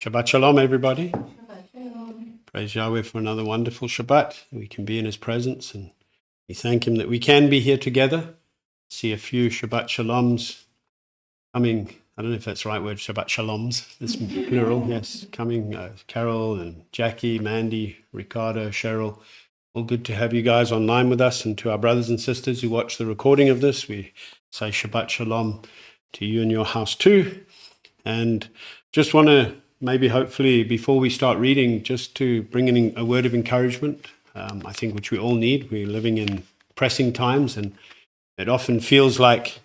Shabbat Shalom, everybody. Praise Yahweh for another wonderful Shabbat. We can be in His presence, and we thank Him that we can be here together. See a few Shabbat Shaloms coming. I don't know if that's the right word, Shabbat Shaloms. This plural, yes. Coming, Carol and Jackie, Mandy, Ricardo, Cheryl. All good to have you guys online with us. And to our brothers and sisters who watch the recording of this, we say Shabbat Shalom to you and your house too. And just want to maybe hopefully before we start reading, just to bring in a word of encouragement, I think which we all need. We're living in pressing times, and it often feels like,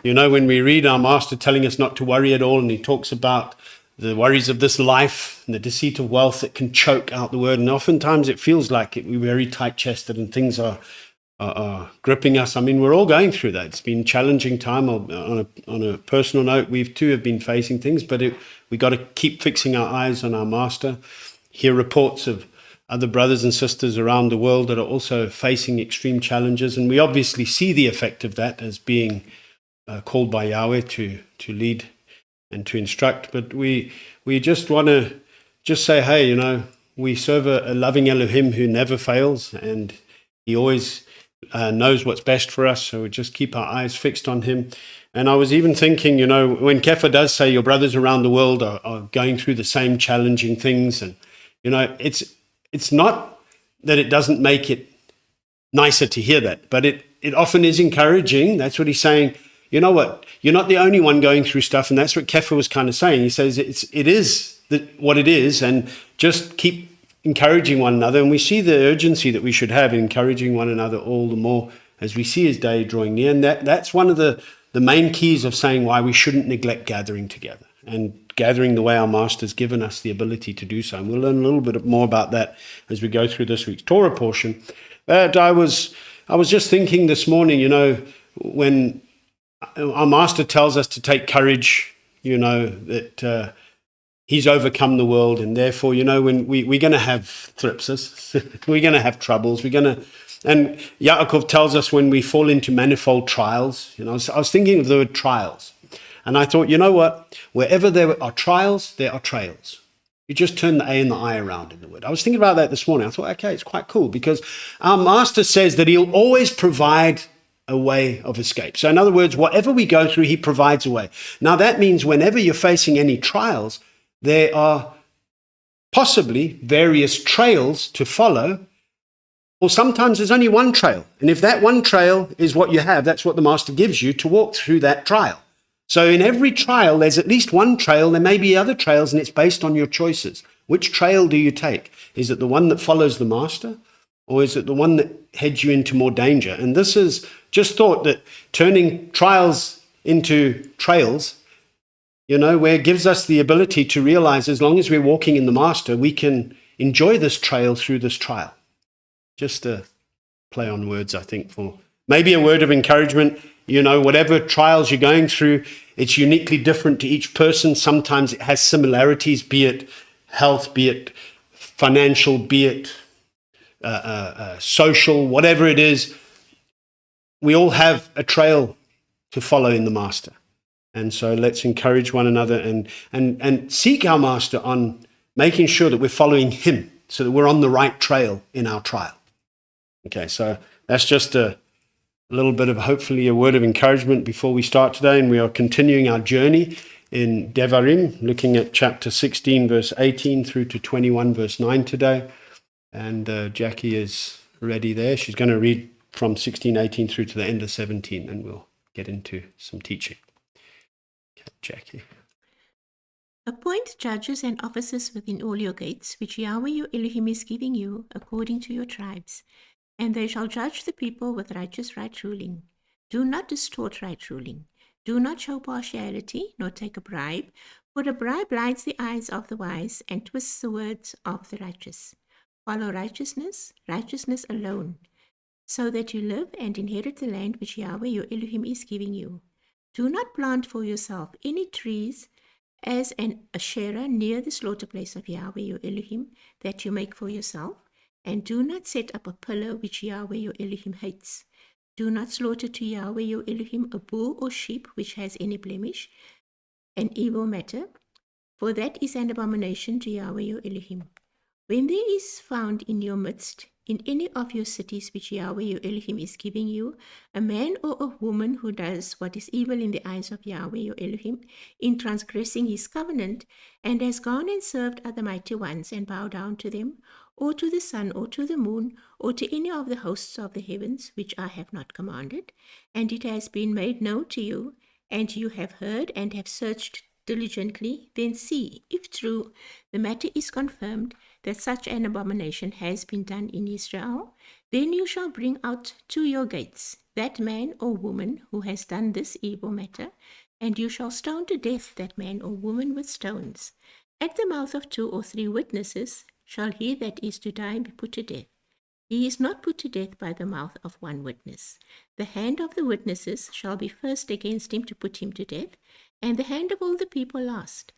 when we read our master telling us not to worry at all, and he talks about the worries of this life and the deceit of wealth that can choke out the word, and oftentimes it feels like we're very tight-chested and things are gripping us. I mean, we're all going through that. It's been a challenging time. On a personal note, we've too have been facing things, but we got to keep fixing our eyes on our master. Hear reports of other brothers and sisters around the world that are also facing extreme challenges, and we obviously see the effect of that as being called by Yahweh to lead and to instruct. But we just want to just say, hey, we serve a loving Elohim who never fails, and he always knows what's best for us, so we just keep our eyes fixed on him. And I was even thinking, when Kefa does say your brothers around the world are going through the same challenging things, and it's not that it doesn't make it nicer to hear that, but it often is encouraging. That's what he's saying. You know what? You're not the only one going through stuff, and that's what Kefa was kind of saying. He says it is what it is, and just keep encouraging one another. And we see the urgency that we should have in encouraging one another all the more as we see his day drawing near. And that's one of the main keys of saying why we shouldn't neglect gathering together and gathering the way our master's given us the ability to do so. And we'll learn a little bit more about that as we go through this week's Torah portion. But I was just thinking this morning, when our master tells us to take courage, that he's overcome the world, and therefore, when we're going to have thripsis, we're going to have troubles, and Yaakov tells us when we fall into manifold trials. I was thinking of the word trials, and I thought, what? Wherever there are trials, there are trails. You just turn the A and the I around in the word. I was thinking about that this morning. I thought, okay, it's quite cool, because our master says that he'll always provide a way of escape. So in other words, whatever we go through, he provides a way. Now that means whenever you're facing any trials, there are possibly various trails to follow, or sometimes there's only one trail. And if that one trail is what you have, that's what the master gives you to walk through that trial. So in every trial, there's at least one trail. There may be other trails, and it's based on your choices. Which trail do you take? Is it the one that follows the master, or is it the one that heads you into more danger? And this is just thought that turning trials into trails, where it gives us the ability to realize as long as we're walking in the master, we can enjoy this trail through this trial. Just a play on words, I think, for maybe a word of encouragement. Whatever trials you're going through, it's uniquely different to each person. Sometimes it has similarities, be it health, be it financial, be it social, whatever it is. We all have a trail to follow in the master. And so let's encourage one another and seek our master on making sure that we're following him so that we're on the right trail in our trial. Okay, so that's just a little bit of hopefully a word of encouragement before we start today. And we are continuing our journey in Devarim, looking at chapter 16, verse 18 through to 21, verse 9 today. And Jackie is ready there. She's going to read from 16, 18 through to the end of 17, and we'll get into some teaching. Jackie. Appoint judges and officers within all your gates, which Yahweh your Elohim is giving you, according to your tribes. And they shall judge the people with righteous right ruling. Do not distort right ruling. Do not show partiality, nor take a bribe, for a bribe blinds the eyes of the wise and twists the words of the righteous. Follow righteousness, righteousness alone, so that you live and inherit the land which Yahweh your Elohim is giving you. Do not plant for yourself any trees as an asherah near the slaughter place of Yahweh your Elohim that you make for yourself, and do not set up a pillar which Yahweh your Elohim hates. Do not slaughter to Yahweh your Elohim a bull or sheep which has any blemish, an evil matter. for that is an abomination to Yahweh your Elohim. When there is found in your midst, in any of your cities which Yahweh your Elohim is giving you, a man or a woman who does what is evil in the eyes of Yahweh your Elohim, in transgressing his covenant, and has gone and served other mighty ones, and bowed down to them, or to the sun, or to the moon, or to any of the hosts of the heavens, which I have not commanded, and it has been made known to you, and you have heard and have searched diligently, then see, if true, the matter is confirmed, that such an abomination has been done in Israel, then you shall bring out to your gates that man or woman who has done this evil matter, and you shall stone to death that man or woman with stones. At the mouth of 2 or 3 witnesses shall he that is to die be put to death. He is not put to death by the mouth of one witness. The hand of the witnesses shall be first against him to put him to death, and the hand of all the people last.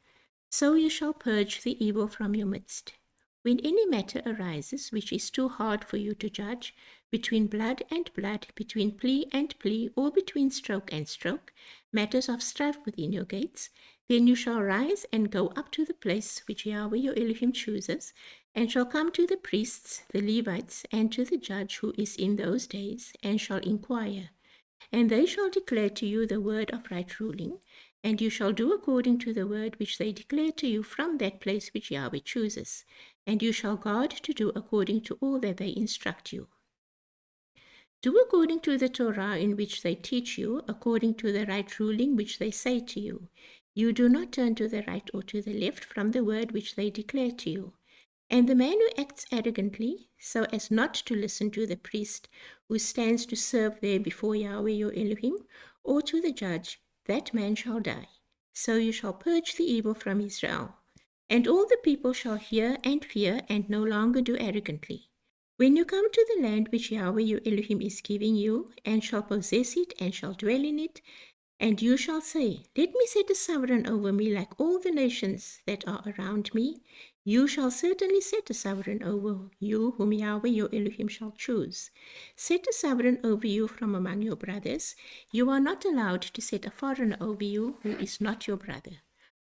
So you shall purge the evil from your midst. When any matter arises which is too hard for you to judge, between blood and blood, between plea and plea, or between stroke and stroke, matters of strife within your gates, then you shall rise and go up to the place which Yahweh your Elohim chooses, and shall come to the priests, the Levites, and to the judge who is in those days, and shall inquire. And they shall declare to you the word of right ruling, and you shall do according to the word which they declare to you from that place which Yahweh chooses, and you shall guard to do according to all that they instruct you. Do according to the Torah in which they teach you, according to the right ruling which they say to you. You do not turn to the right or to the left from the word which they declare to you. And the man who acts arrogantly, so as not to listen to the priest who stands to serve there before Yahweh your Elohim, or to the judge, that man shall die. So you shall purge the evil from Israel. And all the people shall hear and fear, and no longer do arrogantly. When you come to the land which Yahweh your Elohim is giving you, and shall possess it, and shall dwell in it, and you shall say, Let me set a sovereign over me like all the nations that are around me, you shall certainly set a sovereign over you, whom Yahweh your Elohim shall choose. Set a sovereign over you from among your brothers. You are not allowed to set a foreigner over you who is not your brother.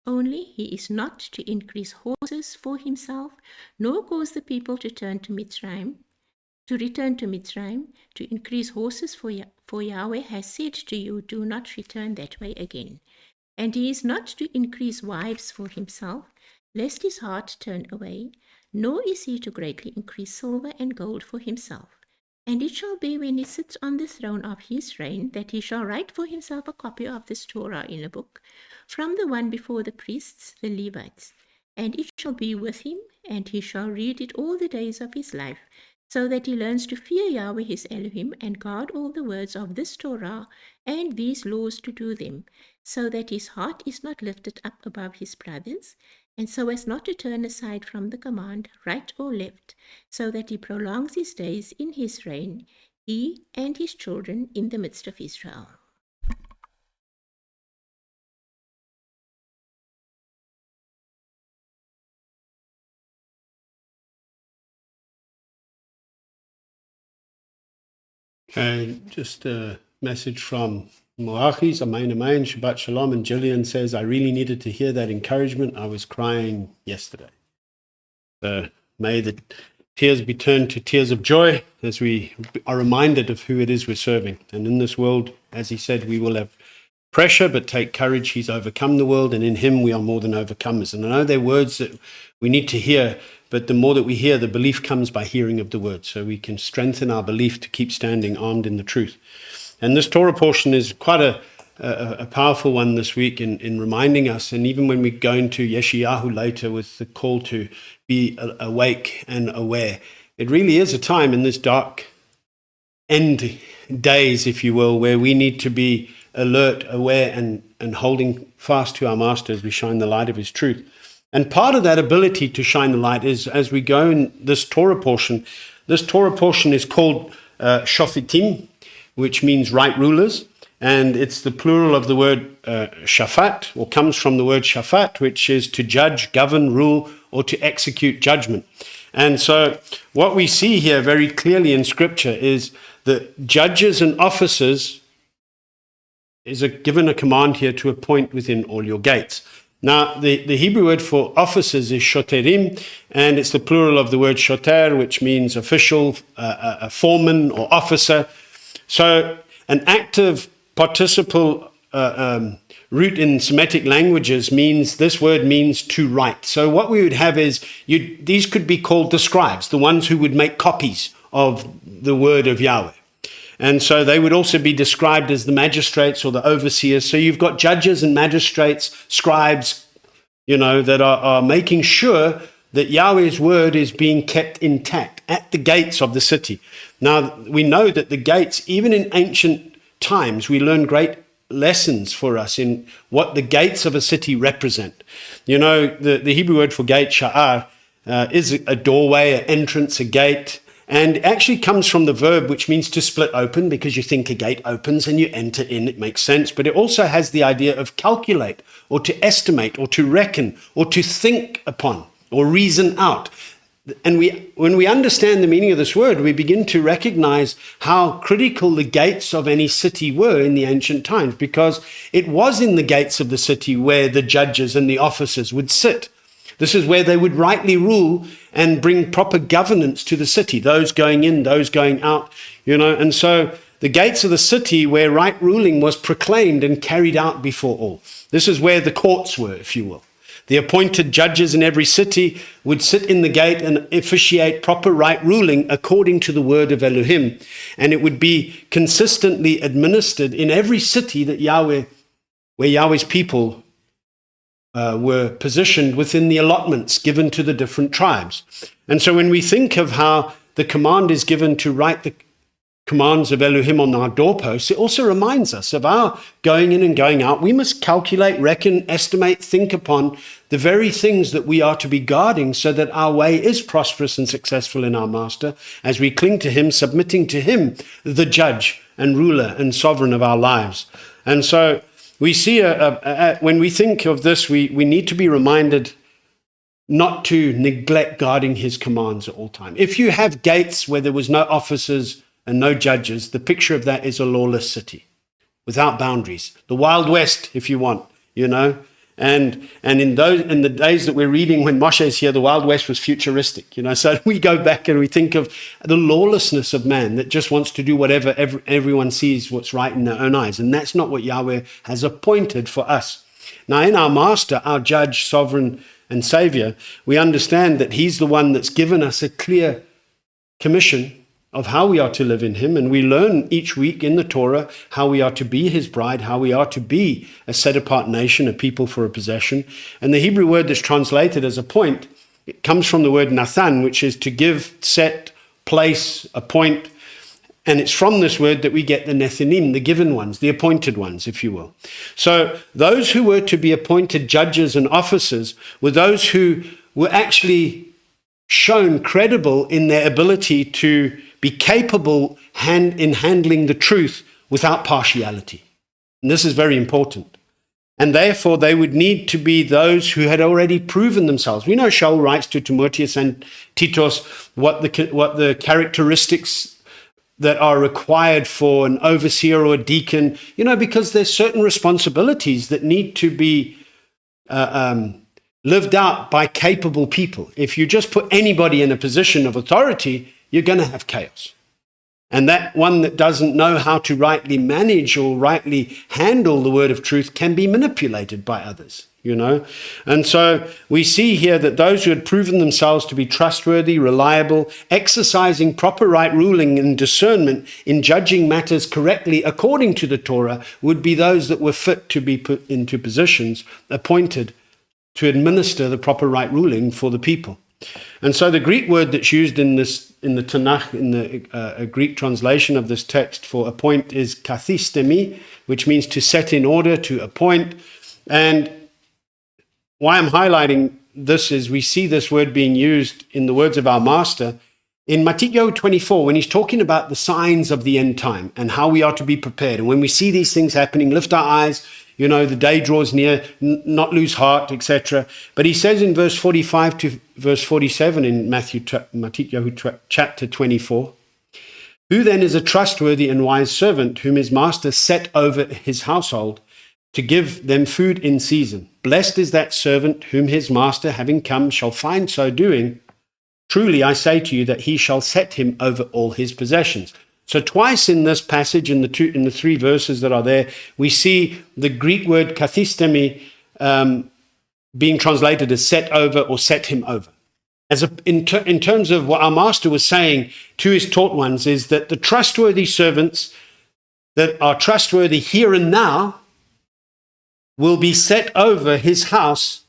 Only he is not to increase horses for himself, nor cause the people to return to Mitzrayim, to increase horses for Yahweh has said to you, do not return that way again. And he is not to increase wives for himself, lest his heart turn away, nor is he to greatly increase silver and gold for himself. And it shall be when he sits on the throne of his reign, that he shall write for himself a copy of this Torah in a book, from the one before the priests, the Levites. And it shall be with him, and he shall read it all the days of his life, so that he learns to fear Yahweh his Elohim, and guard all the words of this Torah, and these laws to do them, so that his heart is not lifted up above his brothers, and so as not to turn aside from the command, right or left, so that he prolongs his days in his reign, he and his children in the midst of Israel. Just a message from Moachis, Amen, Amen, Shabbat Shalom, and Jillian says, I really needed to hear that encouragement. I was crying yesterday. So may the tears be turned to tears of joy as we are reminded of who it is we're serving. And in this world, as he said, we will have pressure, but take courage. He's overcome the world, and in him we are more than overcomers. And I know they're words that we need to hear, but the more that we hear, the belief comes by hearing of the word. So we can strengthen our belief to keep standing armed in the truth. And this Torah portion is quite a powerful one this week in reminding us. And even when we go into Yeshayahu later with the call to be awake and aware, it really is a time in this dark end days, if you will, where we need to be alert, aware, and holding fast to our Master as we shine the light of his truth. And part of that ability to shine the light is as we go in this Torah portion is called Shophetim, which means right rulers. And it's the plural of the word shafat, or comes from the word shafat, which is to judge, govern, rule, or to execute judgment. And so what we see here very clearly in Scripture is that judges and officers is given a command here to appoint within all your gates. Now, the Hebrew word for officers is Shophetim, and it's the plural of the word shoter, which means official, a foreman or officer. So an active participle root in Semitic languages means, this word means to write. So what we would have is, these could be called the scribes, the ones who would make copies of the word of Yahweh. And so they would also be described as the magistrates or the overseers. So you've got judges and magistrates, scribes, that are making sure that Yahweh's word is being kept intact at the gates of the city. Now, we know that the gates, even in ancient times, we learn great lessons for us in what the gates of a city represent. The Hebrew word for gate, sha'ar, is a doorway, an entrance, a gate. And it actually comes from the verb, which means to split open, because you think a gate opens and you enter in. It makes sense. But it also has the idea of calculate or to estimate or to reckon or to think upon or reason out. And when we understand the meaning of this word, we begin to recognize how critical the gates of any city were in the ancient times, because it was in the gates of the city where the judges and the officers would sit. This is where they would rightly rule and bring proper governance to the city, those going in, those going out, And so the gates of the city where right ruling was proclaimed and carried out before all. This is where the courts were, if you will. The appointed judges in every city would sit in the gate and officiate proper right ruling according to the word of Elohim. And it would be consistently administered in every city where Yahweh's people were positioned within the allotments given to the different tribes. And so when we think of how the command is given to write the commands of Elohim on our doorposts, it also reminds us of our going in and going out. We must calculate, reckon, estimate, think upon the very things that we are to be guarding so that our way is prosperous and successful in our Master as we cling to him, submitting to him, the judge and ruler and sovereign of our lives. And so we see, when we think of this, we need to be reminded not to neglect guarding his commands at all times. If you have gates where there was no officers and no judges, the picture of that is a lawless city without boundaries. The Wild West, if you want, And in the days that we're reading when Moshe is here, the Wild West was futuristic, So we go back and we think of the lawlessness of man that just wants to do whatever everyone sees what's right in their own eyes. And that's not what Yahweh has appointed for us. Now, in our Master, our Judge, Sovereign, and Savior, we understand that he's the one that's given us a clear commission of how we are to live in him. And we learn each week in the Torah how we are to be his bride, how we are to be a set-apart nation, a people for a possession. And the Hebrew word that's translated as appoint, it comes from the word nathan, which is to give, set, place, appoint. And it's from this word that we get the nethinim, the given ones, the appointed ones, if you will. So those who were to be appointed judges and officers were those who were actually shown credible in their ability to be capable in handling the truth without partiality. And this is very important. And therefore, they would need to be those who had already proven themselves. We know Shaul writes to Timotheus and Titus what the characteristics that are required for an overseer or a deacon, because there's certain responsibilities that need to be lived out by capable people. If you just put anybody in a position of authority, you're going to have chaos. And that one that doesn't know how to rightly manage or rightly handle the word of truth can be manipulated by others, And so we see here that those who had proven themselves to be trustworthy, reliable, exercising proper right ruling and discernment in judging matters correctly according to the Torah would be those that were fit to be put into positions appointed to administer the proper right ruling for the people. And so the Greek word that's used in the Tanakh, in the Greek translation of this text for appoint is kathistemi, which means to set in order, to appoint. And why I'm highlighting this is we see this word being used in the words of our Master in Matthew 24, when he's talking about the signs of the end time and how we are to be prepared. And when we see these things happening, lift our eyes, the day draws near, not lose heart, etc. But he says in verse 45 to verse 47 in Matthew chapter 24, who then is a trustworthy and wise servant whom his master set over his household to give them food in season. Blessed is that servant whom his master, having come, shall find so doing. Truly, I say to you that he shall set him over all his possessions. So twice in this passage, in the three verses that are there, we see the Greek word kathistemi being translated as set over or set him over. In terms of what our master was saying to his taught ones, is that the trustworthy servants that are trustworthy here and now will be set over his house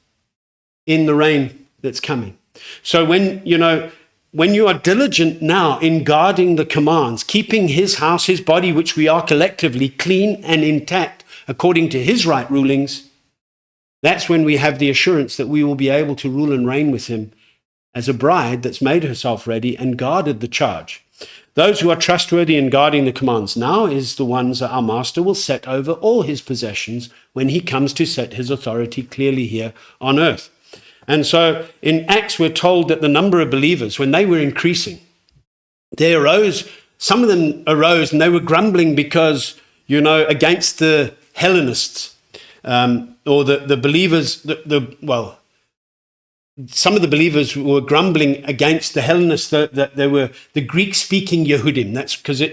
in the reign that's coming. So when you are diligent now in guarding the commands, keeping his house, his body, which we are collectively, clean and intact according to his right rulings, that's when we have the assurance that we will be able to rule and reign with him as a bride that's made herself ready and guarded the charge. Those who are trustworthy in guarding the commands now is the ones that our master will set over all his possessions when he comes to set his authority clearly here on earth. And so in Acts, we're told that the number of believers, when they were increasing, some of them arose and they were grumbling because, against the Hellenists, or the believers, some of the believers were grumbling against the Hellenists, that they were the Greek-speaking Yehudim. That's because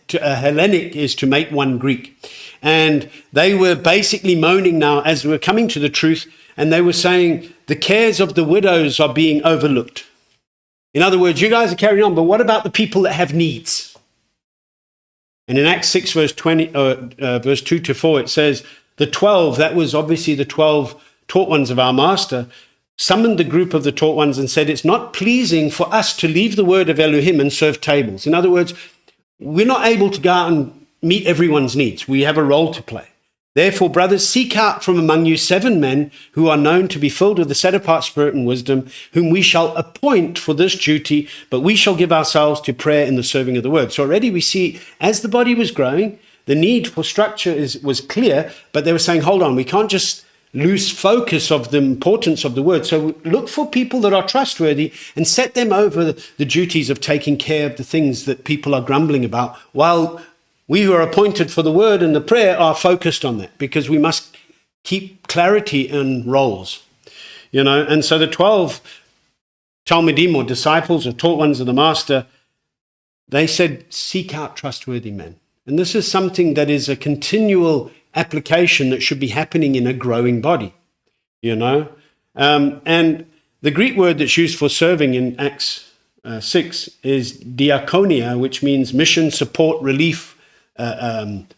Hellenic is to make one Greek. And they were basically moaning now as we were coming to the truth, and they were saying the cares of the widows are being overlooked. In other words, you guys are carrying on, but what about the people that have needs? And in Acts 6, verse 2 to 4, it says, the 12, that was obviously the 12 taught ones of our master, summoned the group of the taught ones and said, it's not pleasing for us to leave the word of Elohim and serve tables. In other words, we're not able to go out and meet everyone's needs. We have a role to play. Therefore, brothers, seek out from among you 7 men who are known to be filled with the set-apart spirit and wisdom, whom we shall appoint for this duty, but we shall give ourselves to prayer and the serving of the word. So already we see, as the body was growing, the need for structure was clear, but they were saying, hold on, we can't just lose focus of the importance of the word. So look for people that are trustworthy and set them over the duties of taking care of the things that people are grumbling about, while we who are appointed for the word and the prayer are focused on that, because we must keep clarity in roles, And so the 12 Talmidim, or disciples or taught ones of the master, they said, seek out trustworthy men. And this is something that is a continual application that should be happening in a growing body, And the Greek word that's used for serving in Acts 6 is diakonia, which means mission, support, relief,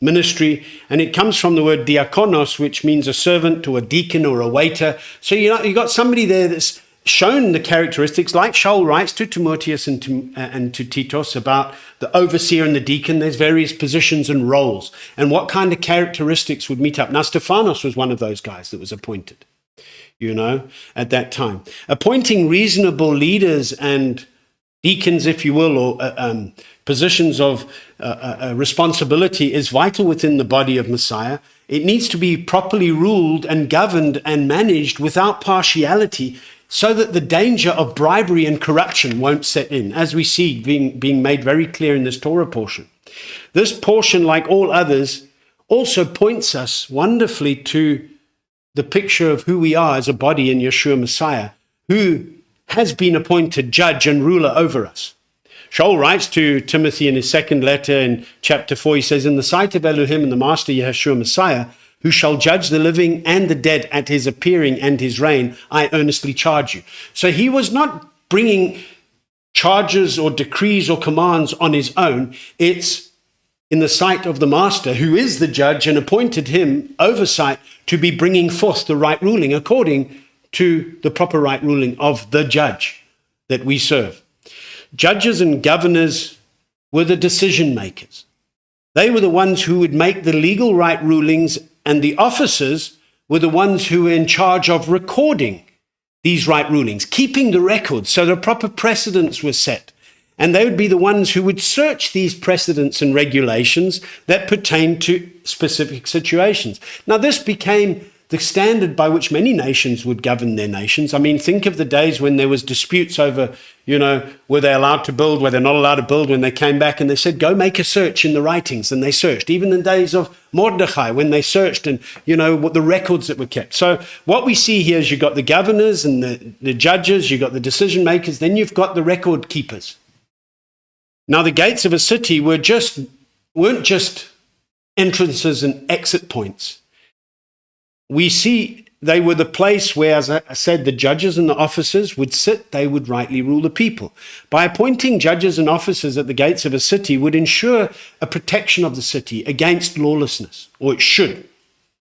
ministry. And it comes from the word diakonos, which means a servant or a deacon or a waiter. So, you got somebody there that's shown the characteristics, like Shaul writes to Timotheus and to Titus about the overseer and the deacon. There's various positions and roles, and what kind of characteristics would meet up. Now, Stephanos was one of those guys that was appointed, at that time. Appointing reasonable leaders and deacons, if you will, or positions of responsibility is vital within the body of Messiah. It needs to be properly ruled and governed and managed without partiality, so that the danger of bribery and corruption won't set in, as we see being made very clear in this Torah portion. This portion, like all others, also points us wonderfully to the picture of who we are as a body in Yeshua Messiah, who has been appointed judge and ruler over us. Shaul writes to Timothy in his second letter in chapter 4, he says, in the sight of Elohim and the Master Yeshua Messiah, who shall judge the living and the dead at his appearing and his reign, I earnestly charge you. So he was not bringing charges or decrees or commands on his own. It's in the sight of the Master, who is the judge and appointed him oversight to be bringing forth the right ruling according to the proper right ruling of the judge that we serve. Judges and governors were the decision makers. They were the ones who would make the legal right rulings, and the officers were the ones who were in charge of recording these right rulings, keeping the records so the proper precedents were set. And they would be the ones who would search these precedents and regulations that pertain to specific situations. Now, this became the standard by which many nations would govern their nations. I mean, think of the days when there was disputes over, were they allowed to build, were they not allowed to build, when they came back and they said, go make a search in the writings. And they searched. Even in the days of Mordecai, when they searched and, what the records that were kept. So what we see here is you've got the governors and the judges, you've got the decision makers, then you've got the record keepers. Now, the gates of a city weren't just entrances and exit points. We see they were the place where, as I said, the judges and the officers would sit, they would rightly rule the people. By appointing judges and officers at the gates of a city would ensure a protection of the city against lawlessness, or it should,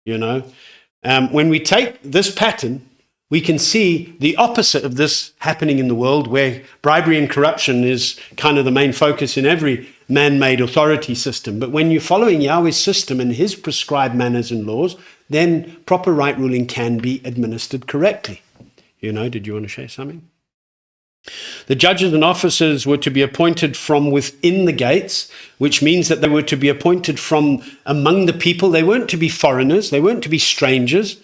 When we take this pattern, we can see the opposite of this happening in the world, where bribery and corruption is kind of the main focus in every man-made authority system. But when you're following Yahweh's system and his prescribed manners and laws, then proper right ruling can be administered correctly. Did you want to share something? The judges and officers were to be appointed from within the gates, which means that they were to be appointed from among the people. They weren't to be foreigners. They weren't to be strangers.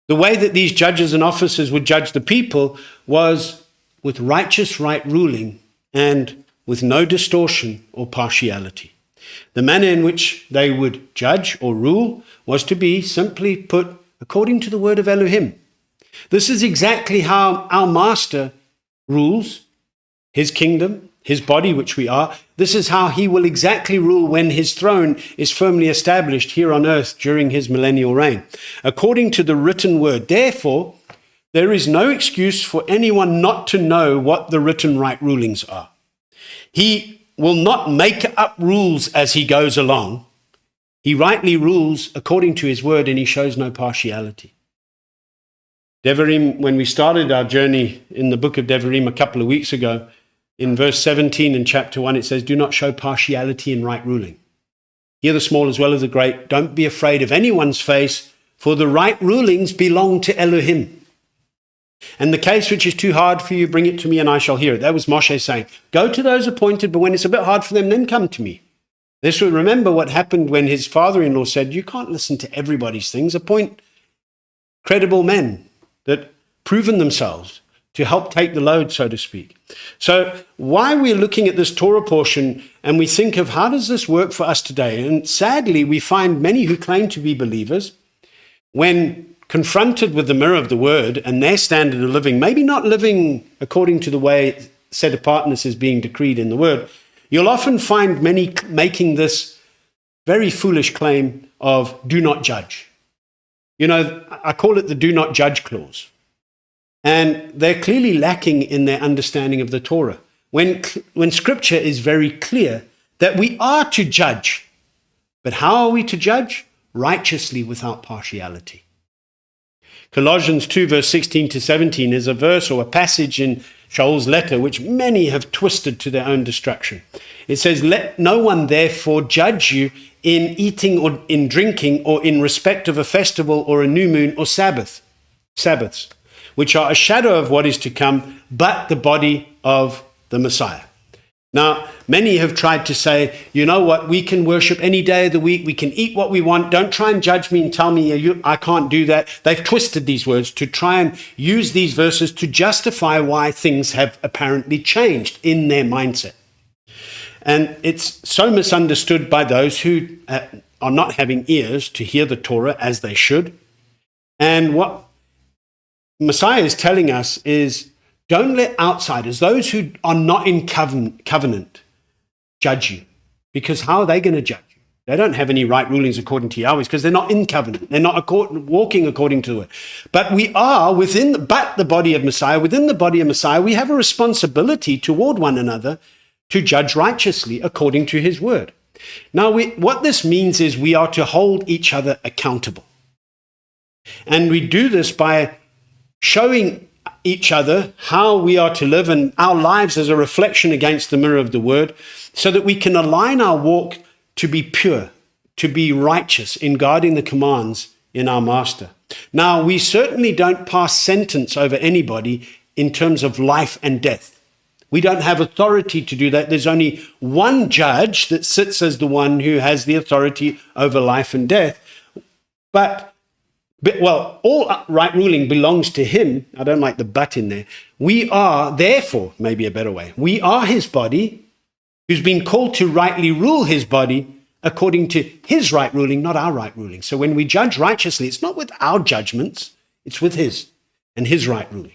The way that these judges and officers would judge the people was with righteous right ruling and with no distortion or partiality. The manner in which they would judge or rule was to be simply put according to the word of Elohim. This is exactly how our master rules his kingdom, his body, which we are. This is how he will exactly rule when his throne is firmly established here on earth during his millennial reign, according to the written word. Therefore, there is no excuse for anyone not to know what the written right rulings are. He will not make up rules as he goes along. He rightly rules according to his word, and he shows no partiality. Deďarim, when we started our journey in the book of Deďarim a couple of weeks ago, in verse 17 in chapter 1, it says, do not show partiality in right ruling. Hear the small as well as the great. Don't be afraid of anyone's face, for the right rulings belong to Elohim. And the case which is too hard for you, bring it to me and I shall hear it. That was Moshe saying, go to those appointed, but when it's a bit hard for them, then come to me. This would remember what happened when his father-in-law said, you can't listen to everybody's things. Appoint credible men that proven themselves to help take the load, so to speak. So why we're looking at this Torah portion and we think of how does this work for us today? And sadly, we find many who claim to be believers, when confronted with the mirror of the word and their standard of living, maybe not living according to the way set apartness is being decreed in the word, you'll often find many making this very foolish claim of do not judge. I call it the do not judge clause. And they're clearly lacking in their understanding of the Torah. When scripture is very clear that we are to judge. But how are we to judge? Righteously, without partiality. Colossians 2 verse 16 to 17 is a verse or a passage in Shaul's letter which many have twisted to their own destruction. It says, let no one therefore judge you in eating or in drinking or in respect of a festival or a new moon or Sabbaths, which are a shadow of what is to come, but the body of the Messiah. Now, many have tried to say, you know what, we can worship any day of the week, we can eat what we want, don't try and judge me and tell me I can't do that. They've twisted these words to try and use these verses to justify why things have apparently changed in their mindset. And it's so misunderstood by those who are not having ears to hear the Torah as they should. And what Messiah is telling us is, don't let outsiders, those who are not in covenant, judge you. Because how are they going to judge you? They don't have any right rulings according to Yahweh because they're not in covenant. They're not walking according to it. But we are within the body of Messiah. Within the body of Messiah, we have a responsibility toward one another to judge righteously according to his word. Now, what this means is we are to hold each other accountable. And we do this by showing each other how we are to live and our lives as a reflection against the mirror of the word, so that we can align our walk to be pure, to be righteous in guarding the commands in our master. Now, we certainly don't pass sentence over anybody in terms of life and death. We don't have authority to do that. There's only one judge that sits as the one who has the authority over life and death. But But, well, all right ruling belongs to him. I don't like the but in there. We are, therefore, maybe a better way, we are his body, who's been called to rightly rule his body according to his right ruling, not our right ruling. So when we judge righteously, it's not with our judgments, it's with his and his right ruling.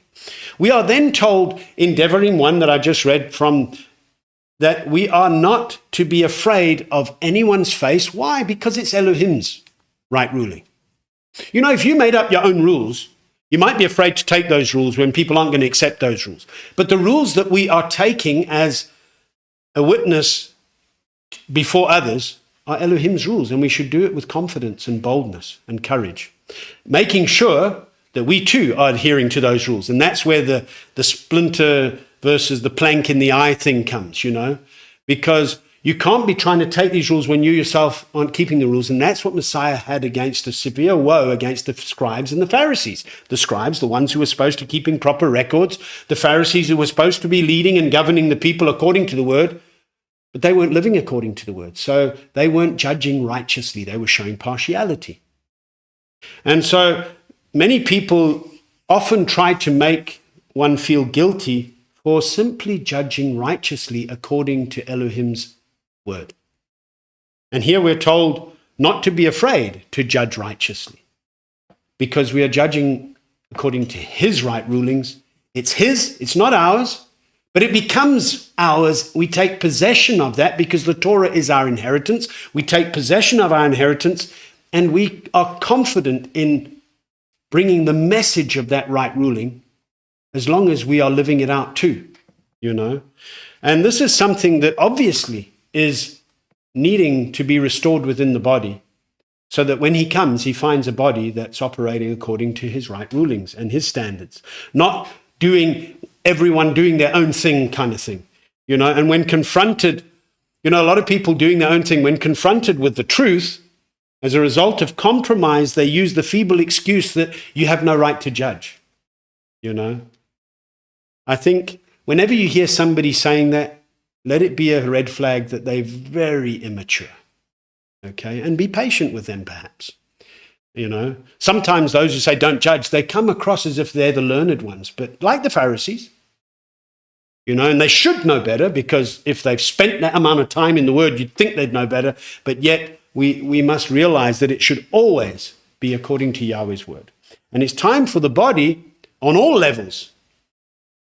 We are then told in Devarim 1 that I just read from, that we are not to be afraid of anyone's face. Why? Because it's Elohim's right ruling. You know, if you made up your own rules, you might be afraid to take those rules when people aren't going to accept those rules. But the rules that we are taking as a witness before others are Elohim's rules, and we should do it with confidence and boldness and courage, making sure that we too are adhering to those rules. And that's where the splinter versus the plank in the eye thing comes, you know, because you can't be trying to take these rules when you yourself aren't keeping the rules. And that's what Messiah had against a severe woe against the scribes and the Pharisees. The scribes, the ones who were supposed to keep proper records, the Pharisees who were supposed to be leading and governing the people according to the word, but they weren't living according to the word. So they weren't judging righteously. They were showing partiality. And so many people often try to make one feel guilty for simply judging righteously according to Elohim's word. And here we're told not to be afraid to judge righteously, because we are judging according to his right rulings. It's his, it's not ours, but it becomes ours. We take possession of that because the Torah is our inheritance. We take possession of our inheritance, and we are confident in bringing the message of that right ruling as long as we are living it out too, you know. And this is something that obviously is needing to be restored within the body, so that when he comes, he finds a body that's operating according to his right rulings and his standards, not everyone doing their own thing kind of thing, you know. And when confronted, you know, a lot of people doing their own thing, when confronted with the truth, as a result of compromise, they use the feeble excuse that you have no right to judge, you know. I think whenever you hear somebody saying that, let it be a red flag that they're very immature, okay? And be patient with them, perhaps. You know, sometimes those who say don't judge, they come across as if they're the learned ones, but like the Pharisees, you know, and they should know better, because if they've spent that amount of time in the word, you'd think they'd know better, but yet we must realize that it should always be according to Yahweh's word. And it's time for the body on all levels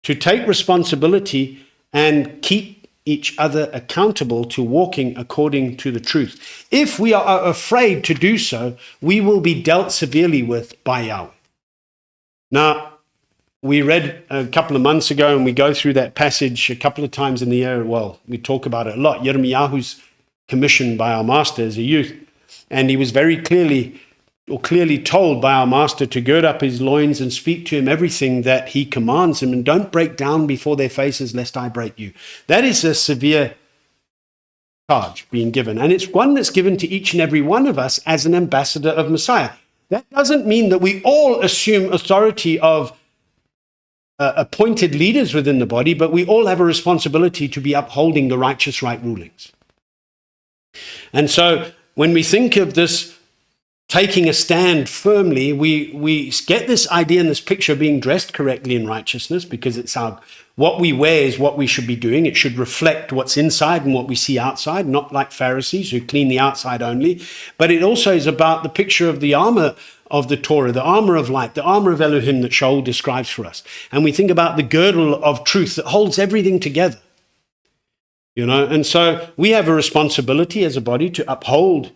to take responsibility and keep each other accountable to walking according to the truth. If we are afraid to do so, we will be dealt severely with by Yahweh. Now, we read a couple of months ago, and we go through that passage a couple of times in the year. Well, we talk about it a lot. Yirmiyahu's commissioned by our master as a youth, and he was very clearly told by our master to gird up his loins and speak to him everything that he commands him, and don't break down before their faces lest I break you. That is a severe charge being given, and it's one that's given to each and every one of us as an ambassador of Messiah. That doesn't mean that we all assume authority of appointed leaders within the body, but we all have a responsibility to be upholding the righteous right rulings. And so when we think of this taking a stand firmly, we get this idea and this picture of being dressed correctly in righteousness, because it's what we wear is what we should be doing. It should reflect what's inside and what we see outside, not like Pharisees who clean the outside only. But it also is about the picture of the armor of the Torah, the armor of light, the armor of Elohim that Shaul describes for us. And we think about the girdle of truth that holds everything together. You know, and so we have a responsibility as a body to uphold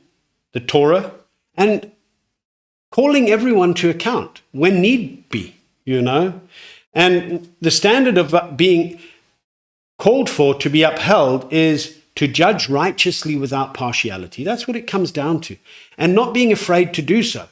the Torah and calling everyone to account when need be, you know. And the standard of being called for to be upheld is to judge righteously without partiality. That's what it comes down to. And not being afraid to do so.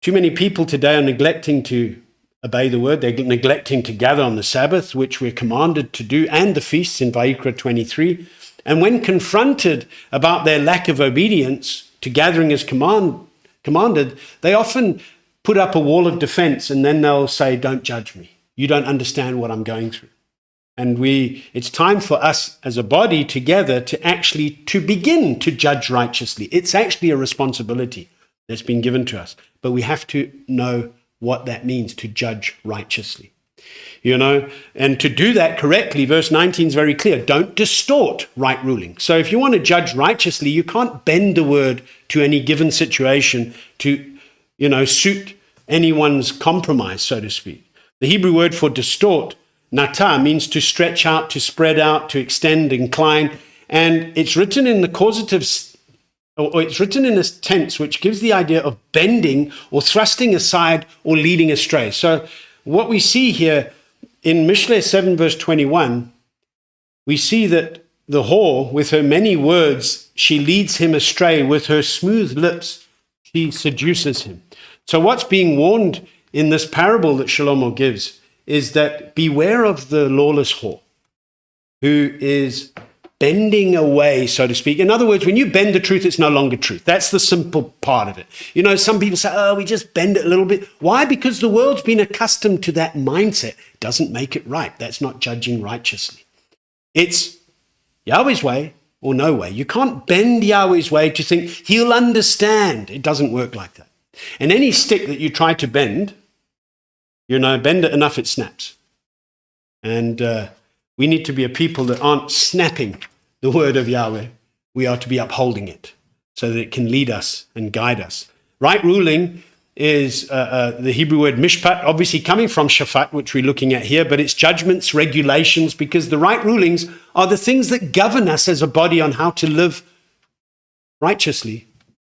Too many people today are neglecting to obey the word. They're neglecting to gather on the Sabbath, which we're commanded to do, and the feasts in Vayikra 23. And when confronted about their lack of obedience to gathering as commanded, they often put up a wall of defense, and then they'll say, don't judge me. You don't understand what I'm going through. And it's time for us as a body together to begin to judge righteously. It's actually a responsibility. that's been given to us. But we have to know what that means to judge righteously. And to do that correctly, verse 19 is very clear. Don't distort right ruling. So if you want to judge righteously, you can't bend the word to any given situation to, suit anyone's compromise, so to speak. The Hebrew word for distort, nata, means to stretch out, to spread out, to extend, incline. And it's written in the causative, or it's written in a tense which gives the idea of bending or thrusting aside or leading astray. So what we see here in Mishle 7 verse 21, we see that the whore, with her many words, she leads him astray. With her smooth lips, she seduces him. So what's being warned in this parable that Shlomo gives is that beware of the lawless whore who is bending away, so to speak. In other words, when you bend the truth, it's no longer truth. That's the simple part of it. Some people say, we just bend it a little bit. Why? Because the world's been accustomed to that mindset. It doesn't make it right. That's not judging righteously. It's Yahweh's way or no way. You can't bend Yahweh's way to think he'll understand. It doesn't work like that. And any stick that you try to bend, bend it enough, it snaps. And we need to be a people that aren't snapping the word of Yahweh. We are to be upholding it so that it can lead us and guide us. Right ruling is the Hebrew word mishpat, obviously coming from shafat, which we're looking at here, but it's judgments, regulations, because the right rulings are the things that govern us as a body on how to live righteously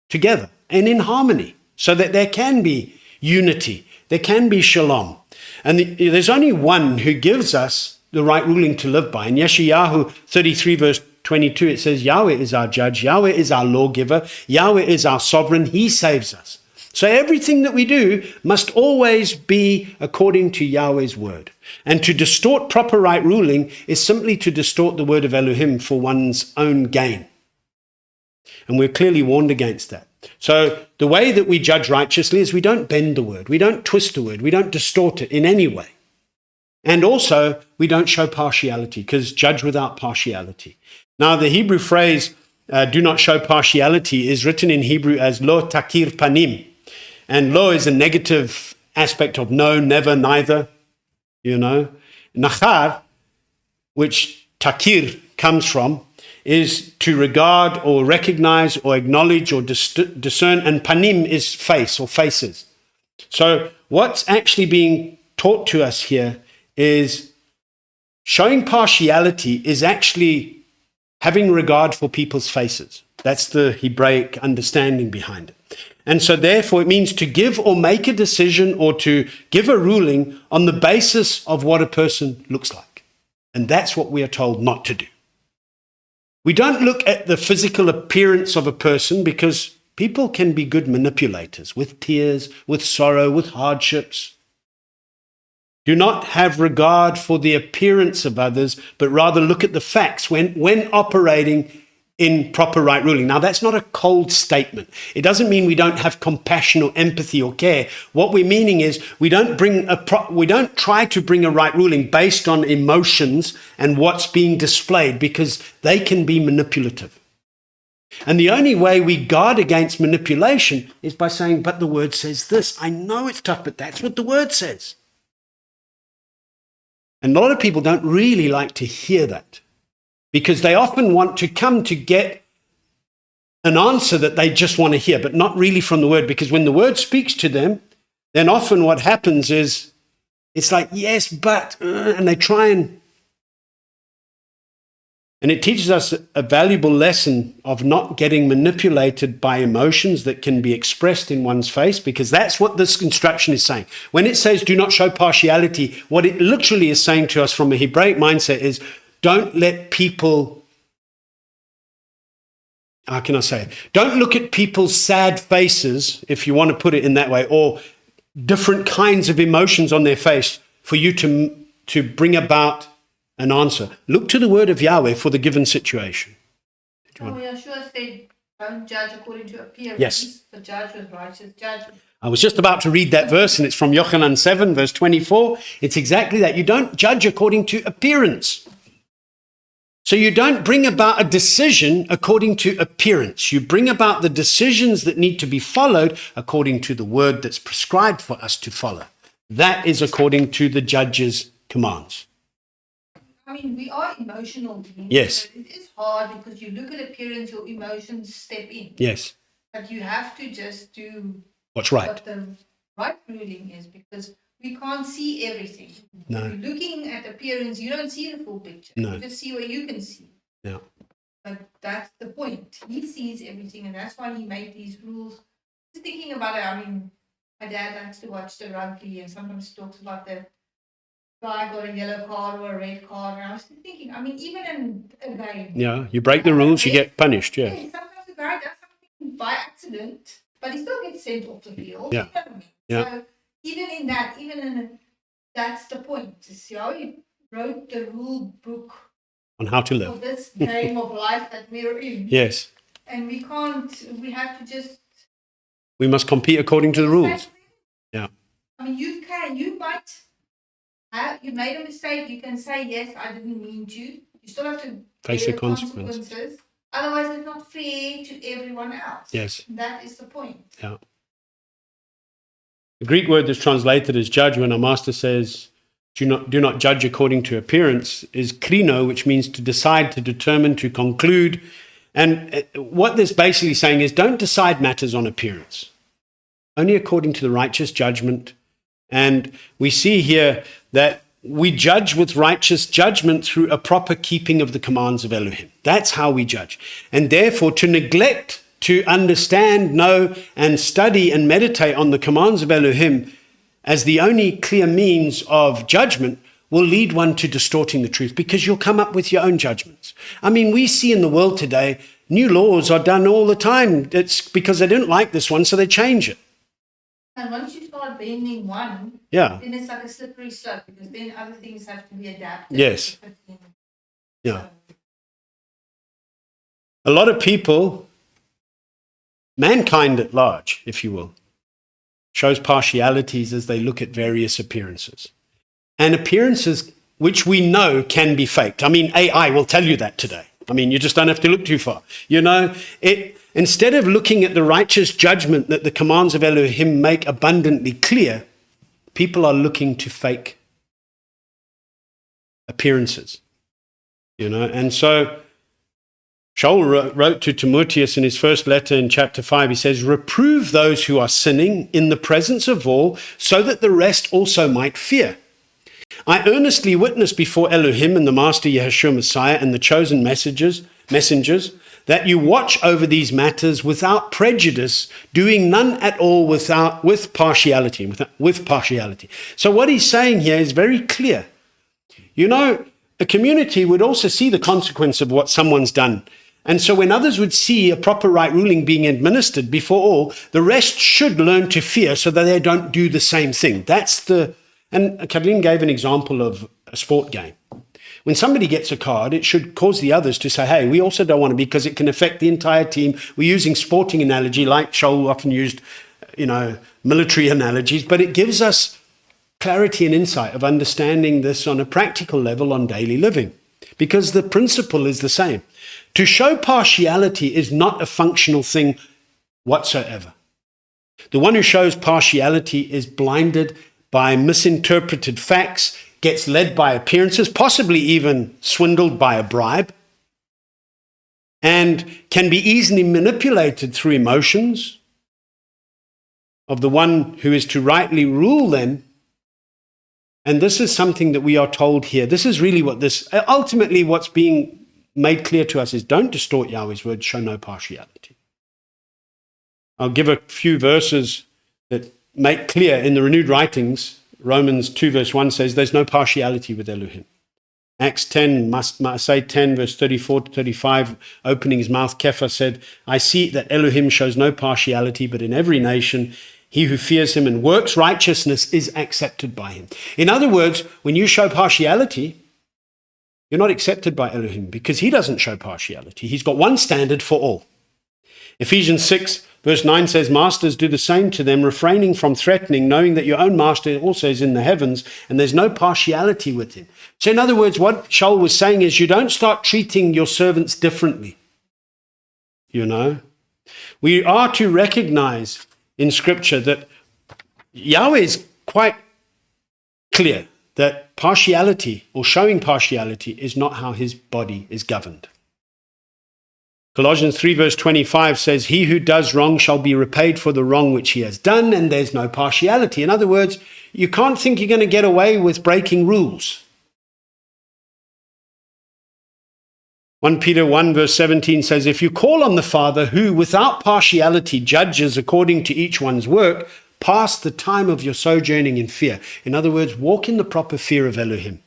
together and in harmony so that there can be unity, there can be shalom. And there's only one who gives us the right ruling to live by. In Yeshayahu 33 verse 22, it says, Yahweh is our judge, Yahweh is our lawgiver, Yahweh is our sovereign, he saves us. So everything that we do must always be according to Yahweh's word. And to distort proper right ruling is simply to distort the word of Elohim for one's own gain. And we're clearly warned against that. So the way that we judge righteously is we don't bend the word, we don't twist the word, we don't distort it in any way. And also, we don't show partiality, because judge without partiality. Now, the Hebrew phrase, do not show partiality, is written in Hebrew as lo takir panim. And lo is a negative aspect of no, never, neither, Nachar, which takir comes from, is to regard or recognize or acknowledge or discern, and panim is face or faces. So what's actually being taught to us here is showing partiality is actually having regard for people's faces. That's the Hebraic understanding behind it. And so therefore it means to give or make a decision or to give a ruling on the basis of what a person looks like. And that's what we are told not to do. We don't look at the physical appearance of a person, because people can be good manipulators with tears, with sorrow, with hardships. Do not have regard for the appearance of others, but rather look at the facts when operating in proper right ruling. Now, that's not a cold statement. It doesn't mean we don't have compassion or empathy or care. What we're meaning is we don't try to bring a right ruling based on emotions and what's being displayed, because they can be manipulative. And the only way we guard against manipulation is by saying, but the word says this. I know it's tough, but that's what the word says. And a lot of people don't really like to hear that, because they often want to come to get an answer that they just want to hear, but not really from the word. Because when the word speaks to them, then often what happens is it's like, yes, but, and they try and it teaches us a valuable lesson of not getting manipulated by emotions that can be expressed in one's face, because that's what this instruction is saying. When it says do not show partiality, what it literally is saying to us from a Hebraic mindset is don't let people, how can I say it? Don't look at people's sad faces, if you want to put it in that way, or different kinds of emotions on their face for you to bring about an answer. Look to the word of Yahweh for the given situation. Yeshua said, don't judge according to appearance, Yes. but judge with righteous judgment. I was just about to read that verse, and it's from Yochanan 7, verse 24. It's exactly that. You don't judge according to appearance. So you don't bring about a decision according to appearance. You bring about the decisions that need to be followed according to the word that's prescribed for us to follow. That is according to the judge's commands. I mean, we are emotional beings. Yes. So it is hard because you look at appearance, your emotions step in. Yes. But you have to just do What's right. what the right ruling is, because we can't see everything. No. If you're looking at appearance, you don't see the full picture. No. You just see what you can see. Yeah. But that's the point. He sees everything, and that's why he made these rules. Just thinking about it, I mean, my dad likes to watch the rugby, and sometimes he talks about the guy got a yellow card or a red card. And I was thinking, I mean, even in a game. Yeah. You break the rules, you get punished. Yeah. Yeah, sometimes the guy does something by accident, but he still gets sent off the field. Yeah. You know what I mean? Yeah. So that's the point. You see how he wrote the rule book On how to of live. this game of life that we're in. Yes. And we have to just. We must compete according to the rules. Yeah. I mean, you made a mistake. You can say, yes, I didn't mean to. You still have to Face bear the consequences. Otherwise, it's not fair to everyone else. Yes. That is the point. Yeah. The Greek word that's translated as judge, when our master says, do not judge according to appearance, is krino, which means to decide, to determine, to conclude. And what this basically saying is, don't decide matters on appearance, only according to the righteous judgment. And we see here that we judge with righteous judgment through a proper keeping of the commands of Elohim. That's how we judge. And therefore, to neglect to understand, know, and study and meditate on the commands of Elohim as the only clear means of judgment will lead one to distorting the truth, because you'll come up with your own judgments. I mean, we see in the world today, new laws are done all the time. It's because they didn't like this one, so they change it. And once you start bending one, Yeah. then it's like a slippery slope, because then other things have to be adapted. Yes. Yeah. A lot of people, mankind at large, if you will, shows partialities as they look at various appearances. And appearances which we know can be faked. I mean, AI will tell you that today. I mean, you just don't have to look too far. You know, instead of looking at the righteous judgment that the commands of Elohim make abundantly clear, people are looking to fake appearances. You know, and so Shaul wrote to Timotheus in his first letter in chapter 5, he says, reprove those who are sinning in the presence of all, so that the rest also might fear. I earnestly witness before Elohim and the Master Yeshua Messiah and the chosen messengers that you watch over these matters without prejudice, doing none at all with partiality. So what he's saying here is very clear. You know, a community would also see the consequence of what someone's done. And so when others would see a proper right ruling being administered before all, the rest should learn to fear so that they don't do the same thing. And Kathleen gave an example of a sport game. When somebody gets a card, it should cause the others to say, hey, we also don't want to, because it can affect the entire team. We're using sporting analogy, like Shaul often used, military analogies, but it gives us clarity and insight of understanding this on a practical level on daily living, because the principle is the same. To show partiality is not a functional thing whatsoever. The one who shows partiality is blinded by misinterpreted facts, gets led by appearances, possibly even swindled by a bribe, and can be easily manipulated through emotions of the one who is to rightly rule them. And this is something that we are told here. This is really ultimately what's being made clear to us is, don't distort Yahweh's word, show no partiality. I'll give a few verses that make clear in the renewed writings. Romans 2 verse 1 says there's no partiality with Elohim. Acts 10, Masay 10 verse 34 to 35, opening his mouth, Kepha said, I see that Elohim shows no partiality, but in every nation he who fears him and works righteousness is accepted by him. In other words, when you show partiality, you're not accepted by Elohim, because he doesn't show partiality. He's got one standard for all. Ephesians 6 verse 9 says, masters, do the same to them, refraining from threatening, knowing that your own master also is in the heavens, and there's no partiality with him. So in other words, what Shaul was saying is, you don't start treating your servants differently. You know, we are to recognize in Scripture that Yahweh is quite clear that partiality or showing partiality is not how his body is governed. Colossians 3 verse 25 says, he who does wrong shall be repaid for the wrong which he has done, and there's no partiality. In other words, you can't think you're going to get away with breaking rules. 1 Peter 1 verse 17 says, if you call on the Father who without partiality judges according to each one's work, pass the time of your sojourning in fear. In other words, walk in the proper fear of Elohim.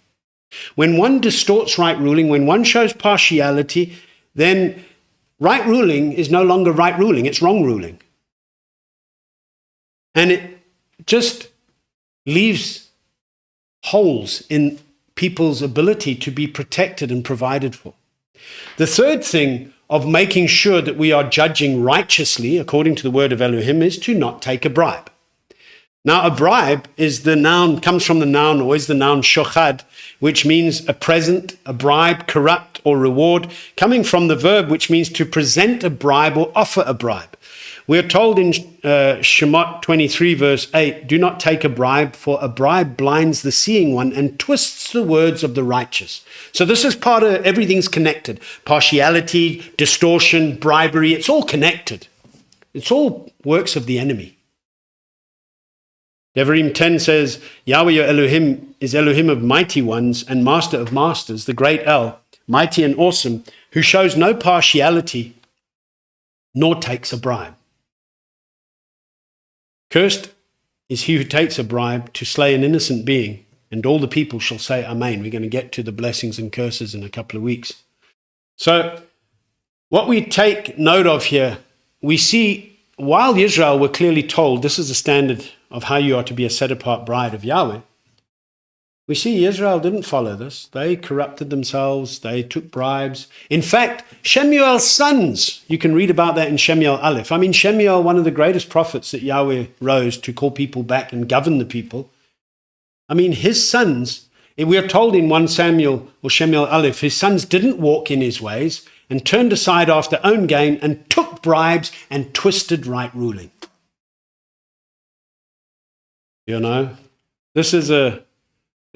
When one distorts right ruling, when one shows partiality, then right ruling is no longer right ruling, it's wrong ruling. And it just leaves holes in people's ability to be protected and provided for. The third thing of making sure that we are judging righteously, according to the word of Elohim, is to not take a bribe. Now, a bribe is the noun, comes from the noun, or is the noun shochad, which means a present, a bribe, corrupt, or reward, coming from the verb which means to present a bribe or offer a bribe. We are told in Shemot 23 verse 8, do not take a bribe, for a bribe blinds the seeing one and twists the words of the righteous. So this is part of, everything's connected. Partiality, distortion, bribery, it's all connected. It's all works of the enemy. Devarim 10 says, Yahweh your Elohim is Elohim of mighty ones and master of masters, the great El, mighty and awesome, who shows no partiality nor takes a bribe. Cursed is he who takes a bribe to slay an innocent being, and all the people shall say Amen. We're going to get to the blessings and curses in a couple of weeks. So what we take note of here, we see while Israel were clearly told this is the standard of how you are to be a set-apart bride of Yahweh, we see Israel didn't follow this. They corrupted themselves. They took bribes. In fact, Shemuel's sons, you can read about that in Shemuel Aleph. I mean, Shemuel, one of the greatest prophets that Yahweh rose to call people back and govern the people. I mean, his sons, we are told in 1 Samuel or Shemuel Aleph, his sons didn't walk in his ways and turned aside after own gain and took bribes and twisted right ruling. You know, this is a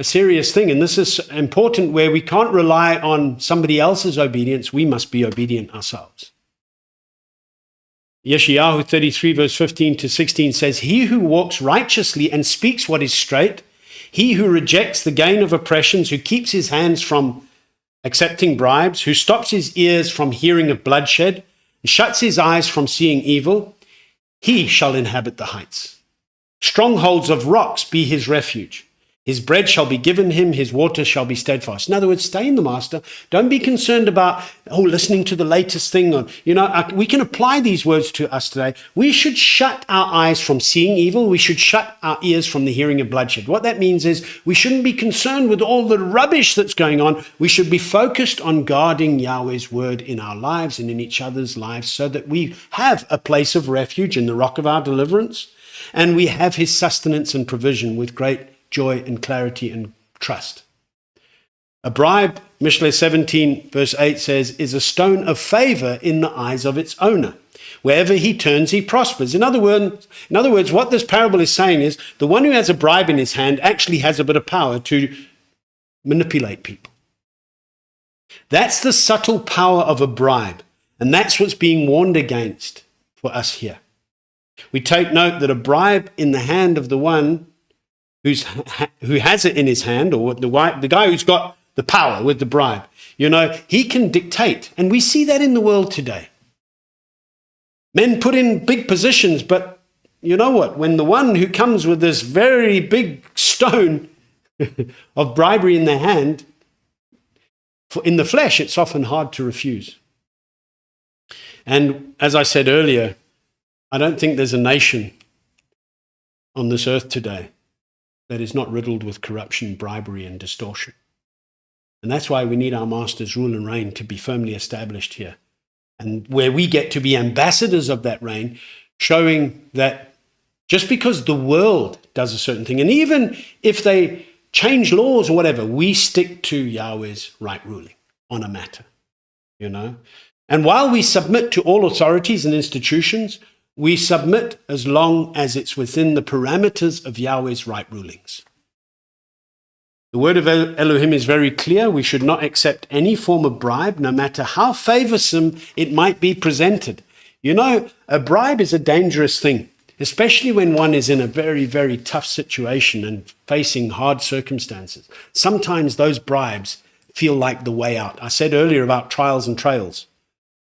serious thing, and this is important where we can't rely on somebody else's obedience. We must be obedient ourselves. Yeshayahu 33 verse 15 to 16 says, he who walks righteously and speaks what is straight, he who rejects the gain of oppressions, who keeps his hands from accepting bribes, who stops his ears from hearing of bloodshed, and shuts his eyes from seeing evil, he shall inhabit the heights. Strongholds of rocks be his refuge. His bread shall be given him, his water shall be steadfast. In other words, stay in the master. Don't be concerned about, listening to the latest thing. Or, we can apply these words to us today. We should shut our eyes from seeing evil. We should shut our ears from the hearing of bloodshed. What that means is we shouldn't be concerned with all the rubbish that's going on. We should be focused on guarding Yahweh's word in our lives and in each other's lives so that we have a place of refuge in the rock of our deliverance. And we have his sustenance and provision with great joy and clarity and trust. A bribe, Mishle 17 verse 8 says, is a stone of favor in the eyes of its owner. Wherever he turns, he prospers. In other words, what this parable is saying is the one who has a bribe in his hand actually has a bit of power to manipulate people. That's the subtle power of a bribe. And that's what's being warned against for us here. We take note that a bribe in the hand of the one who has it in his hand, or the guy who's got the power with the bribe, he can dictate. And we see that in the world today. Men put in big positions, but you know what? When the one who comes with this very big stone of bribery in their hand, in the flesh, it's often hard to refuse. And as I said earlier, I don't think there's a nation on this earth today that is not riddled with corruption, bribery, and distortion. And that's why we need our master's rule and reign to be firmly established here. and where we get to be ambassadors of that reign, showing that just because the world does a certain thing, and even if they change laws or whatever, we stick to Yahweh's right ruling on a matter, you know. And while we submit to all authorities and institutions, we submit as long as it's within the parameters of Yahweh's right rulings. The word of Elohim is very clear. We should not accept any form of bribe, no matter how favorsome it might be presented. You know, a bribe is a dangerous thing, especially when one is in a very, very tough situation and facing hard circumstances. Sometimes those bribes feel like the way out. I said earlier about trials and trails.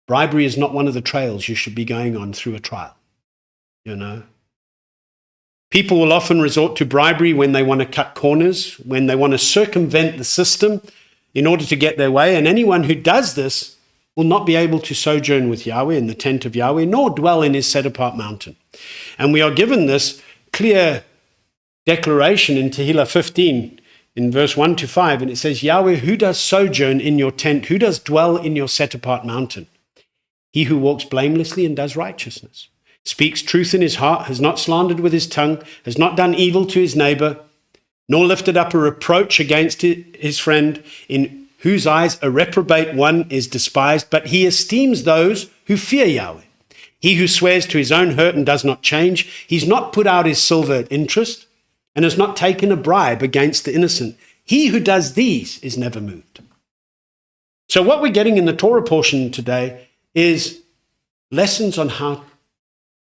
Bribery is not one of the trails you should be going on through a trial, you know. People will often resort to bribery when they want to cut corners, when they want to circumvent the system in order to get their way. And anyone who does this will not be able to sojourn with Yahweh in the tent of Yahweh, nor dwell in his set-apart mountain. And we are given this clear declaration in Tehillah 15, in verse 1 to 5, and it says, Yahweh, who does sojourn in your tent, who does dwell in your set-apart mountain? He who walks blamelessly and does righteousness, speaks truth in his heart, has not slandered with his tongue, has not done evil to his neighbor, nor lifted up a reproach against his friend, in whose eyes a reprobate one is despised, but he esteems those who fear Yahweh. He who swears to his own hurt and does not change, he's not put out his silver at interest, and has not taken a bribe against the innocent. He who does these is never moved. So what we're getting in the Torah portion today is lessons on how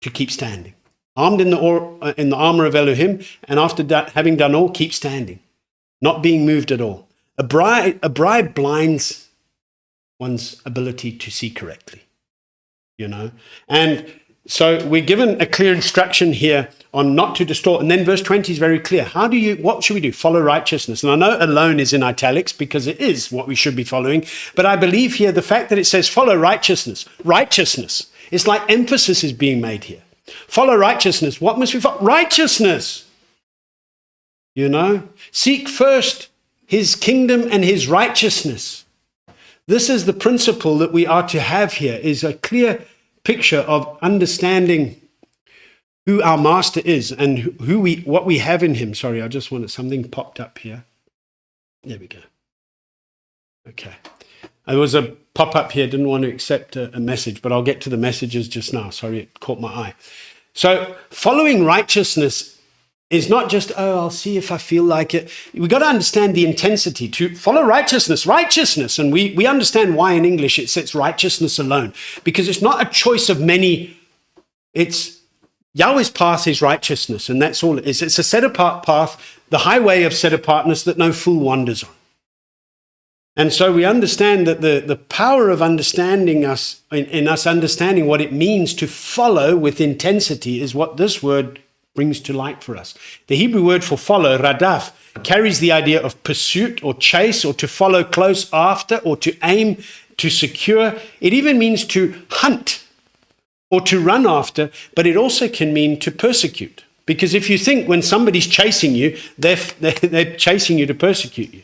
to keep standing. Armed in the armor of Elohim, and after having done all, keep standing, not being moved at all. A bribe blinds one's ability to see correctly, you know. And so we're given a clear instruction here on not to distort. And then verse 20 is very clear. What should we do? Follow righteousness. And I know alone is in italics because it is what we should be following. But I believe here the fact that it says follow righteousness, it's like emphasis is being made here. Follow righteousness. What must we follow? Righteousness. You know, seek first his kingdom and his righteousness. This is the principle that we are to have here, is a clear picture of understanding who our master is and what we have in him. Sorry, I just wanted something popped up here. There we go. Okay. There was a pop-up here, didn't want to accept a message, but I'll get to the messages just now. Sorry, it caught my eye. So following righteousness is not just, I'll see if I feel like it. We've got to understand the intensity. To follow righteousness. And we understand why in English it says righteousness alone, because it's not a choice of many. It's Yahweh's path is righteousness, and that's all it is. It's a set-apart path, the highway of set-apartness that no fool wanders on. And so we understand that the power of understanding us, in us understanding what it means to follow with intensity, is what this word brings to light for us. The Hebrew word for follow, radaf, carries the idea of pursuit or chase or to follow close after or to aim, to secure. It even means to hunt or to run after, but it also can mean to persecute. Because if you think when somebody's chasing you, they're chasing you to persecute you.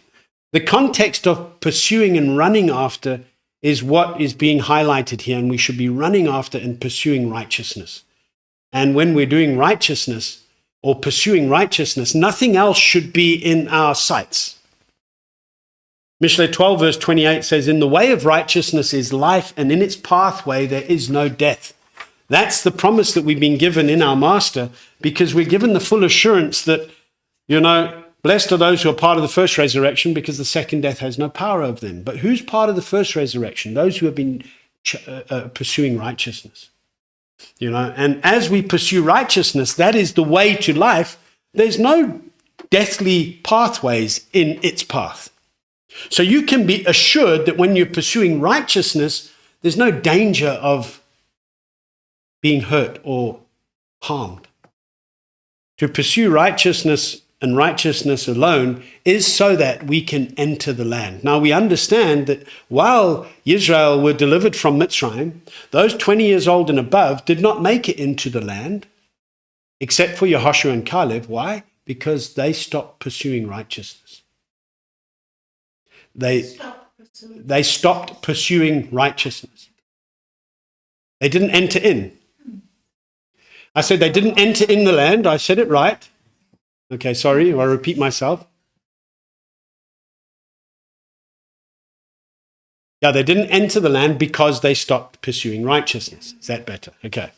The context of pursuing and running after is what is being highlighted here, and we should be running after and pursuing righteousness. And when we're doing righteousness or pursuing righteousness, nothing else should be in our sights. Mishle 12 verse 28 says, in the way of righteousness is life, and in its pathway there is no death. That's the promise that we've been given in our master, because we're given the full assurance that, you know, blessed are those who are part of the first resurrection, because the second death has no power over them. But who's part of the first resurrection? Those who have been pursuing righteousness. You know, and as we pursue righteousness, that is the way to life. There's no deathly pathways in its path. So you can be assured that when you're pursuing righteousness, there's no danger of being hurt or harmed. To pursue righteousness and righteousness alone is so that we can enter the land. Now we understand that while Israel were delivered from Mitzrayim, those 20 years old and above did not make it into the land, except for Yehoshua and Caleb. Why? Because they stopped pursuing righteousness. They stopped pursuing righteousness. They didn't enter in. I said they didn't enter in the land. I said it right. Okay, sorry, I repeat myself. Yeah, they didn't enter the land because they stopped pursuing righteousness. Is that better? Okay.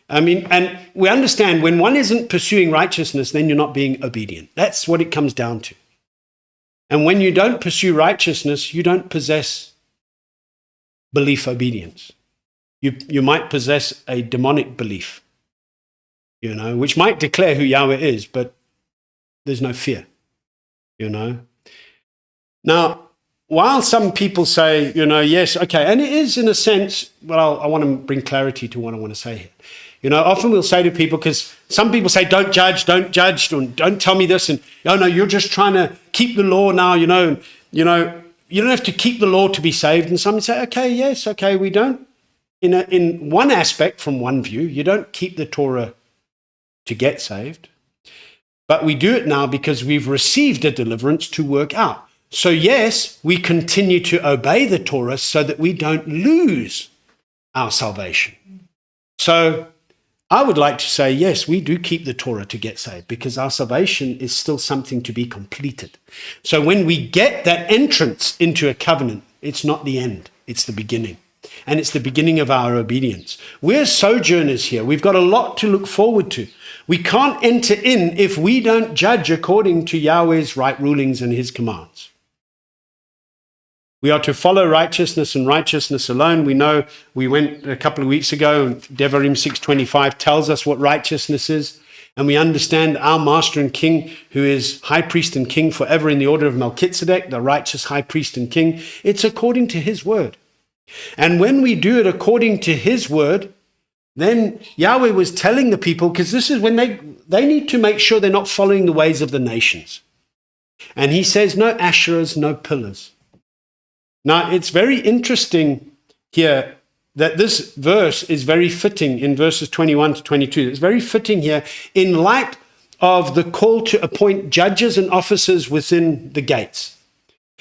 I mean, and we understand when one isn't pursuing righteousness, then you're not being obedient. That's what it comes down to. And when you don't pursue righteousness, you don't possess belief obedience. You might possess a demonic belief, which might declare who Yahweh is, but there's no fear, Now, while some people say, yes, okay, and it is in a sense, well, I want to bring clarity to what I want to say here. Often we'll say to people, because some people say, don't judge, don't tell me this, and, oh, no, you're just trying to keep the law now, you don't have to keep the law to be saved. And some say, okay, yes, okay, we don't. In one aspect, from one view, you don't keep the Torah to get saved, but we do it now because we've received a deliverance to work out. So yes, we continue to obey the Torah so that we don't lose our salvation. So I would like to say, yes, we do keep the Torah to get saved because our salvation is still something to be completed. So when we get that entrance into a covenant, it's not the end, it's the beginning. And it's the beginning of our obedience. We're sojourners here. We've got a lot to look forward to. We can't enter in if we don't judge according to Yahweh's right rulings and his commands. We are to follow righteousness and righteousness alone. We know we went a couple of weeks ago, and Deďarim 6:25 tells us what righteousness is. And we understand our master and king, who is high priest and king forever in the order of Melchizedek, the righteous high priest and king. It's according to his word. And when we do it according to his word, then Yahweh was telling the people, because this is when they need to make sure they're not following the ways of the nations. And he says, no Asherahs, no pillars. Now, it's very interesting here that this verse is very fitting in verses 21 to 22. It's very fitting here in light of the call to appoint judges and officers within the gates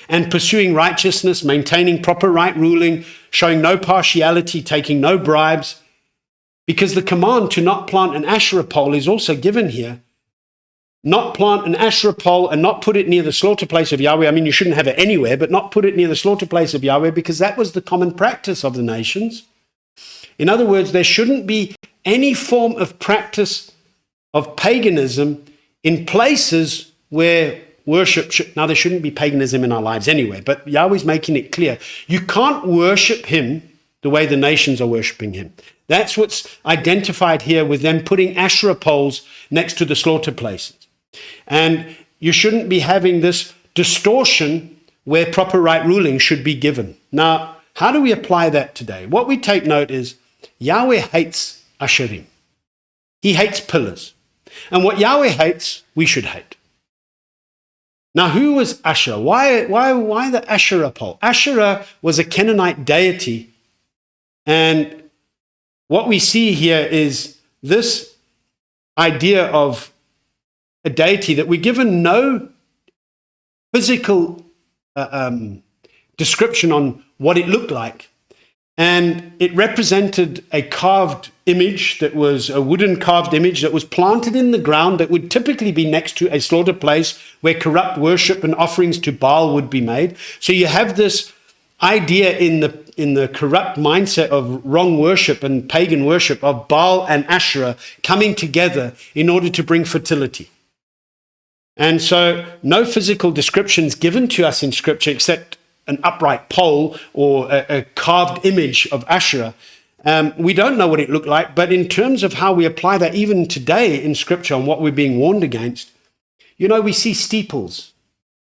and pursuing righteousness, maintaining proper right ruling, showing no partiality, taking no bribes, because the command to not plant an Asherah pole is also given here. Not plant an Asherah pole and not put it near the slaughter place of Yahweh. I mean, you shouldn't have it anywhere, but not put it near the slaughter place of Yahweh, because that was the common practice of the nations. In other words, there shouldn't be any form of practice of paganism in places where worship now, there shouldn't be paganism in our lives anyway, but Yahweh's making it clear. You can't worship him the way the nations are worshiping him. That's what's identified here with them putting Asherah poles next to the slaughter places. And you shouldn't be having this distortion where proper right ruling should be given. Now, how do we apply that today? What we take note is Yahweh hates Asherim. He hates pillars. And what Yahweh hates, we should hate. Now, who was Asherah? Why the Asherah pole? Asherah was a Canaanite deity. And what we see here is this idea of a deity that we're given no physical description on what it looked like. And it represented a carved image that was a wooden carved image that was planted in the ground that would typically be next to a slaughter place where corrupt worship and offerings to Baal would be made. So you have this idea in the corrupt mindset of wrong worship and pagan worship of Baal and Asherah coming together in order to bring fertility. And so no physical descriptions given to us in Scripture except an upright pole or a carved image of Asherah. We don't know what it looked like, but in terms of how we apply that even today in Scripture and what we're being warned against, we see steeples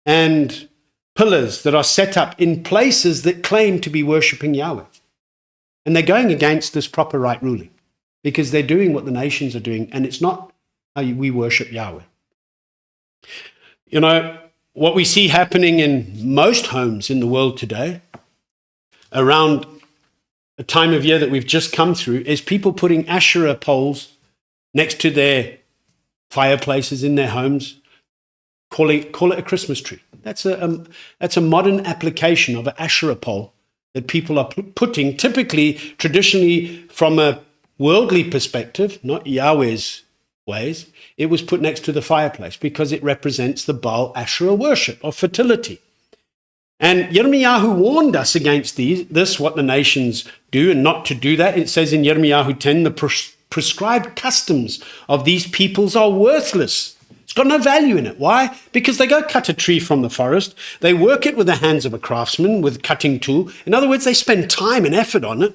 and pillars that are set up in places that claim to be worshiping Yahweh. And they're going against this proper right ruling because they're doing what the nations are doing, and it's not how we worship Yahweh. What we see happening in most homes in the world today, around a time of year that we've just come through, is people putting Asherah poles next to their fireplaces in their homes, call it a Christmas tree. That's a modern application of an Asherah pole that people are putting, typically, traditionally, from a worldly perspective, not Yahweh's ways, it was put next to the fireplace because it represents the Baal Asherah worship of fertility. And Yirmiyahu warned us against this, what the nations do, and not to do that. It says in Yirmiyahu 10, the prescribed customs of these peoples are worthless. It's got no value in it. Why? Because they go cut a tree from the forest. They work it with the hands of a craftsman with a cutting tool. In other words, they spend time and effort on it.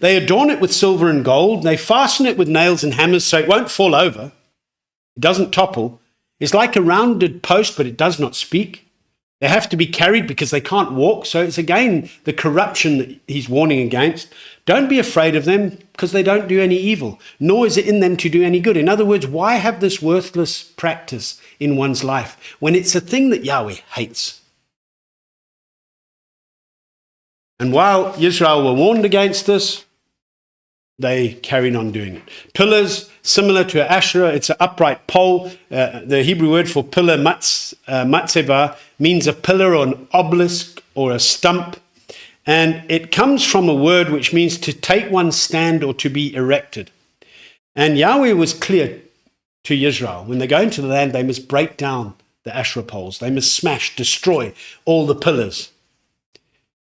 They adorn it with silver and gold. They fasten it with nails and hammers so it won't fall over. It doesn't topple. It's like a rounded post, but it does not speak. They have to be carried because they can't walk. So it's again the corruption that he's warning against. Don't be afraid of them because they don't do any evil, nor is it in them to do any good. In other words, why have this worthless practice in one's life when it's a thing that Yahweh hates? And while Israel were warned against this, they carried on doing it. Pillars, similar to Asherah, it's an upright pole. The Hebrew word for pillar, matzeva, means a pillar or an obelisk or a stump. And it comes from a word which means to take one's stand or to be erected. And Yahweh was clear to Israel. When they go into the land, they must break down the Asherah poles. They must smash, destroy all the pillars.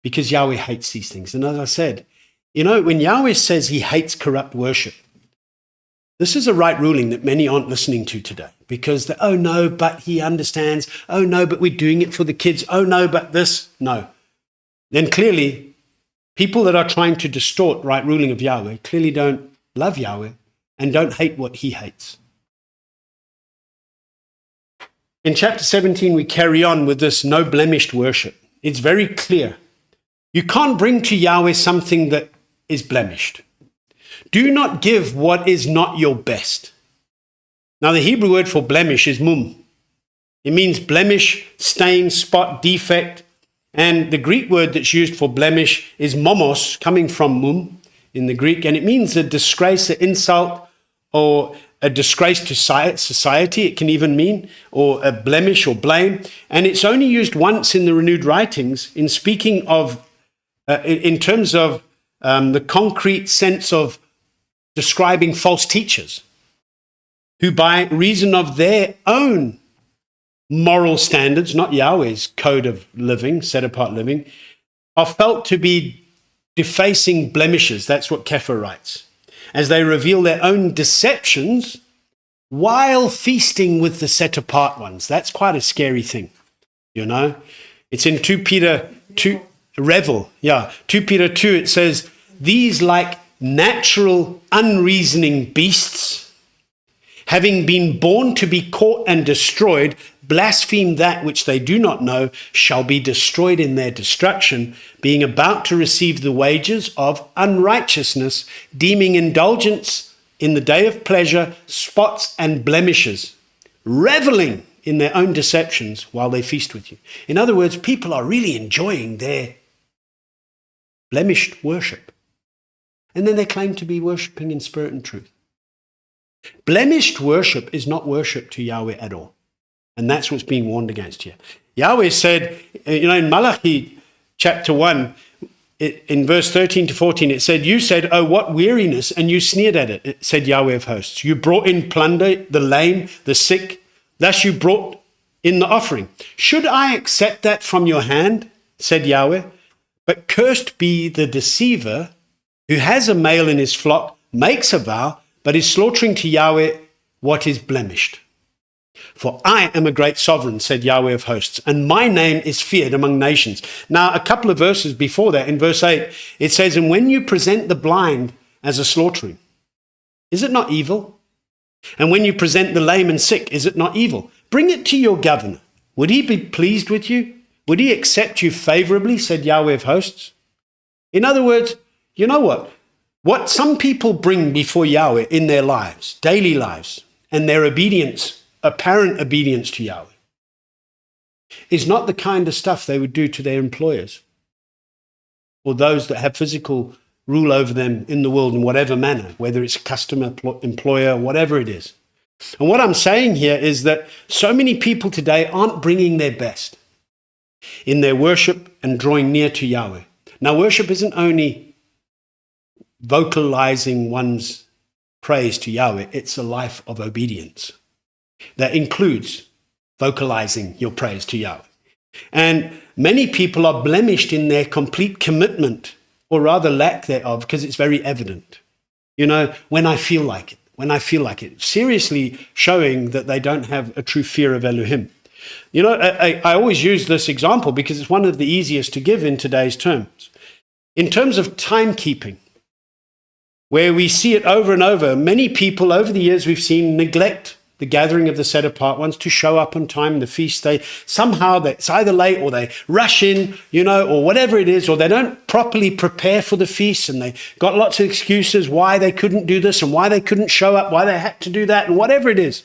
Because Yahweh hates these things. And as I said, when Yahweh says he hates corrupt worship, this is a right ruling that many aren't listening to today. Because, oh no, but he understands. Oh no, but we're doing it for the kids. Oh no, but this. No. Then clearly, people that are trying to distort right ruling of Yahweh clearly don't love Yahweh and don't hate what he hates. In chapter 17, we carry on with this no blemished worship. It's very clear. You can't bring to Yahweh something that is blemished. Do not give what is not your best. Now, the Hebrew word for blemish is mum. It means blemish, stain, spot, defect. And the Greek word that's used for blemish is momos, coming from mum in the Greek. And it means a disgrace, an insult, or a disgrace to society, it can even mean, or a blemish or blame. And it's only used once in the renewed writings in speaking of, in terms of the concrete sense of describing false teachers who by reason of their own moral standards, not Yahweh's code of living, set-apart living, are felt to be defacing blemishes. That's what Kepha writes. As they reveal their own deceptions while feasting with the set-apart ones. That's quite a scary thing, It's in 2 Peter 2, revel. 2 Peter 2, it says, these like natural, unreasoning beasts, having been born to be caught and destroyed, blaspheme that which they do not know, shall be destroyed in their destruction, being about to receive the wages of unrighteousness, deeming indulgence in the day of pleasure, spots and blemishes, reveling in their own deceptions while they feast with you. In other words, people are really enjoying their blemished worship. And then they claim to be worshipping in spirit and truth. Blemished worship is not worship to Yahweh at all. And that's what's being warned against here. Yahweh said, in Malachi chapter 1, in verse 13 to 14, it said, you said, oh, what weariness, and you sneered at it, said Yahweh of hosts. You brought in plunder, the lame, the sick, thus you brought in the offering. Should I accept that from your hand, said Yahweh? But cursed be the deceiver who has a male in his flock, makes a vow, but is slaughtering to Yahweh what is blemished. For I am a great sovereign, said Yahweh of hosts, and my name is feared among nations. Now, a couple of verses before that, in verse 8, it says, and when you present the blind as a slaughtering, is it not evil? And when you present the lame and sick, is it not evil? Bring it to your governor. Would he be pleased with you? Would he accept you favorably, said Yahweh of hosts? In other words, you know what? What some people bring before Yahweh in their lives, daily lives, and their obedience, apparent obedience to Yahweh, is not the kind of stuff they would do to their employers or those that have physical rule over them in the world in whatever manner, whether it's customer, employer, whatever it is. And what I'm saying here is that so many people today aren't bringing their best in their worship and drawing near to Yahweh. Now, worship isn't only vocalizing one's praise to Yahweh, it's a life of obedience that includes vocalizing your praise to Yahweh. And many people are blemished in their complete commitment, or rather lack thereof, because it's very evident. When I feel like it, seriously showing that they don't have a true fear of Elohim. I always use this example because it's one of the easiest to give in today's terms. In terms of timekeeping, where we see it over and over, many people over the years we've seen neglect the gathering of the set apart ones to show up on time, the feast. It's either late or they rush in, or whatever it is, or they don't properly prepare for the feast and they got lots of excuses why they couldn't do this and why they couldn't show up, why they had to do that and whatever it is.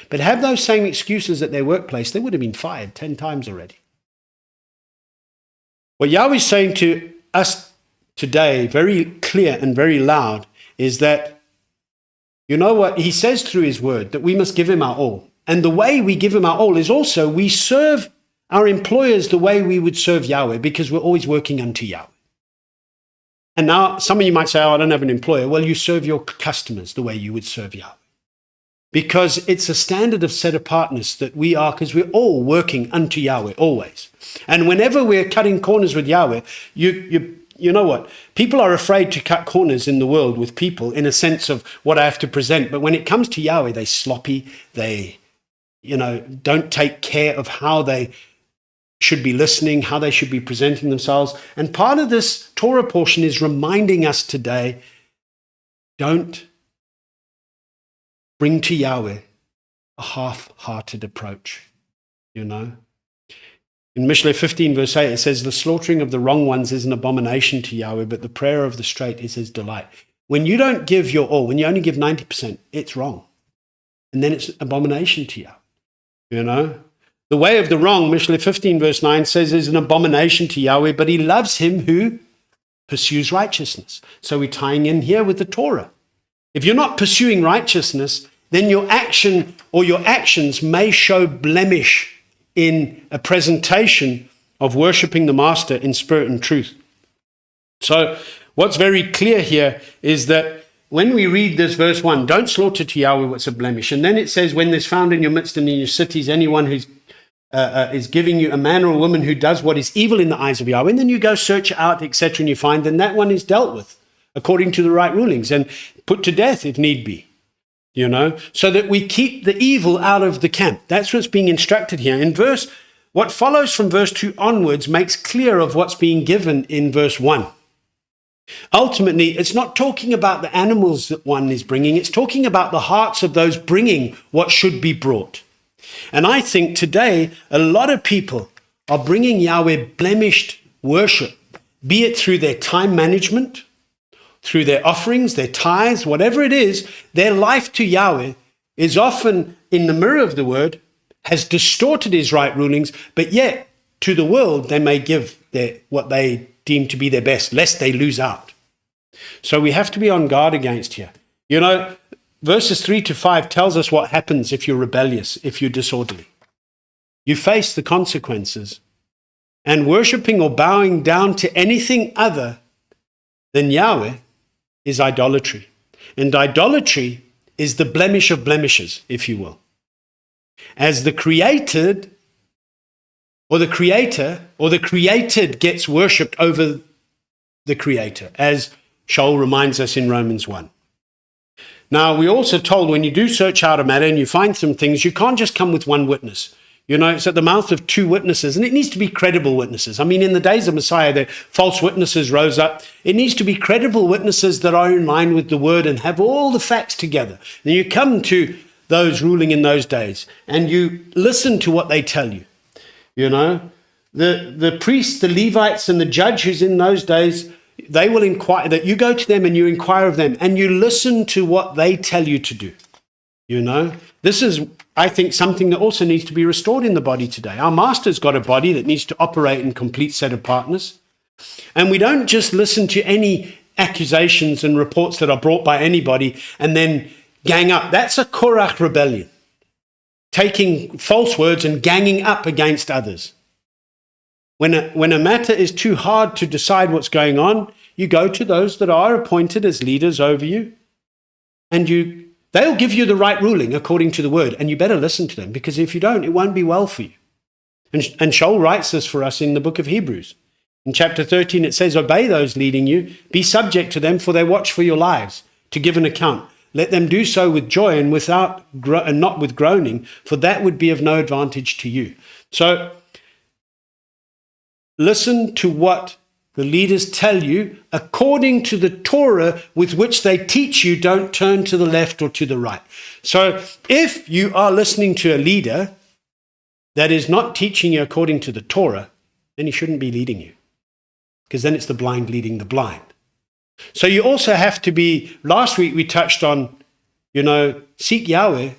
But have those same excuses at their workplace, they would have been fired 10 times already. What Yahweh's saying to us today, very clear and very loud, is that you know what? He says through his word that we must give him our all. And the way we give him our all is also we serve our employers the way we would serve Yahweh, because we're always working unto Yahweh. And now some of you might say, I don't have an employer. Well, you serve your customers the way you would serve Yahweh. Because it's a standard of set apartness that we are, because we're all working unto Yahweh always. And whenever we're cutting corners with Yahweh, you know what? People are afraid to cut corners in the world with people in a sense of what I have to present. But when it comes to Yahweh, they're sloppy. They, don't take care of how they should be listening, how they should be presenting themselves. And part of this Torah portion is reminding us today, don't bring to Yahweh a half-hearted approach, In Mishle 15, verse 8, it says, the slaughtering of the wrong ones is an abomination to Yahweh, but the prayer of the straight is his delight. When you don't give your all, when you only give 90%, it's wrong. And then it's abomination to Yahweh. The way of the wrong, Mishle 15, verse 9, says is an abomination to Yahweh, but he loves him who pursues righteousness. So we're tying in here with the Torah. If you're not pursuing righteousness, then your action or your actions may show blemish in a presentation of worshiping the Master in spirit and truth. So what's very clear here is that when we read this verse 1, don't slaughter to Yahweh what's a blemish. And then it says, when there's found in your midst and in your cities anyone who's is giving you a man or a woman who does what is evil in the eyes of Yahweh, and then you go search it out, etc., and you find then that one is dealt with according to the right rulings and put to death if need be. So that we keep the evil out of the camp. That's what's being instructed here. What follows from verse 2 onwards makes clear of what's being given in verse 1. Ultimately, it's not talking about the animals that one is bringing. It's talking about the hearts of those bringing what should be brought. And I think today, a lot of people are bringing Yahweh blemished worship, be it through their time management, through their offerings, their tithes, whatever it is. Their life to Yahweh is often, in the mirror of the word, has distorted his right rulings, but yet to the world they may give what they deem to be their best, lest they lose out. So we have to be on guard against here. Verses 3 to 5 tells us what happens if you're rebellious, if you're disorderly. You face the consequences. And worshiping or bowing down to anything other than Yahweh is idolatry. And idolatry is the blemish of blemishes, if you will. As the created or the created gets worshipped over the creator, as Shaul reminds us in Romans 1. Now, we're also told when you do search out a matter and you find some things, you can't just come with one witness. It's at the mouth of two witnesses, and it needs to be credible witnesses. I mean, in the days of Messiah, the false witnesses rose up. It needs to be credible witnesses that are in line with the word and have all the facts together. Then you come to those ruling in those days, and you listen to what they tell you. The priests, the Levites, and the judge who's in those days, they will inquire, that you go to them and you inquire of them, and you listen to what they tell you to do. This is, I think, something that also needs to be restored in the body today. Our Master's got a body that needs to operate in complete set apartness. And we don't just listen to any accusations and reports that are brought by anybody and then gang up. That's a Korach rebellion, taking false words and ganging up against others. When a matter is too hard to decide what's going on, you go to those that are appointed as leaders over you, and they'll give you the right ruling according to the word, and you better listen to them, because if you don't, it won't be well for you. And Shoal writes this for us in the book of Hebrews. In chapter 13, it says, obey those leading you, be subject to them, for they watch for your lives, to give an account. Let them do so with joy and not with groaning, for that would be of no advantage to you. So listen to what the leaders tell you according to the Torah with which they teach you. Don't turn to the left or to the right. So if you are listening to a leader that is not teaching you according to the Torah, then he shouldn't be leading you, because then it's the blind leading the blind. So you also have to be, last week we touched on, seek Yahweh,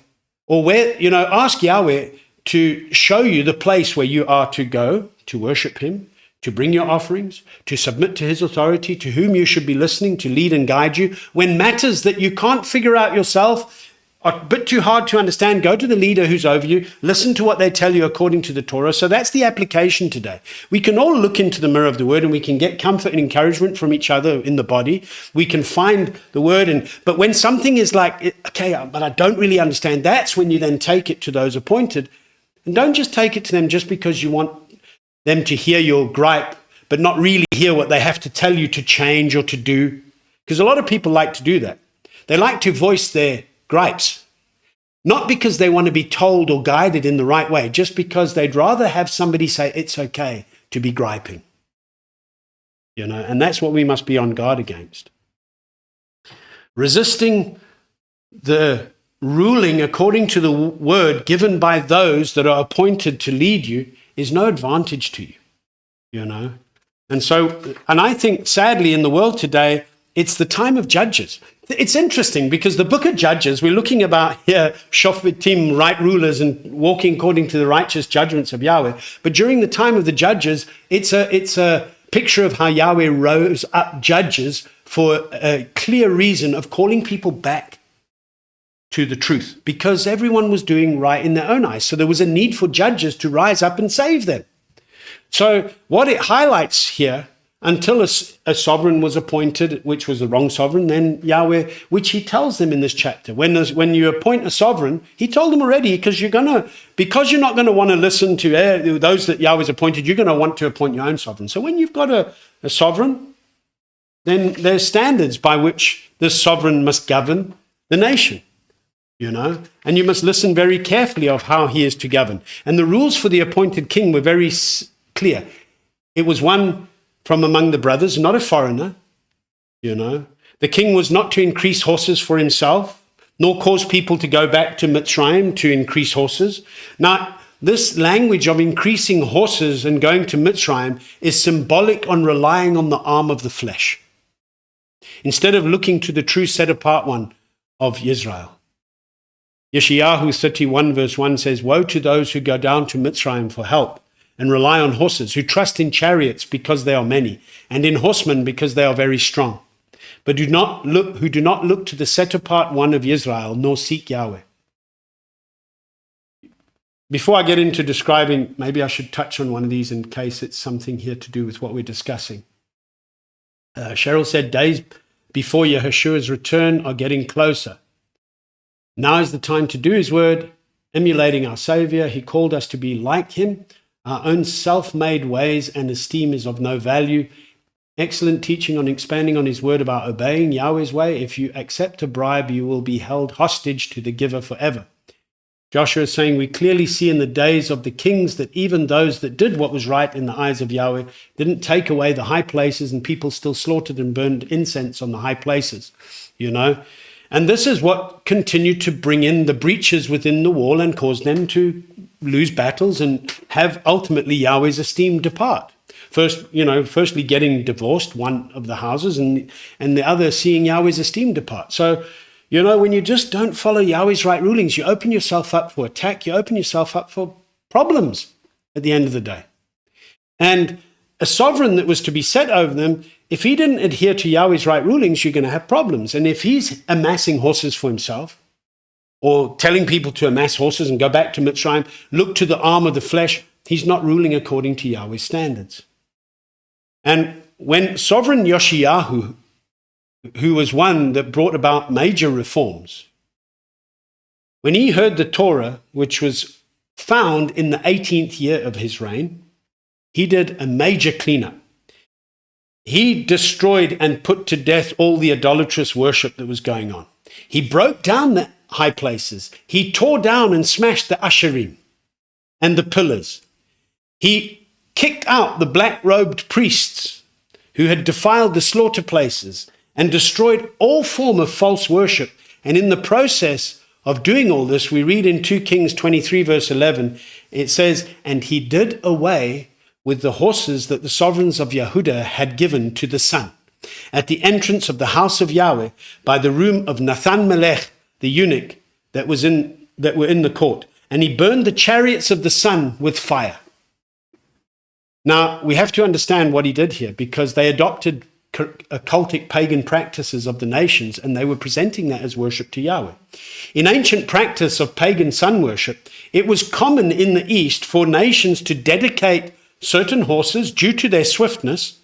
or ask Yahweh to show you the place where you are to go to worship him, to bring your offerings, to submit to his authority, to whom you should be listening to lead and guide you. When matters that you can't figure out yourself are a bit too hard to understand, go to the leader who's over you, listen to what they tell you according to the Torah. So that's the application today. We can all look into the mirror of the word, and we can get comfort and encouragement from each other in the body. We can find the word, but when something is like, okay, but I don't really understand, that's when you then take it to those appointed. And don't just take it to them just because you want them to hear your gripe, but not really hear what they have to tell you to change or to do. Because a lot of people like to do that. They like to voice their gripes, not because they want to be told or guided in the right way, just because they'd rather have somebody say it's okay to be griping. And that's what we must be on guard against. Resisting the ruling according to the word given by those that are appointed to lead you is no advantage to you, And I think, sadly, in the world today, it's the time of judges. It's interesting because the book of Judges, we're looking about here, Shophetim, right rulers, and walking according to the righteous judgments of Yahweh. But during the time of the judges, it's a picture of how Yahweh rose up judges for a clear reason of calling people back to the truth, because everyone was doing right in their own eyes. So there was a need for judges to rise up and save them. So what it highlights here, until a sovereign was appointed, which was the wrong sovereign, then Yahweh, which he tells them in this chapter, when you appoint a sovereign, he told them already, because you're not going to want to listen to those that Yahweh's appointed, you're going to want to appoint your own sovereign. So when you've got a sovereign, then there's standards by which this sovereign must govern the nation. And you must listen very carefully of how he is to govern. And the rules for the appointed king were very clear. It was one from among the brothers, not a foreigner. The king was not to increase horses for himself, nor cause people to go back to Mitzrayim to increase horses. Now, this language of increasing horses and going to Mitzrayim is symbolic on relying on the arm of the flesh, instead of looking to the true set-apart one of Israel. Yeshayahu 31 verse 1 says, woe to those who go down to Mitzrayim for help and rely on horses, who trust in chariots because they are many, and in horsemen because they are very strong, but who do not look to the set-apart one of Israel, nor seek Yahweh. Before I get into describing, maybe I should touch on one of these in case it's something here to do with what we're discussing. Cheryl said, days before Yeshua's return are getting closer. Now is the time to do his word, emulating our Savior. He called us to be like him. Our own self-made ways and esteem is of no value. Excellent teaching on expanding on his word about obeying Yahweh's way. If you accept a bribe, you will be held hostage to the giver forever. Joshua is saying, we clearly see in the days of the kings that even those that did what was right in the eyes of Yahweh didn't take away the high places, and people still slaughtered and burned incense on the high places, And this is what continued to bring in the breaches within the wall and caused them to lose battles and have ultimately Yahweh's esteem depart. Firstly getting divorced, one of the houses, and the other seeing Yahweh's esteem depart. So, when you just don't follow Yahweh's right rulings, you open yourself up for attack, you open yourself up for problems at the end of the day. And a sovereign that was to be set over them, if he didn't adhere to Yahweh's right rulings, you're going to have problems. And if he's amassing horses for himself, or telling people to amass horses and go back to Mitzrayim, look to the arm of the flesh, He's not ruling according to Yahweh's standards. And when sovereign Yoshiyahu, who was one that brought about major reforms, when he heard the Torah, which was found in the 18th year of his reign, he did a major cleanup. He destroyed and put to death all the idolatrous worship that was going on. He broke down the high places. He tore down and smashed the Asherim and the pillars. He kicked out the black-robed priests who had defiled the slaughter places and destroyed all form of false worship. And in the process of doing all this, we read in 2 Kings 23 verse 11, it says, "And he did away with the horses that the sovereigns of Yehudah had given to the sun at the entrance of the house of Yahweh by the room of Nathan Melech, the eunuch that were in the court. And he burned the chariots of the sun with fire." Now, we have to understand what he did here, because they adopted occultic pagan practices of the nations, and they were presenting that as worship to Yahweh. In ancient practice of pagan sun worship, it was common in the East for nations to dedicate certain horses, due to their swiftness,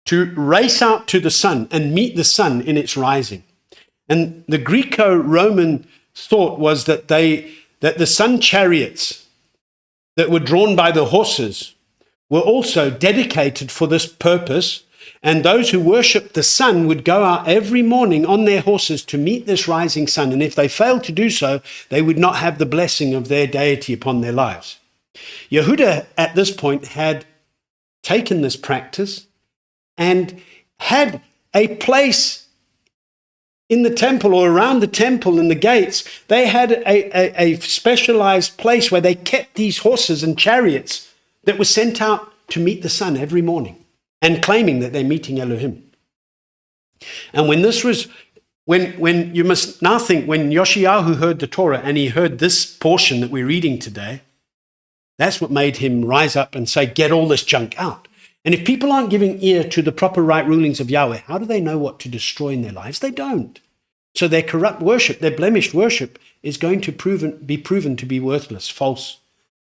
to race out to the sun and meet the sun in its rising. And the Greco-Roman thought was that the sun chariots that were drawn by the horses were also dedicated for this purpose, and those who worshipped the sun would go out every morning on their horses to meet this rising sun, and if they failed to do so, they would not have the blessing of their deity upon their lives. Yehudah at this point had taken this practice and had a place in the temple, or around the temple in the gates. They had a specialized place where they kept these horses and chariots that were sent out to meet the sun every morning, and claiming that they're meeting Elohim. And when you must now think, when Yoshiyahu heard the Torah and he heard this portion that we're reading today, that's what made him rise up and say, get all this junk out. And if people aren't giving ear to the proper right rulings of Yahweh, how do they know what to destroy in their lives? They don't. So their corrupt worship, their blemished worship, is going to be proven to be worthless, false,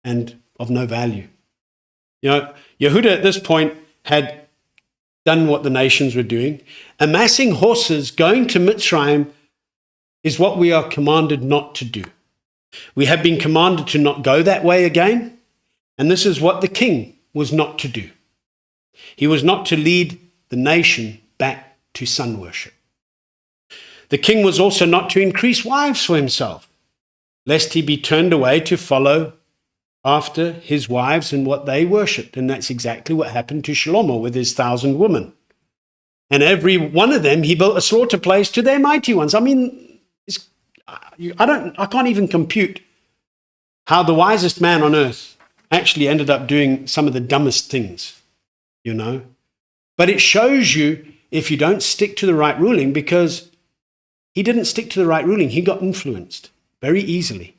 and of no value. You know, Yehudah at this point had done what the nations were doing. Amassing horses, going to Mitzrayim, is what we are commanded not to do. We have been commanded to not go that way again, and this is what the king was not to do. He was not to lead the nation back to sun worship. The king was also not to increase wives for himself, lest he be turned away to follow after his wives and what they worshipped. And that's exactly what happened to Shlomo with his 1,000 women. And every one of them, he built a slaughter place to their mighty ones. I mean, I can't even compute how the wisest man on earth actually ended up doing some of the dumbest things, you know. But it shows you if you don't stick to the right ruling, because he didn't stick to the right ruling. He got influenced very easily.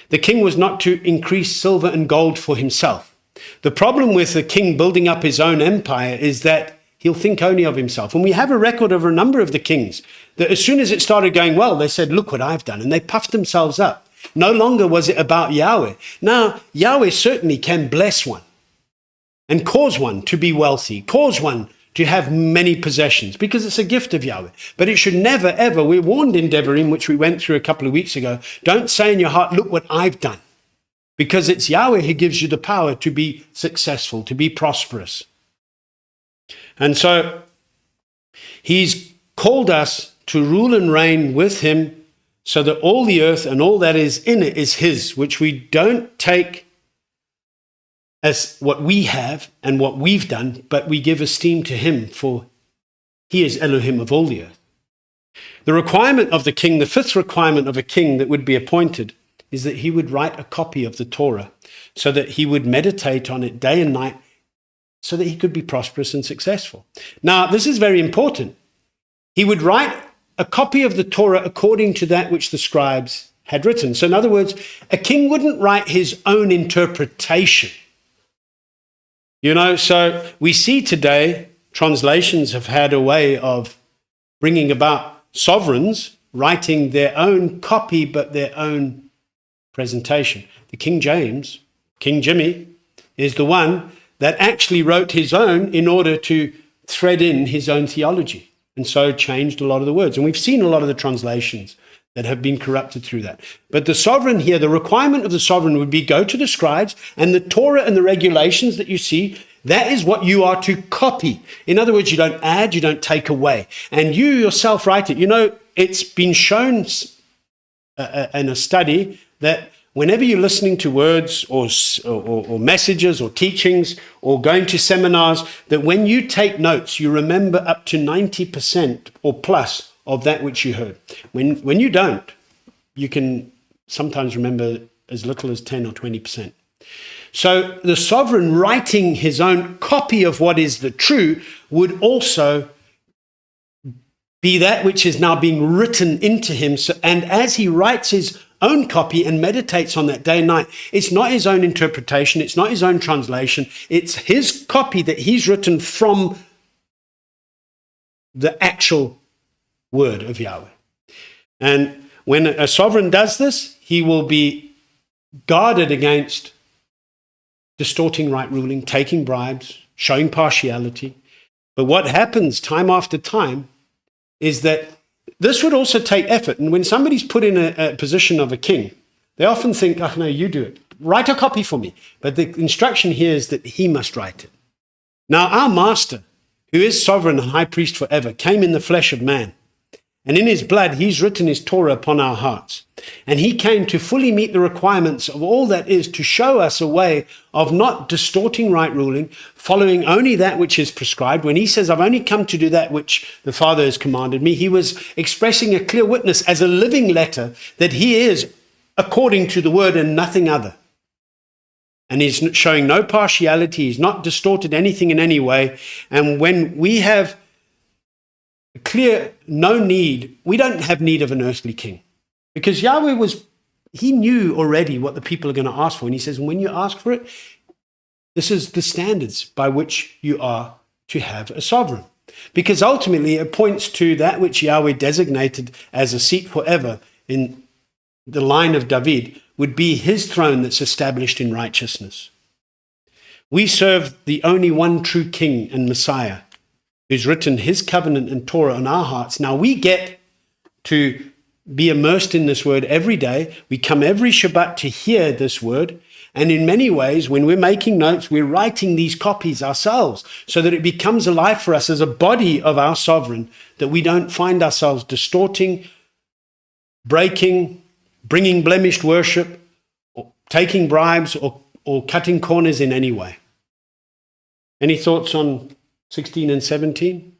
The king was not to increase silver and gold for himself. The problem with the king building up his own empire is that he'll think only of himself. And we have a record of a number of the kings that as soon as it started going well, they said, look what I've done. And they puffed themselves up. No longer was it about Yahweh. Now, Yahweh certainly can bless one and cause one to be wealthy, cause one to have many possessions, because it's a gift of Yahweh. But it should never, ever, we're warned in Deďarim, which we went through a couple of weeks ago, don't say in your heart, look what I've done. Because it's Yahweh who gives you the power to be successful, to be prosperous. And so he's called us to rule and reign with him, so that all the earth and all that is in it is his, which we don't take as what we have and what we've done, but we give esteem to him, for he is Elohim of all the earth. The requirement of the king, the fifth requirement of a king that would be appointed, is that he would write a copy of the Torah, so that he would meditate on it day and night, so that he could be prosperous and successful. Now, this is very important. He would write a copy of the Torah according to that which the scribes had written. So in other words, a king wouldn't write his own interpretation. You know, so we see today translations have had a way of bringing about sovereigns writing their own copy, but their own presentation. The King James King Jimmy is the one that actually wrote his own in order to thread in his own theology, and so changed a lot of the words. And we've seen a lot of the translations that have been corrupted through that. But the sovereign here, the requirement of the sovereign would be go to the scribes, and the Torah and the regulations that you see, that is what you are to copy. In other words, you don't add, you don't take away. And you yourself write it. You know, it's been shown in a study that whenever you're listening to words or messages or teachings or going to seminars, that when you take notes, you remember up to 90% or plus of that which you heard. When you don't, you can sometimes remember as little as 10 or 20%. So the sovereign writing his own copy of what is the true would also be that which is now being written into him. So, and as he writes his own copy and meditates on that day and night, it's not his own interpretation, it's not his own translation, it's his copy that he's written from the actual word of Yahweh. And when a sovereign does this, he will be guarded against distorting right ruling, taking bribes, showing partiality. But what happens time after time is that this would also take effort. And when somebody's put in a position of a king, they often think, oh, no, you do it. Write a copy for me. But the instruction here is that he must write it. Now, our master, who is sovereign and high priest forever, came in the flesh of man. And in his blood, he's written his Torah upon our hearts. And he came to fully meet the requirements of all that is to show us a way of not distorting right ruling, following only that which is prescribed. When he says, I've only come to do that which the Father has commanded me, he was expressing a clear witness as a living letter that he is according to the word and nothing other. And he's showing no partiality. He's not distorted anything in any way. And when we have clear no need, we don't have need of an earthly king, because Yahweh he knew already what the people are going to ask for, and he says, when you ask for it, this is the standards by which you are to have a sovereign, because ultimately it points to that which Yahweh designated as a seat forever in the line of David would be his throne that's established in righteousness. We serve the only one true king and Messiah, who's written his covenant and Torah on our hearts. Now we get to be immersed in this word every day. We come every Shabbat to hear this word. And in many ways, when we're making notes, we're writing these copies ourselves so that it becomes alive for us as a body of our sovereign, that we don't find ourselves distorting, breaking, bringing blemished worship, or taking bribes, or cutting corners in any way. Any thoughts on 16 and 17?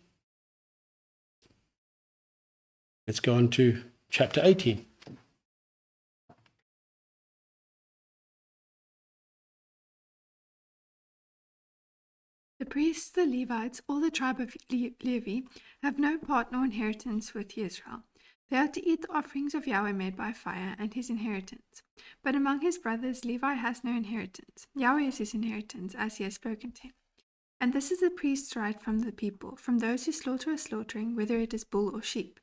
Let's go on to chapter 18. The priests, the Levites, all the tribe of Levi, have no part nor inheritance with Israel. They are to eat the offerings of Yahweh made by fire and his inheritance. But among his brothers, Levi has no inheritance. Yahweh is his inheritance, as he has spoken to him. And this is the priest's right from the people, from those who slaughter a slaughtering, whether it is bull or sheep.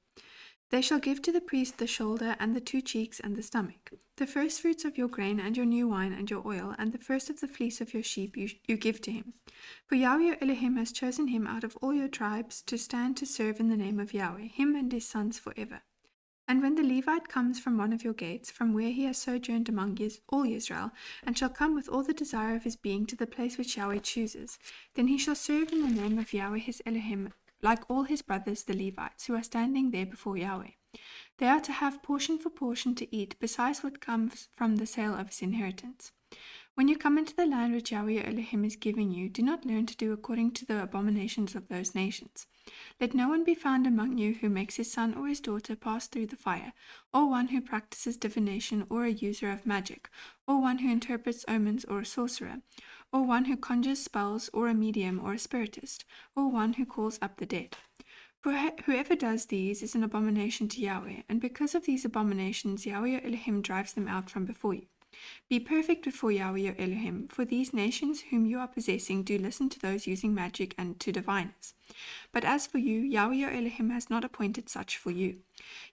They shall give to the priest the shoulder and the 2 cheeks and the stomach, the first fruits of your grain and your new wine and your oil, and the first of the fleece of your sheep you give to him. For Yahweh your Elohim has chosen him out of all your tribes to stand to serve in the name of Yahweh, him and his sons forever. And when the Levite comes from one of your gates, from where he has sojourned among all Israel, and shall come with all the desire of his being to the place which Yahweh chooses, then he shall serve in the name of Yahweh his Elohim, like all his brothers the Levites, who are standing there before Yahweh. They are to have portion for portion to eat, besides what comes from the sale of his inheritance. When you come into the land which Yahweh your Elohim is giving you, do not learn to do according to the abominations of those nations. Let no one be found among you who makes his son or his daughter pass through the fire, or one who practices divination, or a user of magic, or one who interprets omens, or a sorcerer, or one who conjures spells, or a medium, or a spiritist, or one who calls up the dead. For whoever does these is an abomination to Yahweh, and because of these abominations Yahweh your Elohim drives them out from before you. Be perfect before Yahweh your Elohim, for these nations whom you are possessing do listen to those using magic and to diviners. But as for you, Yahweh your Elohim has not appointed such for you.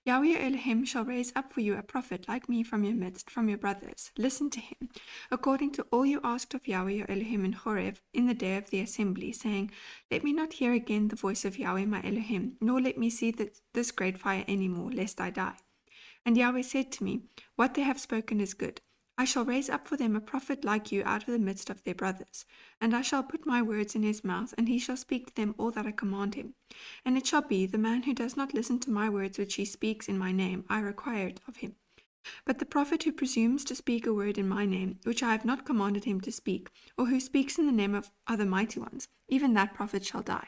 Yahweh your Elohim shall raise up for you a prophet like me from your midst, from your brothers. Listen to him, according to all you asked of Yahweh your Elohim in Horeb in the day of the assembly, saying, Let me not hear again the voice of Yahweh my Elohim, nor let me see this great fire any more, lest I die. And Yahweh said to me, What they have spoken is good. I shall raise up for them a prophet like you out of the midst of their brothers. And I shall put my words in his mouth, and he shall speak to them all that I command him. And it shall be, the man who does not listen to my words which he speaks in my name, I require it of him. But the prophet who presumes to speak a word in my name, which I have not commanded him to speak, or who speaks in the name of other mighty ones, even that prophet shall die.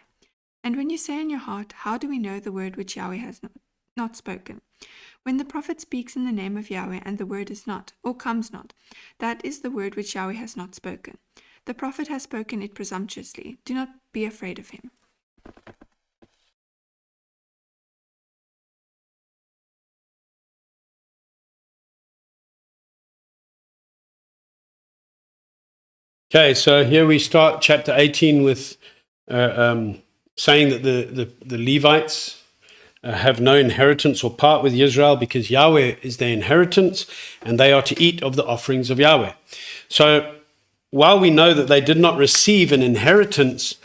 And when you say in your heart, How do we know the word which Yahweh has not spoken? When the prophet speaks in the name of Yahweh, and the word is not, or comes not, that is the word which Yahweh has not spoken. The prophet has spoken it presumptuously. Do not be afraid of him. Okay, so here we start chapter 18 with saying that the Levites have no inheritance or part with Israel because Yahweh is their inheritance and they are to eat of the offerings of Yahweh. So while we know that they did not receive an inheritance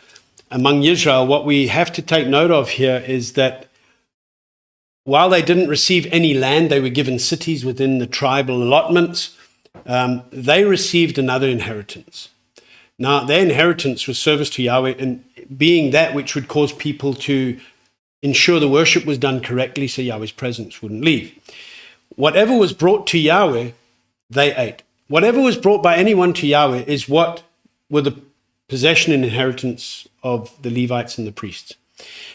among Israel, what we have to take note of here is that while they didn't receive any land, they were given cities within the tribal allotments, they received another inheritance. Now, their inheritance was service to Yahweh and being that which would cause people to ensure the worship was done correctly so Yahweh's presence wouldn't leave. Whatever was brought to Yahweh, they ate. Whatever was brought by anyone to Yahweh is what were the possession and inheritance of the Levites and the priests.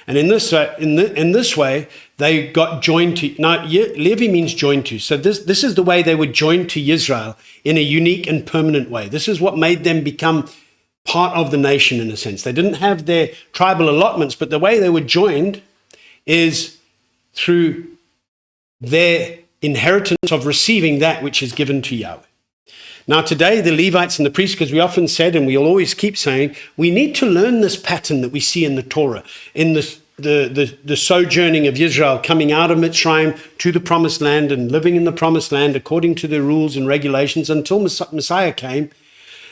And in this way, they got joined to. Now, Levi means joined to. So this is the way they were joined to Israel in a unique and permanent way. This is what made them become part of the nation in a sense. They didn't have their tribal allotments, but the way they were joined is through their inheritance of receiving that which is given to Yahweh. Now today, the Levites and the priests, because we often said, and we'll always keep saying, we need to learn this pattern that we see in the Torah, in the sojourning of Israel coming out of Mitzrayim to the promised land and living in the promised land according to the rules and regulations until Messiah came,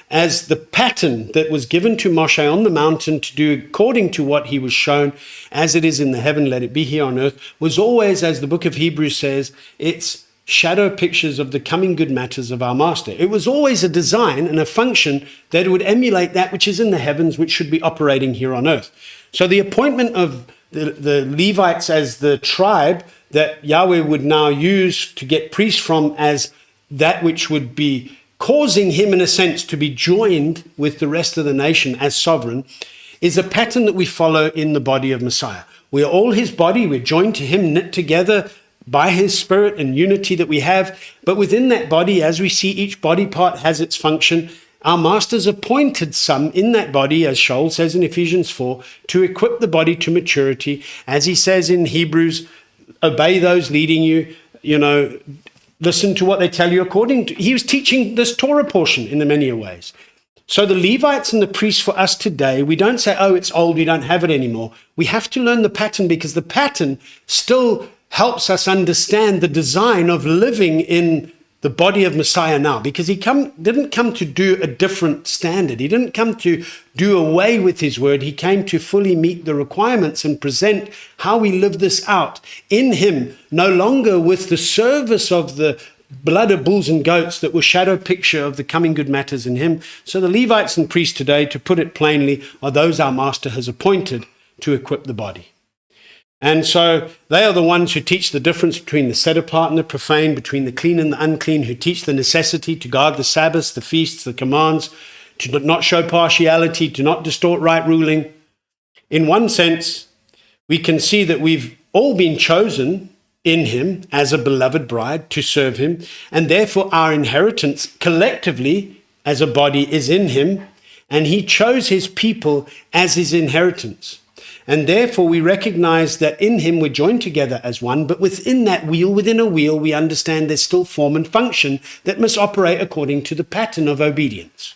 as the pattern that was given to Moshe on the mountain to do according to what he was shown, as it is in the heaven, let it be here on earth, was always, as the book of Hebrews says, it's shadow pictures of the coming good matters of our master. It was always a design and a function that would emulate that which is in the heavens, which should be operating here on earth. So the appointment of the Levites as the tribe that Yahweh would now use to get priests from as that which would be causing him, in a sense, to be joined with the rest of the nation as sovereign, is a pattern that we follow in the body of Messiah. We are all his body. We're joined to him, knit together by his spirit and unity that we have. But within that body, as we see each body part has its function, our master's appointed some in that body, as Shaul says in Ephesians 4, to equip the body to maturity. As he says in Hebrews, obey those leading you, listen to what they tell you according to. He was teaching this Torah portion in many ways. So the Levites and the priests for us today, we don't say, oh, it's old, we don't have it anymore. We have to learn the pattern because the pattern still helps us understand the design of living in the body of Messiah now, because he didn't come to do a different standard. He didn't come to do away with his word. He came to fully meet the requirements and present how we live this out in him, no longer with the service of the blood of bulls and goats that were shadow picture of the coming good matters in him. So the Levites and priests today, to put it plainly, are those our master has appointed to equip the body. And so they are the ones who teach the difference between the set apart and the profane, between the clean and the unclean, who teach the necessity to guard the Sabbaths, the feasts, the commands, to not show partiality, to not distort right ruling. In one sense, we can see that we've all been chosen in him as a beloved bride to serve him, and therefore our inheritance collectively as a body is in him, and he chose his people as his inheritance. And therefore we recognize that in him we're joined together as one, but within that wheel, within a wheel, we understand there's still form and function that must operate according to the pattern of obedience.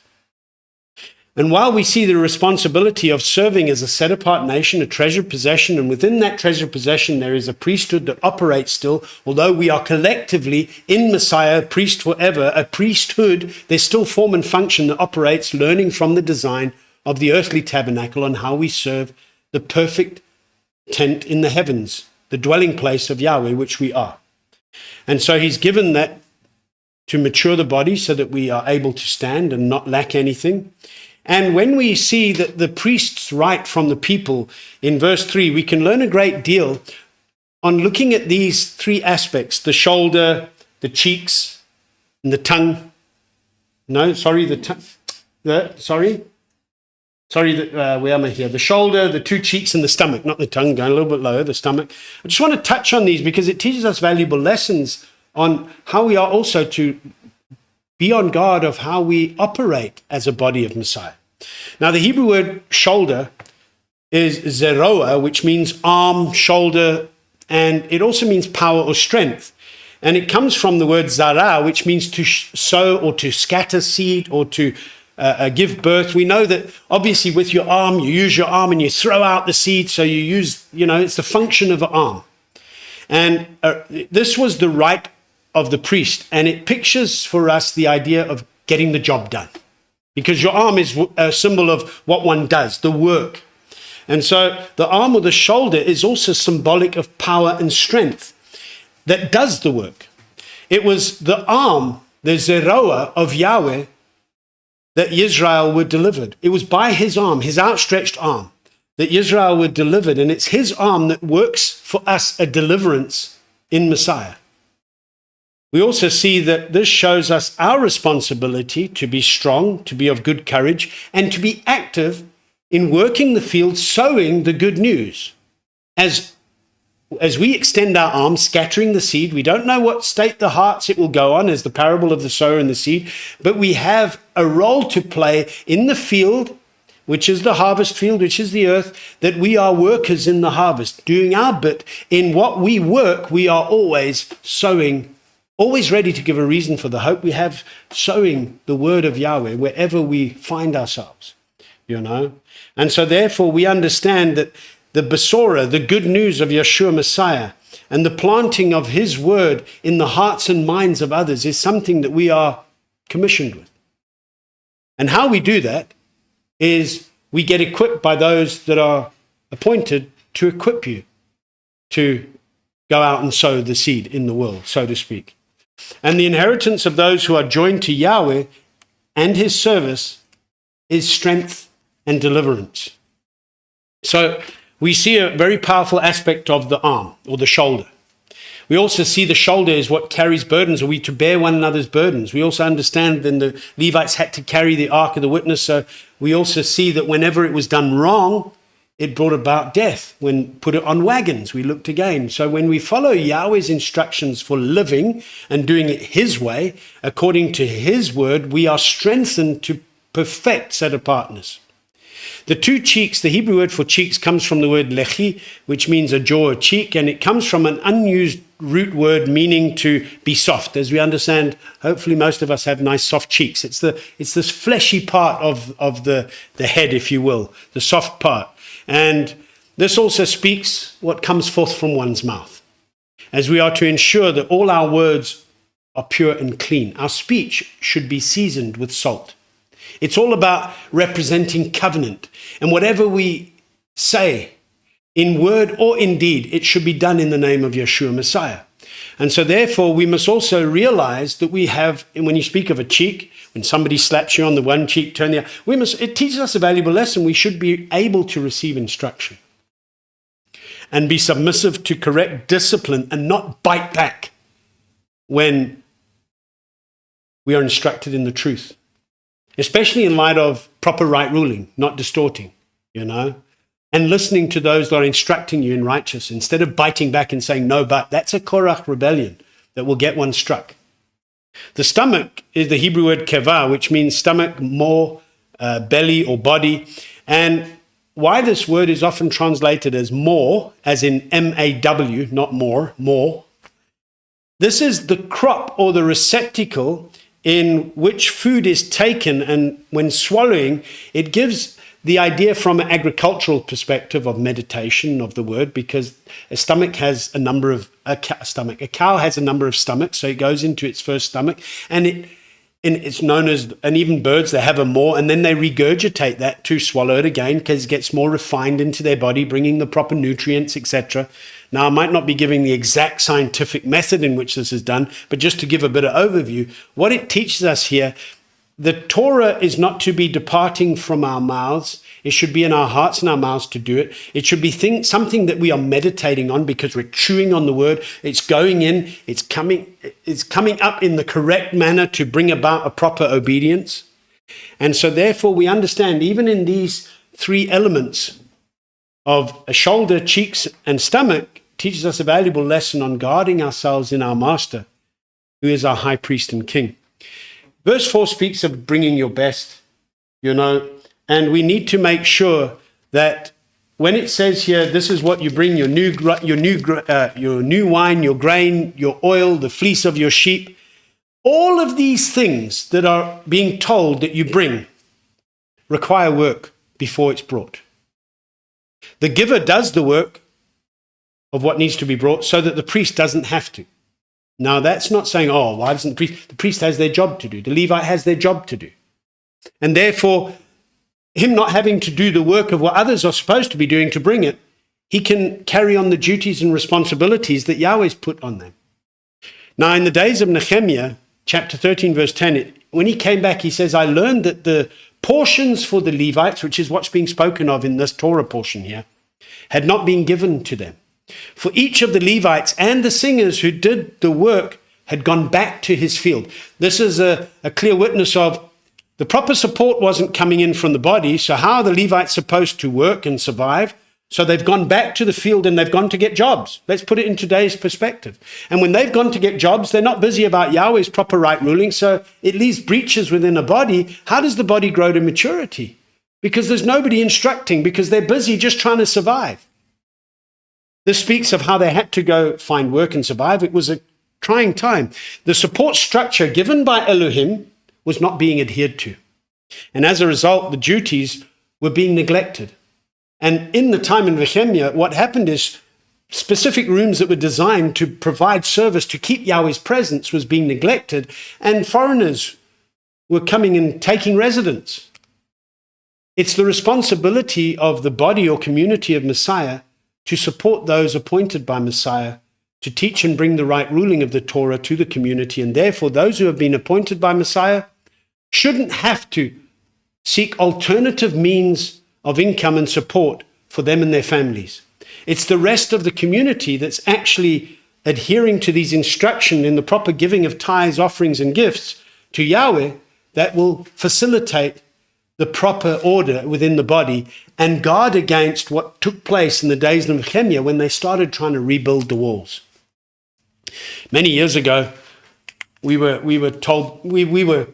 And while we see the responsibility of serving as a set-apart nation, a treasured possession, and within that treasured possession there is a priesthood that operates still, although we are collectively in Messiah, priest forever, a priesthood, there's still form and function that operates, learning from the design of the earthly tabernacle on how we serve the perfect tent in the heavens, the dwelling place of Yahweh, which we are. And so he's given that to mature the body so that we are able to stand and not lack anything. And when we see that the priests write from the people in verse 3, we can learn a great deal on looking at these three aspects: the shoulder, the cheeks, and the tongue. No, sorry, the tongue. Where am I here? The shoulder, the two cheeks, and the stomach, not the tongue, going a little bit lower, the stomach. I just want to touch on these because it teaches us valuable lessons on how we are also to be on guard of how we operate as a body of Messiah. Now, the Hebrew word shoulder is zeroah, which means arm, shoulder, and it also means power or strength. And it comes from the word zara, which means to sow or to scatter seed or to give birth. We know that obviously with your arm, you use your arm and you throw out the seed. So you use, it's the function of an arm. And this was the right of the priest. And it pictures for us the idea of getting the job done. Because your arm is a symbol of what one does, the work. And so the arm or the shoulder is also symbolic of power and strength that does the work. It was the arm, the zeroah of Yahweh, that Israel were delivered. It was by his arm, his outstretched arm, that Israel were delivered. And it's his arm that works for us a deliverance in Messiah. We also see that this shows us our responsibility to be strong, to be of good courage, and to be active in working the field, sowing the good news. As we extend our arms, scattering the seed, we don't know what state the hearts it will go on, as the parable of the sower and the seed, but we have a role to play in the field, which is the harvest field, which is the earth, that we are workers in the harvest, doing our bit. In what we work, we are always sowing, always ready to give a reason for the hope we have, sowing the word of Yahweh wherever we find ourselves, And so therefore we understand that the Besorah, the good news of Yeshua Messiah, and the planting of his word in the hearts and minds of others is something that we are commissioned with. And how we do that is we get equipped by those that are appointed to equip you to go out and sow the seed in the world, so to speak. And the inheritance of those who are joined to Yahweh and his service is strength and deliverance. So we see a very powerful aspect of the arm or the shoulder. We also see the shoulder is what carries burdens. Are we to bear one another's burdens? We also understand then the Levites had to carry the Ark of the Witness. So we also see that whenever it was done wrong, it brought about death. When put it on wagons, we looked again. So when we follow Yahweh's instructions for living and doing it his way, according to his word, we are strengthened to perfect set-apartness. The two cheeks, the Hebrew word for cheeks comes from the word lechi, which means a jaw or cheek, and it comes from an unused root word meaning to be soft. As we understand, hopefully most of us have nice soft cheeks. It's this fleshy part of the head, if you will, the soft part. And this also speaks what comes forth from one's mouth, as we are to ensure that all our words are pure and clean. Our speech should be seasoned with salt. It's all about representing covenant. And whatever we say, in word or in deed, it should be done in the name of Yeshua Messiah. And so therefore, we must also realize that we have, when you speak of a cheek, when somebody slaps you on the one cheek, turn the other, it teaches us a valuable lesson. We should be able to receive instruction and be submissive to correct discipline and not bite back when we are instructed in the truth. Especially in light of proper right ruling, not distorting, and listening to those that are instructing you in righteous, instead of biting back and saying, no, but that's a Korach rebellion that will get one struck. The stomach is the Hebrew word kevah, which means stomach, more, belly or body. And why this word is often translated as more, as in M-A-W, not more, more. This is the crop or the receptacle in which food is taken, and when swallowing, it gives the idea from an agricultural perspective of meditation of the word, because a cow has a number of stomachs, so it goes into its first stomach, and it's known as, and even birds, they have a maw, and then they regurgitate that to swallow it again because it gets more refined into their body, bringing the proper nutrients, etc. Now, I might not be giving the exact scientific method in which this is done, but just to give a bit of overview, what it teaches us here, the Torah is not to be departing from our mouths. It should be in our hearts and our mouths to do it. It should be something that we are meditating on because we're chewing on the word. It's going in, it's coming up in the correct manner to bring about a proper obedience. And so therefore we understand even in these three elements of a shoulder, cheeks, and stomach teaches us a valuable lesson on guarding ourselves in our master, who is our high priest and king. Verse 4 speaks of bringing your best, and we need to make sure that when it says here, this is what you bring, your new wine, your grain, your oil, the fleece of your sheep, all of these things that are being told that you bring require work before it's brought. The giver does the work of what needs to be brought so that the priest doesn't have to. Now, that's not saying, why doesn't the priest? The priest has their job to do. The Levite has their job to do. And therefore, him not having to do the work of what others are supposed to be doing to bring it, he can carry on the duties and responsibilities that Yahweh's put on them. Now, in the days of Nehemiah, chapter 13, verse 10, when he came back, he says, I learned that the portions for the Levites, which is what's being spoken of in this Torah portion here, had not been given to them. For each of the Levites and the singers who did the work had gone back to his field. This is a clear witness of the proper support wasn't coming in from the body. So how are the Levites supposed to work and survive? So they've gone back to the field and they've gone to get jobs. Let's put it in today's perspective. And when they've gone to get jobs, they're not busy about Yahweh's proper right ruling. So it leaves breaches within a body. How does the body grow to maturity? Because there's nobody instructing, because they're busy just trying to survive. This speaks of how they had to go find work and survive. It was a trying time. The support structure given by Elohim was not being adhered to. And as a result, the duties were being neglected. And in the time in Nehemiah, what happened is specific rooms that were designed to provide service to keep Yahweh's presence was being neglected, and foreigners were coming and taking residence. It's the responsibility of the body or community of Messiah to support those appointed by Messiah to teach and bring the right ruling of the Torah to the community. And therefore, those who have been appointed by Messiah shouldn't have to seek alternative means of income and support for them and their families. It's the rest of the community that's actually adhering to these instructions in the proper giving of tithes, offerings, and gifts to Yahweh that will facilitate the proper order within the body and guard against what took place in the days of Nehemiah when they started trying to rebuild the walls. Many years ago, we were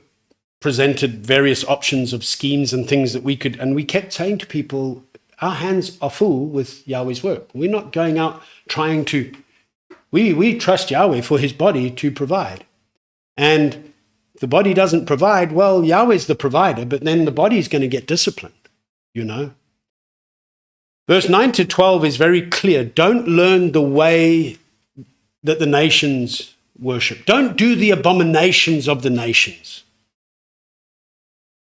presented various options of schemes and things that we could, and we kept saying to people, our hands are full with Yahweh's work. We're not going out trying to, we trust Yahweh for his body to provide. And the body doesn't provide, well, Yahweh's the provider, but then the body is going to get disciplined, Verse 9 to 12 is very clear. Don't learn the way that the nations worship. Don't do the abominations of the nations.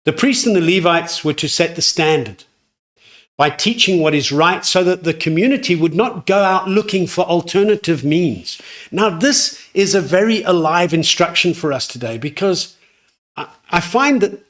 The priests and the Levites were to set the standard by teaching what is right so that the community would not go out looking for alternative means. Now, this is a very alive instruction for us today, because I find that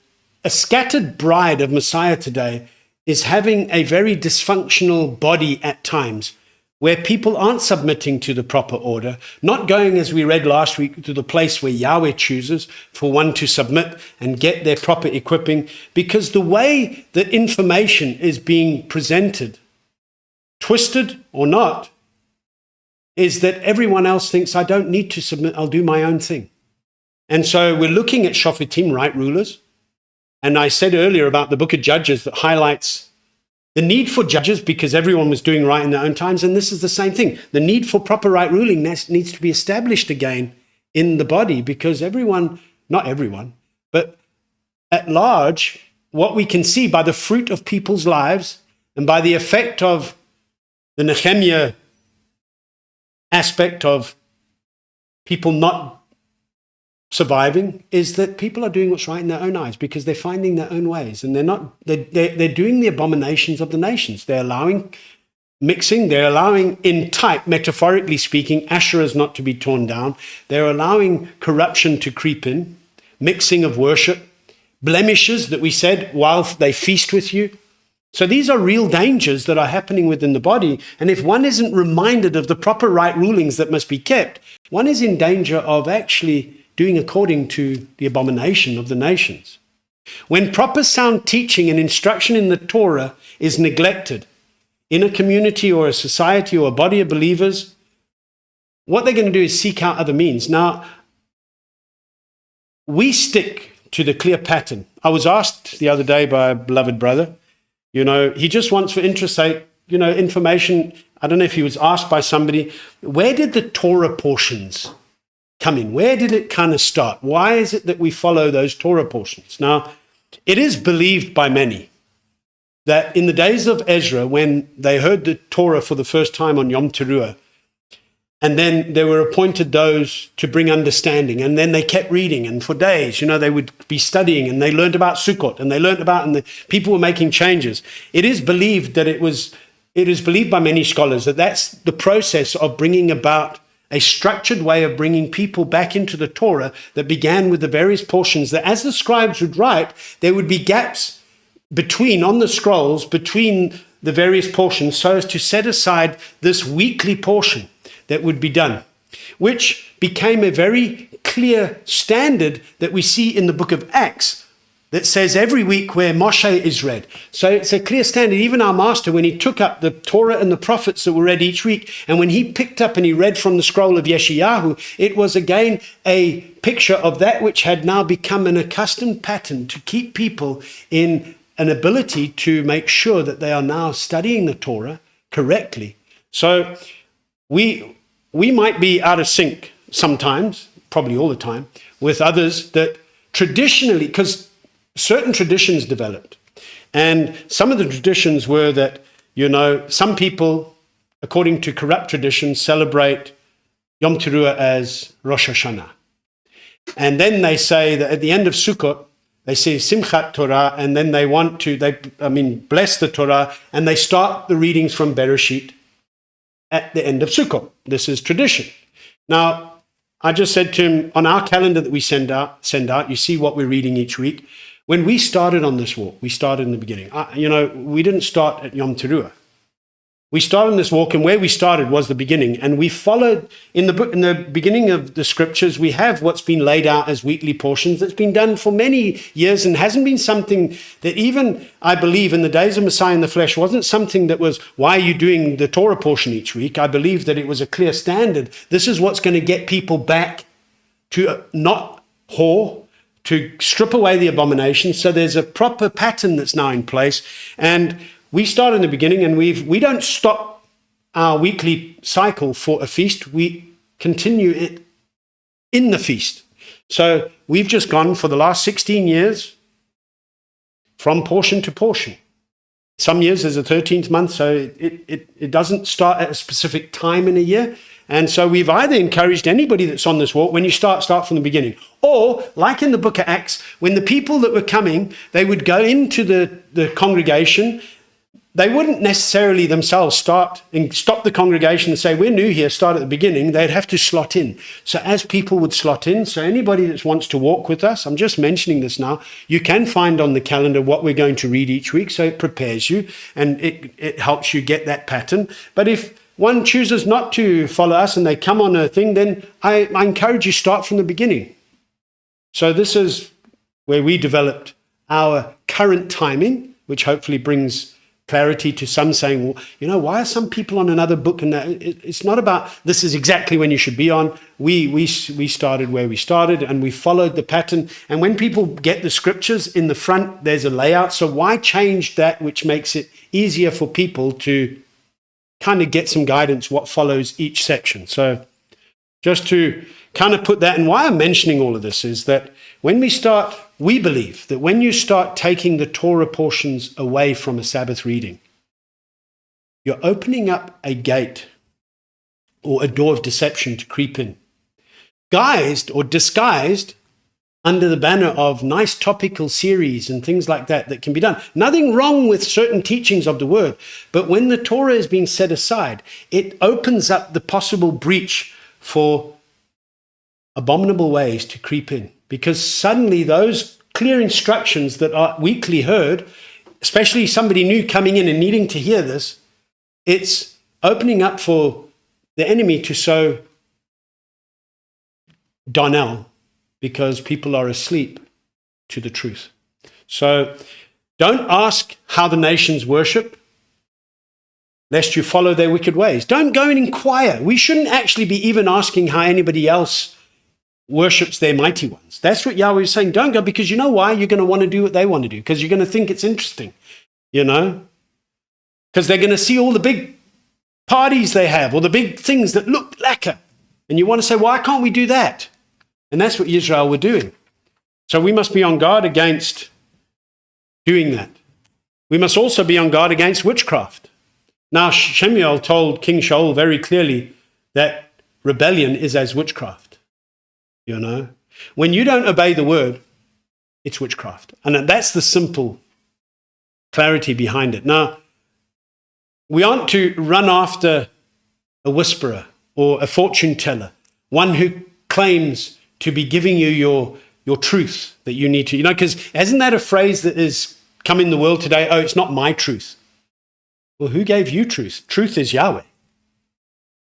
a scattered bride of Messiah today is having a very dysfunctional body at times, where people aren't submitting to the proper order, not going, as we read last week, to the place where Yahweh chooses for one to submit and get their proper equipping, because the way that information is being presented, twisted or not, is that everyone else thinks, I don't need to submit, I'll do my own thing. And so we're looking at Shophetim, right rulers. And I said earlier about the book of Judges that highlights The need for judges, because everyone was doing right in their own times, and this is the same thing. The need for proper right ruling needs to be established again in the body, because everyone, not everyone, but at large, what we can see by the fruit of people's lives and by the effect of the Nehemiah aspect of people not surviving is that people are doing what's right in their own eyes because they're finding their own ways, and they're doing the abominations of the nations. They're allowing mixing, they're allowing, in type, metaphorically speaking, Asherahs not to be torn down. They're allowing corruption to creep in, mixing of worship, blemishes that we said while they feast with you. So these are real dangers that are happening within the body. And if one isn't reminded of the proper right rulings that must be kept, one is in danger of actually doing according to the abomination of the nations. When proper sound teaching and instruction in the Torah is neglected in a community or a society or a body of believers, what they're going to do is seek out other means. Now, we stick to the clear pattern. I was asked the other day by a beloved brother, he just wants for interest's sake, information. I don't know if he was asked by somebody, where did the Torah portions come in? Where did it kind of start? Why is it that we follow those Torah portions? Now, it is believed by many that in the days of Ezra, when they heard the Torah for the first time on Yom Teruah, and then there were appointed those to bring understanding, and then they kept reading, and for days, they would be studying, and they learned about Sukkot, and they learned about, and the people were making changes. It is believed that it is believed by many scholars that that's the process of bringing about a structured way of bringing people back into the Torah that began with the various portions that, as the scribes would write, there would be gaps on the scrolls between the various portions so as to set aside this weekly portion that would be done, which became a very clear standard that we see in the book of Acts that says every week where Moshe is read. So it's a clear standard. Even our master, when he took up the Torah and the prophets that were read each week, and when he picked up and he read from the scroll of Yeshayahu, it was again a picture of that which had now become an accustomed pattern to keep people in an ability to make sure that they are now studying the Torah correctly. So we might be out of sync sometimes, probably all the time, with others that traditionally, because certain traditions developed. And some of the traditions were that, some people, according to corrupt traditions, celebrate Yom Teruah as Rosh Hashanah. And then they say that at the end of Sukkot, they say Simchat Torah, and then they bless the Torah, and they start the readings from Bereshit at the end of Sukkot. This is tradition. Now, I just said to him, on our calendar that we send out, you see what we're reading each week. When we started on this walk, we started in the beginning. We didn't start at Yom Teruah. We started on this walk, and where we started was the beginning. And we followed in the beginning of the scriptures. We have what's been laid out as weekly portions that's been done for many years and hasn't been something that even, I believe, in the days of Messiah in the flesh wasn't something that was, why are you doing the Torah portion each week? I believe that it was a clear standard. This is what's going to get people back to not whore, to strip away the abomination. So there's a proper pattern that's now in place. And we start in the beginning, and we don't stop our weekly cycle for a feast. We continue it in the feast. So we've just gone for the last 16 years from portion to portion. Some years there's a 13th month, so it doesn't start at a specific time in a year. And so we've either encouraged anybody that's on this walk, when you start from the beginning. Or, like in the book of Acts, when the people that were coming, they would go into the congregation. They wouldn't necessarily themselves stop the congregation and say, we're new here, start at the beginning. They'd have to slot in. So as people would slot in, so anybody that wants to walk with us, I'm just mentioning this now, you can find on the calendar what we're going to read each week, so it prepares you and it helps you get that pattern. But if one chooses not to follow us and they come on a thing, then I encourage you start from the beginning. So this is where we developed our current timing, which hopefully brings clarity to some saying, well, why are some people on another book? And it's not about this is exactly when you should be on. We started where we started and we followed the pattern. And when people get the scriptures in the front, there's a layout. So why change that which makes it easier for people to kind of get some guidance what follows each section? So just to kind of put that, and why I'm mentioning all of this is that when we believe that when you start taking the Torah portions away from a Sabbath reading, you're opening up a gate or a door of deception to creep in, guised or disguised under the banner of nice topical series and things like that can be done. Nothing wrong with certain teachings of the word, but when the Torah is being set aside, it opens up the possible breach for abominable ways to creep in, because suddenly those clear instructions that are weekly heard, especially somebody new coming in and needing to hear this, it's opening up for the enemy to sow Donnell, because people are asleep to the truth. So don't ask how the nations worship, lest you follow their wicked ways. Don't go and inquire. We shouldn't actually be even asking how anybody else worships their mighty ones. That's what Yahweh is saying. Don't go, because you know why? You're going to want to do what they want to do, because you're going to think it's interesting, because they're going to see all the big parties they have, or the big things that look lacquer. And you want to say, why can't we do that? And that's what Israel were doing. So we must be on guard against doing that. We must also be on guard against witchcraft. Now, Shemuel told King Shaul very clearly that rebellion is as witchcraft. When you don't obey the word, it's witchcraft. And that's the simple clarity behind it. Now, we aren't to run after a whisperer or a fortune teller, one who claims to be giving you your truth that you need to, because isn't that a phrase that is come in the world today? Oh, it's not my truth. Well, who gave you truth? Truth is Yahweh.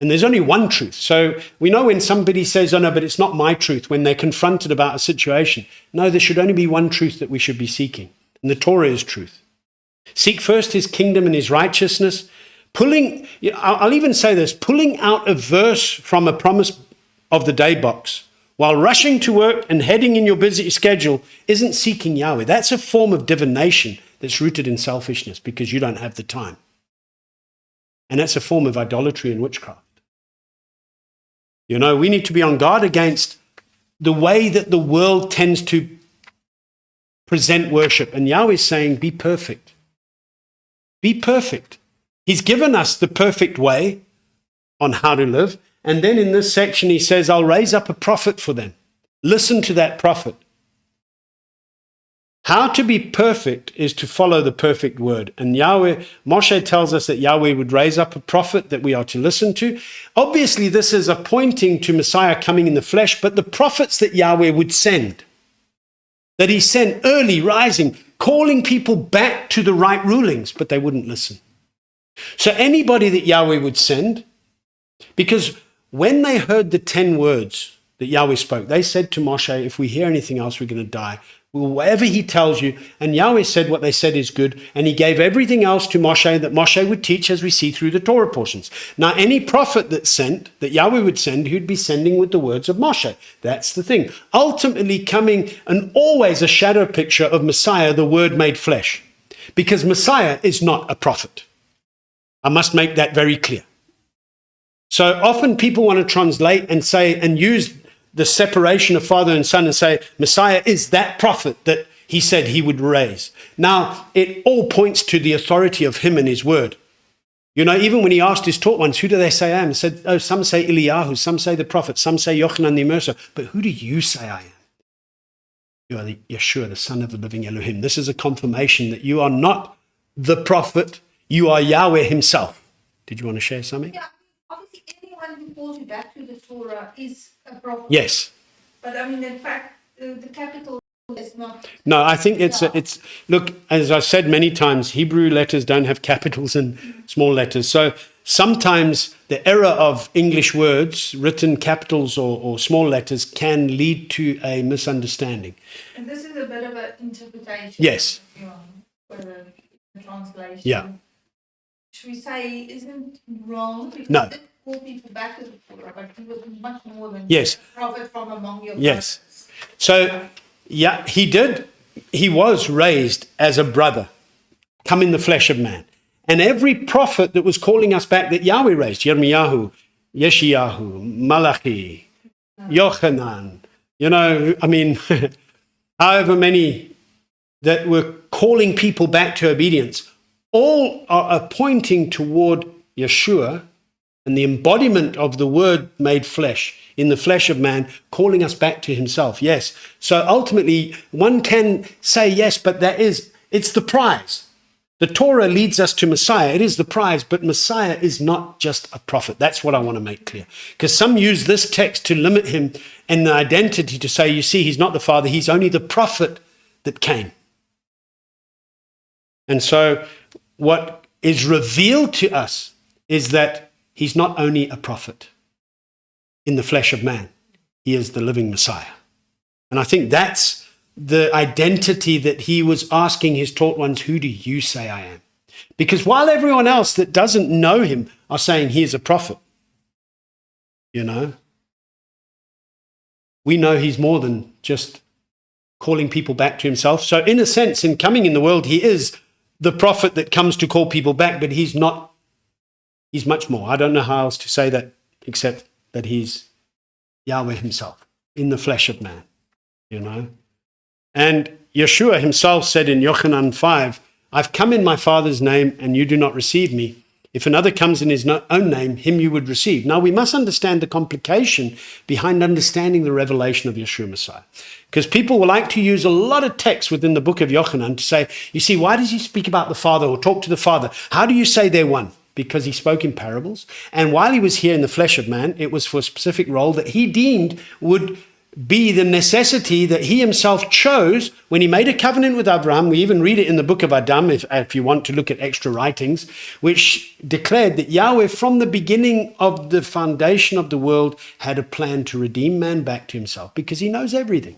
And there's only one truth. So we know when somebody says, oh no, but it's not my truth, when they're confronted about a situation. No, there should only be one truth that we should be seeking. And the Torah is truth. Seek first his kingdom and his righteousness. I'll even say this, pulling out a verse from a promise of the day box while rushing to work and heading in your busy schedule isn't seeking Yahweh. That's a form of divination that's rooted in selfishness because you don't have the time. And that's a form of idolatry and witchcraft. We need to be on guard against the way that the world tends to present worship. And Yahweh is saying, be perfect. Be perfect. He's given us the perfect way on how to live. And then in this section, he says, I'll raise up a prophet for them. Listen to that prophet. How to be perfect is to follow the perfect word. And Moshe tells us that Yahweh would raise up a prophet that we are to listen to. Obviously, this is a pointing to Messiah coming in the flesh, but the prophets that Yahweh would send, that he sent early, rising, calling people back to the right rulings, but they wouldn't listen. So anybody that Yahweh would send, because when they heard the 10 words that Yahweh spoke, they said to Moshe, if we hear anything else, we're going to die. Well, whatever he tells you, and Yahweh said what they said is good, and he gave everything else to Moshe that Moshe would teach, as we see through the Torah portions. Now, any prophet that Yahweh would send, he would be sending with the words of Moshe. That's the thing. Ultimately coming, and always a shadow picture of Messiah, the Word made flesh. Because Messiah is not a prophet. I must make that very clear. So often people want to translate and say, and use the separation of Father and Son and say, Messiah is that prophet that he said he would raise. Now, it all points to the authority of him and his word. Even when he asked his taught ones, who do they say I am? He said, oh, some say Eliyahu, some say the prophet, some say Yochanan the Immerser. But who do you say I am? You are the Yeshua, the Son of the living Elohim. This is a confirmation that you are not the prophet, you are Yahweh himself. Did you want to share something? Yeah, obviously anyone who calls you back to the Torah is a prophet. Yes. But in fact, the capital is not. No, I think it's look, as I've said many times, Hebrew letters don't have capitals and small letters. So sometimes the error of English words, written capitals or small letters, can lead to a misunderstanding. And this is a bit of an interpretation. Yes. For the translation. Yeah. should we say, isn't wrong? Because No. he did call people back to the Torah, but he was much more than Yes. a prophet from among your Yes. brothers. So, yeah, he was raised as a brother, come in the flesh of man. And every prophet that was calling us back that Yahweh raised, Yirmiyahu, Yeshayahu, Malachi, Yochanan, however many that were calling people back to obedience, all are pointing toward Yeshua and the embodiment of the word made flesh in the flesh of man, calling us back to himself. Yes. So ultimately, one can say yes, but it's the prize. The Torah leads us to Messiah. It is the prize, but Messiah is not just a prophet. That's what I want to make clear. Because some use this text to limit him in the identity, to say, you see, he's not the Father, he's only the prophet that came. And so what is revealed to us is that he's not only a prophet in the flesh of man, he is the living Messiah. And I think that's the identity that he was asking his taught ones, who do you say I am? Because while everyone else that doesn't know him are saying he is a prophet, we know he's more than just calling people back to himself. So in a sense, in coming in the world, he is the prophet that comes to call people back, but he's much more. I don't know how else to say that except that he's Yahweh himself in the flesh of man, And Yeshua himself said in Yochanan 5, I've come in my Father's name and you do not receive me. If another comes in his own name, him you would receive. Now we must understand the complication behind understanding the revelation of Yeshua Messiah. Because people will like to use a lot of text within the book of Yochanan to say, you see, why does he speak about the Father or talk to the Father? How do you say they're one? Because he spoke in parables. And while he was here in the flesh of man, it was for a specific role that he deemed would be the necessity that he himself chose when he made a covenant with Abraham. We even read it in the book of Adam, if you want to look at extra writings, which declared that Yahweh from the beginning of the foundation of the world had a plan to redeem man back to himself, because he knows everything.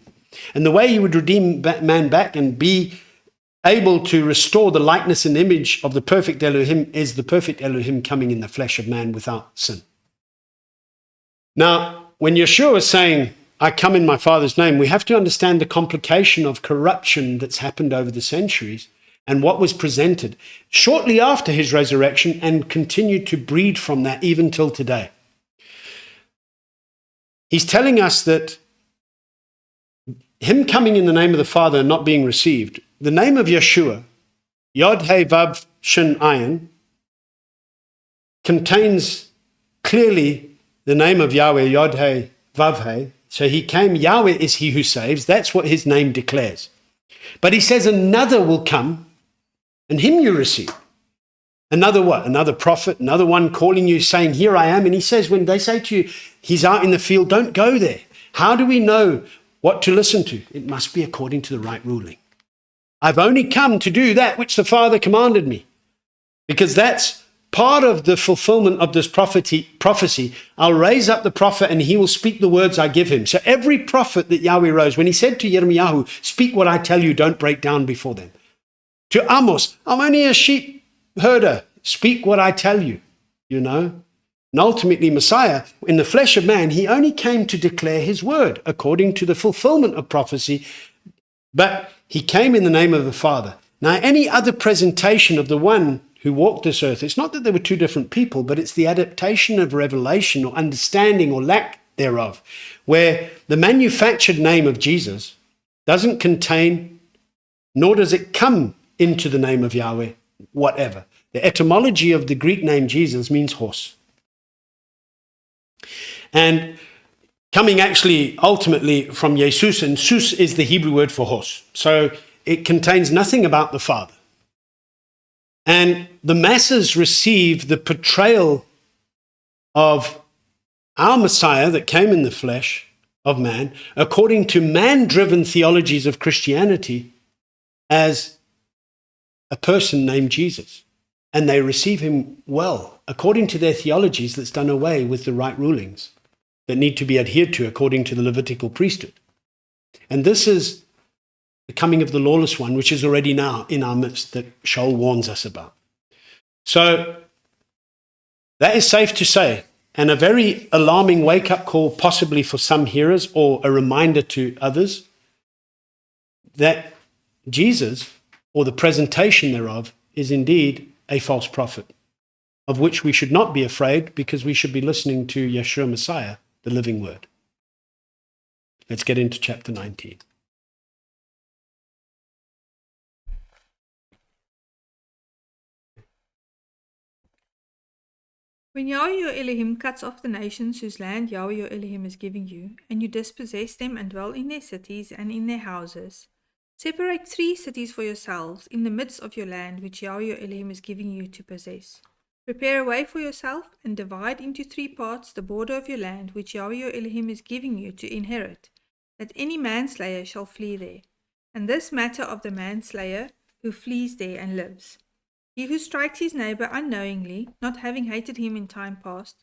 And the way he would redeem man back and be able to restore the likeness and image of the perfect Elohim is the perfect Elohim coming in the flesh of man without sin. Now, when Yeshua is saying, I come in my Father's name, we have to understand the complication of corruption that's happened over the centuries and what was presented shortly after his resurrection and continued to breed from that even till today. He's telling us that him coming in the name of the Father and not being received, the name of Yeshua, Yod He Vav Shin Ayin, contains clearly the name of Yahweh, Yod He Vav He. So he came, Yahweh is he who saves. That's what his name declares. But he says another will come and him you receive. Another what? Another prophet, another one calling you saying, here I am. And he says, when they say to you, he's out in the field, don't go there. How do we know what to listen to? It must be according to the right ruling. I've only come to do that which the Father commanded me, because that's part of the fulfillment of this prophecy. I'll raise up the prophet and he will speak the words I give him. So every prophet that Yahweh rose, when he said to Yirmiyahu, speak what I tell you, don't break down before them. To Amos, I'm only a sheep herder, speak what I tell you, And ultimately Messiah, in the flesh of man, he only came to declare his word according to the fulfillment of prophecy, but he came in the name of the Father. Now, any other presentation of the one who walked this earth, it's not that there were two different people, but it's the adaptation of revelation or understanding or lack thereof, where the manufactured name of Jesus doesn't contain, nor does it come into the name of Yahweh, whatever. The etymology of the Greek name Jesus means horse. And coming actually ultimately from Jesus, and sus is the Hebrew word for horse. So it contains nothing about the Father. And the masses receive the portrayal of our Messiah that came in the flesh of man, according to man-driven theologies of Christianity, as a person named Jesus. And they receive him well, according to their theologies that's done away with the right rulings that need to be adhered to according to the Levitical priesthood. And this is the coming of the lawless one, which is already now in our midst, that Shoal warns us about. So That is safe to say, and a very alarming wake-up call possibly for some hearers, or a reminder to others, that Jesus, or the presentation thereof, is indeed a false prophet, of which we should not be afraid, because we should be listening to Yeshua Messiah, the living word. Let's get into chapter 19. When Yahweh your Elohim cuts off the nations whose land Yahweh your Elohim is giving you, and you dispossess them and dwell in their cities and in their houses, separate 3 cities for yourselves in the midst of your land which Yahweh your Elohim is giving you to possess. Prepare a way for yourself, and divide into 3 parts the border of your land which Yahweh your Elohim is giving you to inherit, that any manslayer shall flee there. And this matter of the manslayer who flees there and lives. He who strikes his neighbor unknowingly, not having hated him in time past,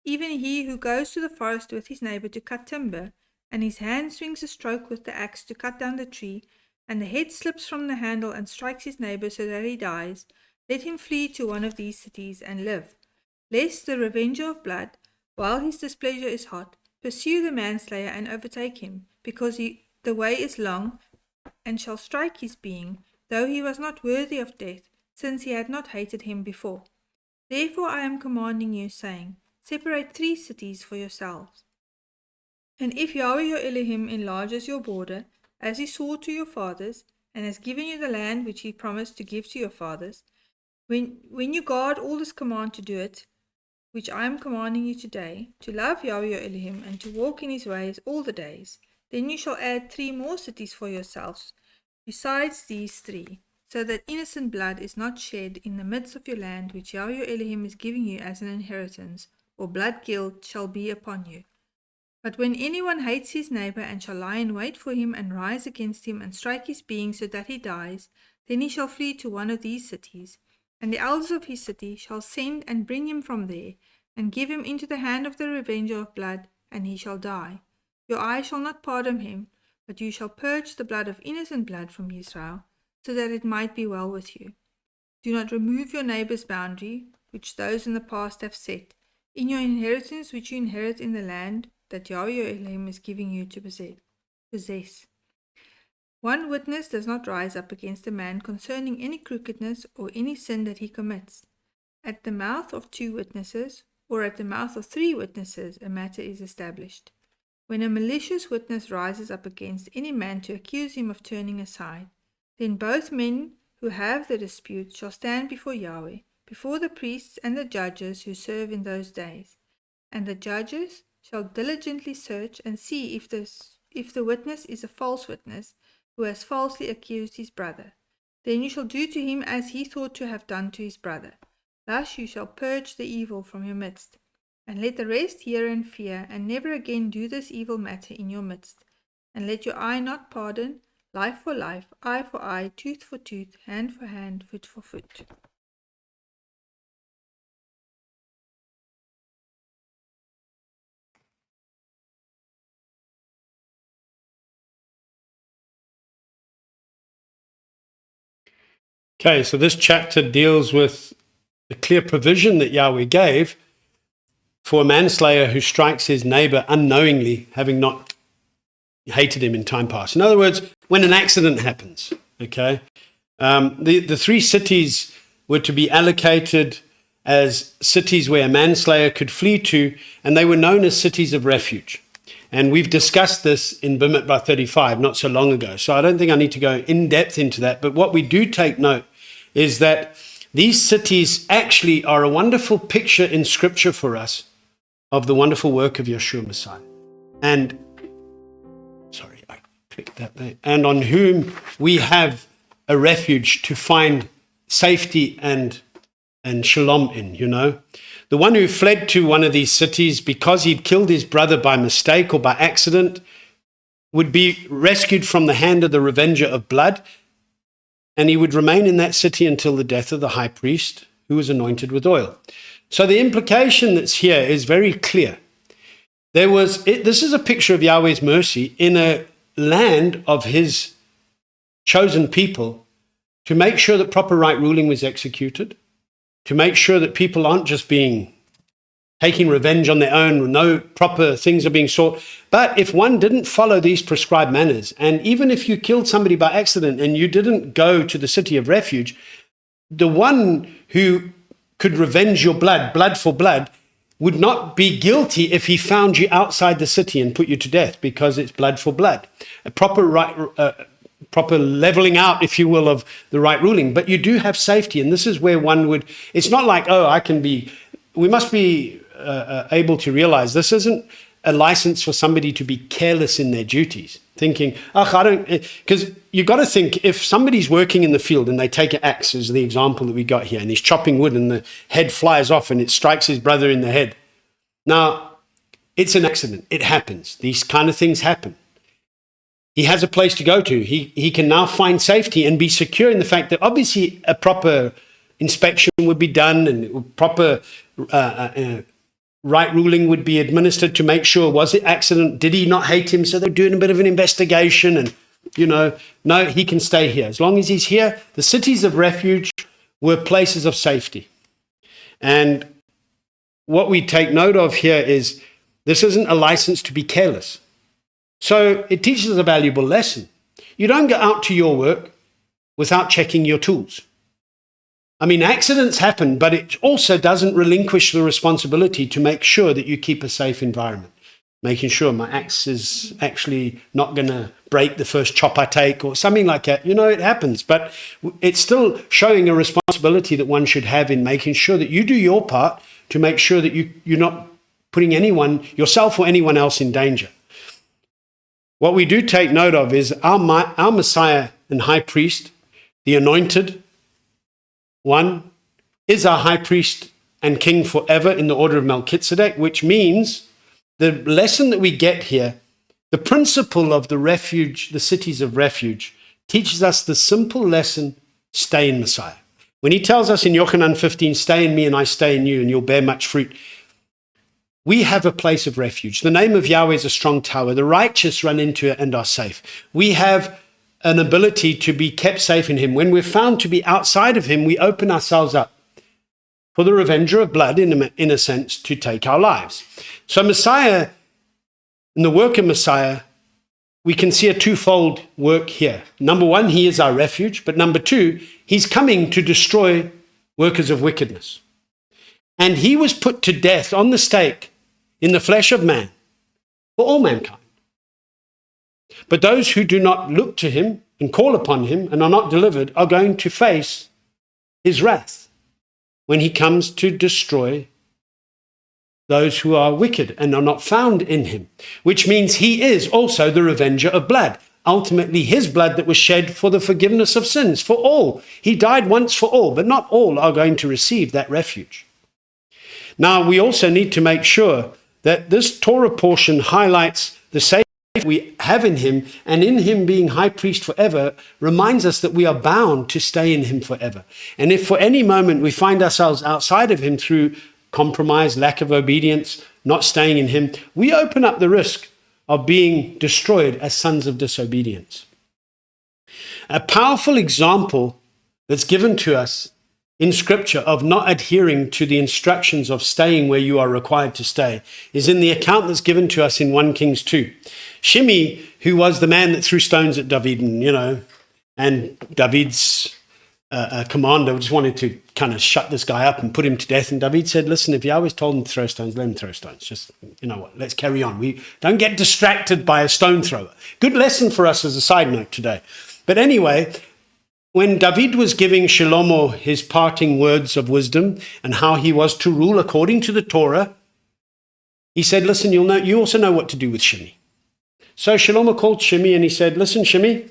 even he who goes to the forest with his neighbor to cut timber, and his hand swings a stroke with the axe to cut down the tree, and the head slips from the handle and strikes his neighbor so that he dies, let him flee to one of these cities and live, lest the revenger of blood, while his displeasure is hot, pursue the manslayer and overtake him, because the way is long, and shall strike his being, though he was not worthy of death, since he had not hated him before. Therefore I am commanding you, saying, separate 3 cities for yourselves. And if Yahweh your Elohim enlarges your border, as he swore to your fathers, and has given you the land which he promised to give to your fathers, when you guard all this command to do it, which I am commanding you today, to love Yahweh your Elohim, and to walk in his ways all the days, then you shall add 3 more cities for yourselves, besides these 3, so that innocent blood is not shed in the midst of your land which Yahweh your Elohim is giving you as an inheritance, or blood guilt shall be upon you. But when anyone hates his neighbor, and shall lie in wait for him, and rise against him, and strike his being so that he dies, then he shall flee to one of these cities, and the elders of his city shall send and bring him from there, and give him into the hand of the revenger of blood, and he shall die. Your eye shall not pardon him, but you shall purge the blood of innocent blood from Israel, so that it might be well with you. Do not remove your neighbor's boundary, which those in the past have set, in your inheritance which you inherit in the land that Yahweh your Elohim is giving you to possess. One witness does not rise up against a man concerning any crookedness or any sin that he commits. At the mouth of 2 witnesses, or at the mouth of 3 witnesses, a matter is established. When a malicious witness rises up against any man to accuse him of turning aside, then both men who have the dispute shall stand before Yahweh, before the priests and the judges who serve in those days. And the judges shall diligently search and see if the witness is a false witness, who has falsely accused his brother. Then you shall do to him as he thought to have done to his brother. Thus you shall purge the evil from your midst. And let the rest hear and fear, and never again do this evil matter in your midst. And let your eye not pardon, life for life, eye for eye, tooth for tooth, hand for hand, foot for foot. Okay, so this chapter deals with the clear provision that Yahweh gave for a manslayer who strikes his neighbor unknowingly, having not hated him in time past. In other words, when an accident happens, okay, the 3 cities were to be allocated as cities where a manslayer could flee to, and they were known as cities of refuge. And we've discussed this in Deďabarim 35 not so long ago, so I don't think I need to go in depth into that. But what we do take note is that these cities actually are a wonderful picture in Scripture for us of the wonderful work of Yeshua Messiah. And, sorry, I clicked that there. And on whom we have a refuge to find safety and shalom in, you know. The one who fled to one of these cities because he'd killed his brother by mistake or by accident would be rescued from the hand of the revenger of blood, and he would remain in that city until the death of the high priest who was anointed with oil. So the implication that's here is very clear. This is a picture of Yahweh's mercy in a land of his chosen people to make sure that proper right ruling was executed, to make sure that people aren't just being taking revenge on their own, no proper things are being sought. But if one didn't follow these prescribed manners, and even if you killed somebody by accident and you didn't go to the city of refuge, the one who could revenge your blood, blood for blood, would not be guilty if he found you outside the city and put you to death, because it's blood for blood. A proper leveling out, if you will, of the right ruling. But you do have safety, and this is where one would, it's not like, we must be able to realize this isn't a license for somebody to be careless in their duties, thinking, because you got to think, if somebody's working in the field and they take an axe, as the example that we got here, and he's chopping wood and the head flies off and it strikes his brother in the head. Now, it's an accident. It happens. These kind of things happen. He has a place to go to. He can now find safety and be secure in the fact that obviously a proper inspection would be done, and proper right ruling would be administered to make sure, was it accident? Did he not hate him? So they're doing a bit of an investigation, and, no, he can stay here. As long as he's here, the cities of refuge were places of safety. And what we take note of here is this isn't a license to be careless. So it teaches us a valuable lesson. You don't go out to your work without checking your tools. I mean, accidents happen, but it also doesn't relinquish the responsibility to make sure that you keep a safe environment, making sure my axe is actually not going to break the first chop I take or something like that. It happens, but it's still showing a responsibility that one should have in making sure that you do your part to make sure that you're not putting anyone, yourself or anyone else, in danger. What we do take note of is our Messiah and High Priest, the Anointed One, is our High Priest and King forever in the order of Melchizedek, which means the lesson that we get here, the principle of the refuge, the cities of refuge, teaches us the simple lesson: stay in Messiah. When he tells us in Yochanan 15, stay in me and I stay in you and you'll bear much fruit, we have a place of refuge. The name of Yahweh is a strong tower. The righteous run into it and are safe. We have an ability to be kept safe in him. When we're found to be outside of him, we open ourselves up for the revenger of blood, in a sense, to take our lives. So Messiah, in the work of Messiah, we can see a twofold work here. Number one, he is our refuge. But number two, he's coming to destroy workers of wickedness. And he was put to death on the stake in the flesh of man for all mankind. But those who do not look to him and call upon him and are not delivered are going to face his wrath when he comes to destroy those who are wicked and are not found in him, which means he is also the revenger of blood. Ultimately, his blood that was shed for the forgiveness of sins, for all. He died once for all, but not all are going to receive that refuge. Now, we also need to make sure that this Torah portion highlights the safety we have in him, and in him being high priest forever reminds us that we are bound to stay in him forever. And if for any moment we find ourselves outside of him through compromise, lack of obedience, not staying in him, we open up the risk of being destroyed as sons of disobedience. A powerful example that's given to us in Scripture of not adhering to the instructions of staying where you are required to stay is in the account that's given to us in 1 Kings 2. Shimei, who was the man that threw stones at David, and David's commander just wanted to kind of shut this guy up and put him to death. And David said, listen, if Yahweh's told him to throw stones, let him throw stones. Just, let's carry on. We don't get distracted by a stone thrower. Good lesson for us as a side note today. But anyway, when David was giving Shlomo his parting words of wisdom and how he was to rule according to the Torah, he said, listen, you also know what to do with Shimei. So Shlomo called Shimei and he said, listen, Shimei,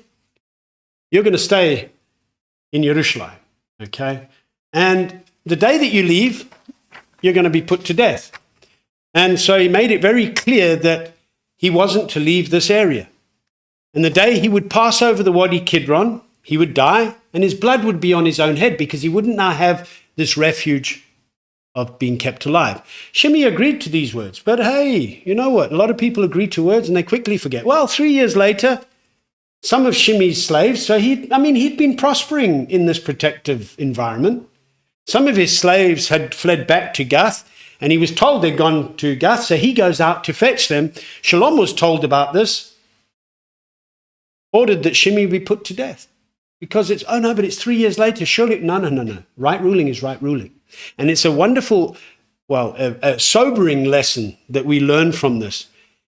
you're going to stay in Jerusalem, okay? And the day that you leave, you're going to be put to death. And so he made it very clear that he wasn't to leave this area. And the day he would pass over the Wadi Kidron, he would die, and his blood would be on his own head because he wouldn't now have this refuge of being kept alive. Shimei agreed to these words, but hey, you know what? A lot of people agree to words and they quickly forget. Well, 3 years later, some of Shimei's slaves, so he'd been prospering in this protective environment. Some of his slaves had fled back to Gath, And he was told they'd gone to Gath, so he goes out to fetch them. Shalom was told about this, ordered that Shimei be put to death. Because it's, oh no, but it's 3 years later. Surely, no. Right ruling is right ruling. And it's a wonderful, a sobering lesson that we learn from this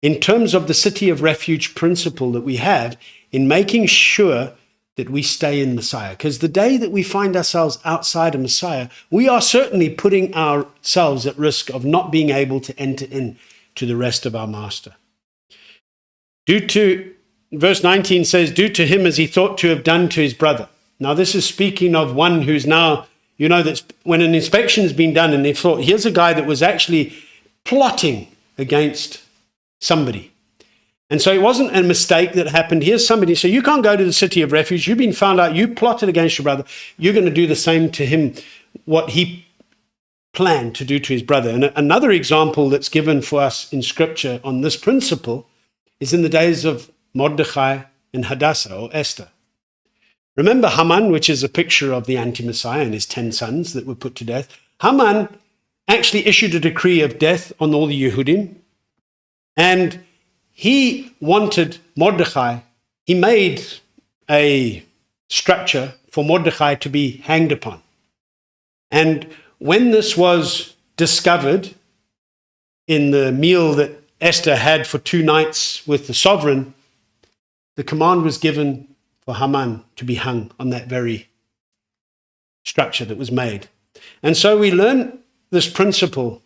in terms of the city of refuge principle that we have in making sure that we stay in Messiah. Because the day that we find ourselves outside of Messiah, we are certainly putting ourselves at risk of not being able to enter into the rest of our master. Verse 19 says, do to him as he thought to have done to his brother. Now, this is speaking of one who's now, that's when an inspection has been done and they thought, here's a guy that was actually plotting against somebody. And so it wasn't a mistake that happened. Here's somebody, so you can't go to the city of refuge. You've been found out, you plotted against your brother. You're going to do the same to him, what he planned to do to his brother. And another example that's given for us in Scripture on this principle is in the days of Mordechai and Hadassah, or Esther. Remember Haman, which is a picture of the anti-Messiah and his 10 sons that were put to death. Haman actually issued a decree of death on all the Yehudim, and he wanted Mordechai. He made a structure for Mordechai to be hanged upon. And when this was discovered in the meal that Esther had for 2 nights with the sovereign, the command was given for Haman to be hung on that very structure that was made. And so we learn this principle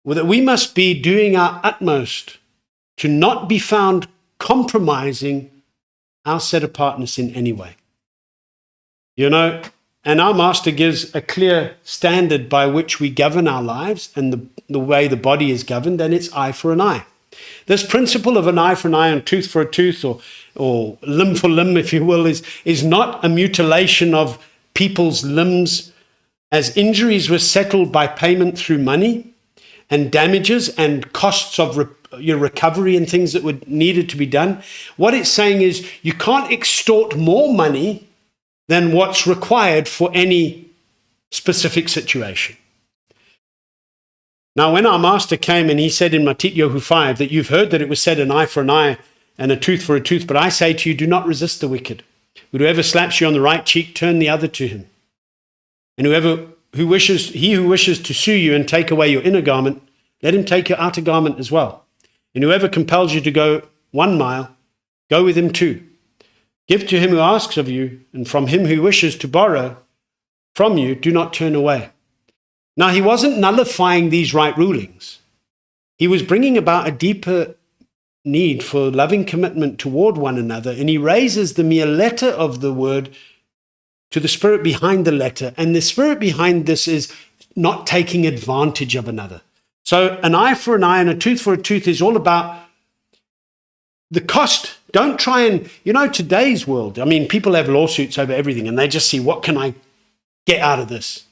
that we must be doing our utmost to not be found compromising our set apartness in any way. And our master gives a clear standard by which we govern our lives and the way the body is governed, and it's eye for an eye. This principle of an eye for an eye and tooth for a tooth, or limb for limb, if you will, is not a mutilation of people's limbs, as injuries were settled by payment through money and damages and costs of your recovery and things that were needed to be done. What it's saying is you can't extort more money than what's required for any specific situation. Now, when our master came and he said in Matit Yohu 5 that you've heard that it was said an eye for an eye and a tooth for a tooth, but I say to you, do not resist the wicked. Whoever slaps you on the right cheek, turn the other to him. And who wishes to sue you and take away your inner garment, let him take your outer garment as well. And whoever compels you to go 1 mile, go with him 2. Give to him who asks of you, and from him who wishes to borrow from you, do not turn away. Now, he wasn't nullifying these right rulings. He was bringing about a deeper need for loving commitment toward one another, and he raises the mere letter of the word to the spirit behind the letter. And the spirit behind this is not taking advantage of another. So an eye for an eye and a tooth for a tooth is all about the cost. Don't try and, today's world, people have lawsuits over everything and they just see, what can I get out of this,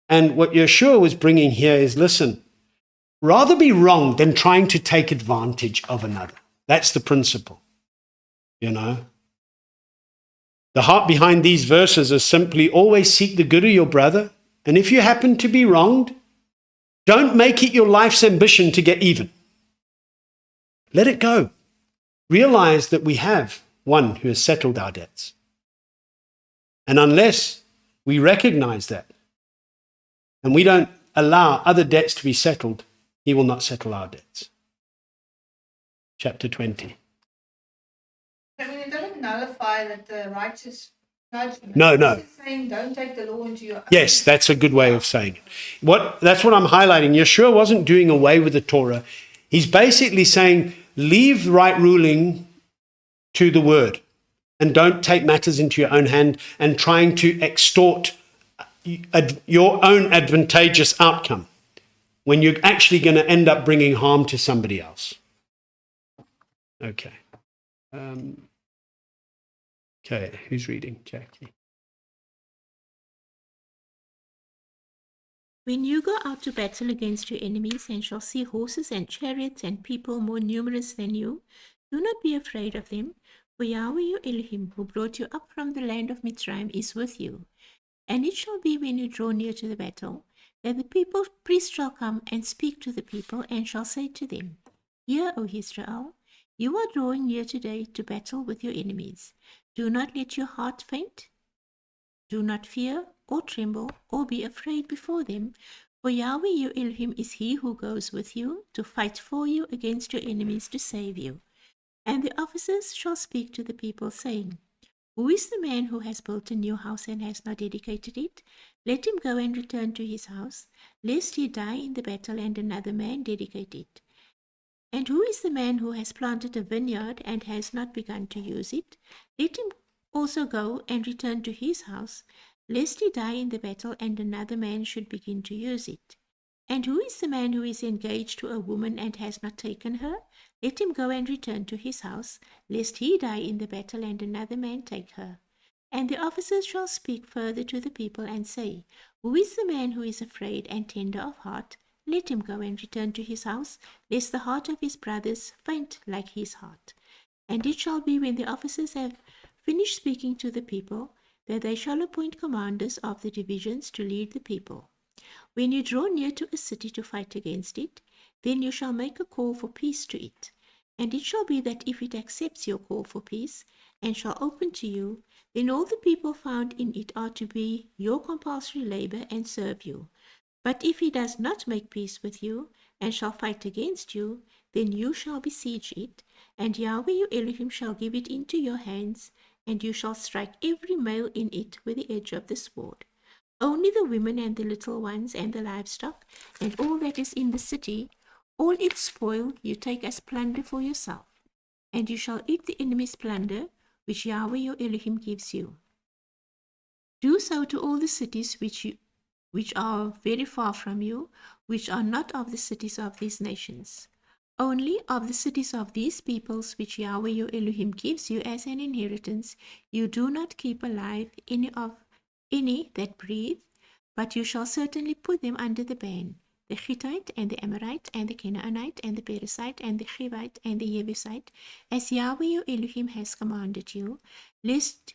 And what Yeshua was bringing here is, listen, rather be wrong than trying to take advantage of another. That's the principle, The heart behind these verses is simply always seek the good of your brother. And if you happen to be wronged, don't make it your life's ambition to get even. Let it go. Realize that we have one who has settled our debts. And unless we recognize that, and we don't allow other debts to be settled, he will not settle our debts. Chapter 20. It doesn't nullify that the righteous judgment. No. It's saying don't take the law into your own. Yes, that's a good way of saying it. That's what I'm highlighting. Yeshua wasn't doing away with the Torah. He's basically saying, leave right ruling to the word and don't take matters into your own hand and trying to extort your own advantageous outcome when you're actually going to end up bringing harm to somebody else. Okay. Okay, who's reading? Jackie. When you go out to battle against your enemies and shall see horses and chariots and people more numerous than you, do not be afraid of them, for Yahweh your Elohim, who brought you up from the land of Mitzrayim, is with you. And it shall be when you draw near to the battle, that the priest shall come and speak to the people, and shall say to them, Hear, O Israel, you are drawing near today to battle with your enemies. Do not let your heart faint. Do not fear or tremble or be afraid before them, for Yahweh your Elohim is he who goes with you to fight for you against your enemies to save you. And the officers shall speak to the people, saying, Who is the man who has built a new house and has not dedicated it? Let him go and return to his house, lest he die in the battle and another man dedicate it. And who is the man who has planted a vineyard and has not begun to use it? Let him also go and return to his house, lest he die in the battle and another man should begin to use it. And who is the man who is engaged to a woman and has not taken her? Let him go and return to his house, lest he die in the battle and another man take her. And the officers shall speak further to the people and say, Who is the man who is afraid and tender of heart? Let him go and return to his house, lest the heart of his brothers faint like his heart. And it shall be when the officers have finished speaking to the people, that they shall appoint commanders of the divisions to lead the people. When you draw near to a city to fight against it, then you shall make a call for peace to it. And it shall be that if it accepts your call for peace, and shall open to you, then all the people found in it are to be your compulsory labor and serve you. But if he does not make peace with you, and shall fight against you, then you shall besiege it, and Yahweh your Elohim shall give it into your hands, and you shall strike every male in it with the edge of the sword. Only the women and the little ones and the livestock, and all that is in the city, all its spoil you take as plunder for yourself, and you shall eat the enemy's plunder, which Yahweh your Elohim gives you. Do so to all the cities which are very far from you, which are not of the cities of these nations. Only of the cities of these peoples which Yahweh your Elohim gives you as an inheritance, you do not keep alive any that breathe, but you shall certainly put them under the ban, the Hittite and the Amorite and the Canaanite and the Perizzite and the Hivite and the Jebusite, as Yahweh your Elohim has commanded you, lest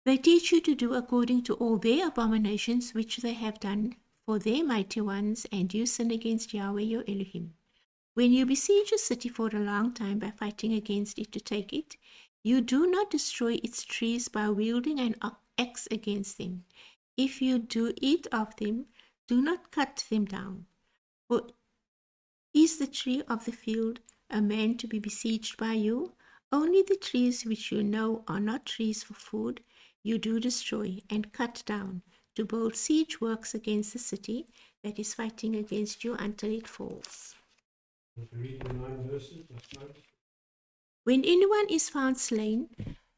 they teach you to do according to all their abominations which they have done for their mighty ones, and you sin against Yahweh your Elohim. When you besiege a city for a long time by fighting against it to take it, you do not destroy its trees by wielding an axe against them. If you do eat of them, do not cut them down. For is the tree of the field a man to be besieged by you? Only the trees which you know are not trees for food, you do destroy and cut down to build siege works against the city that is fighting against you until it falls. Read the 9 verses. When anyone is found slain,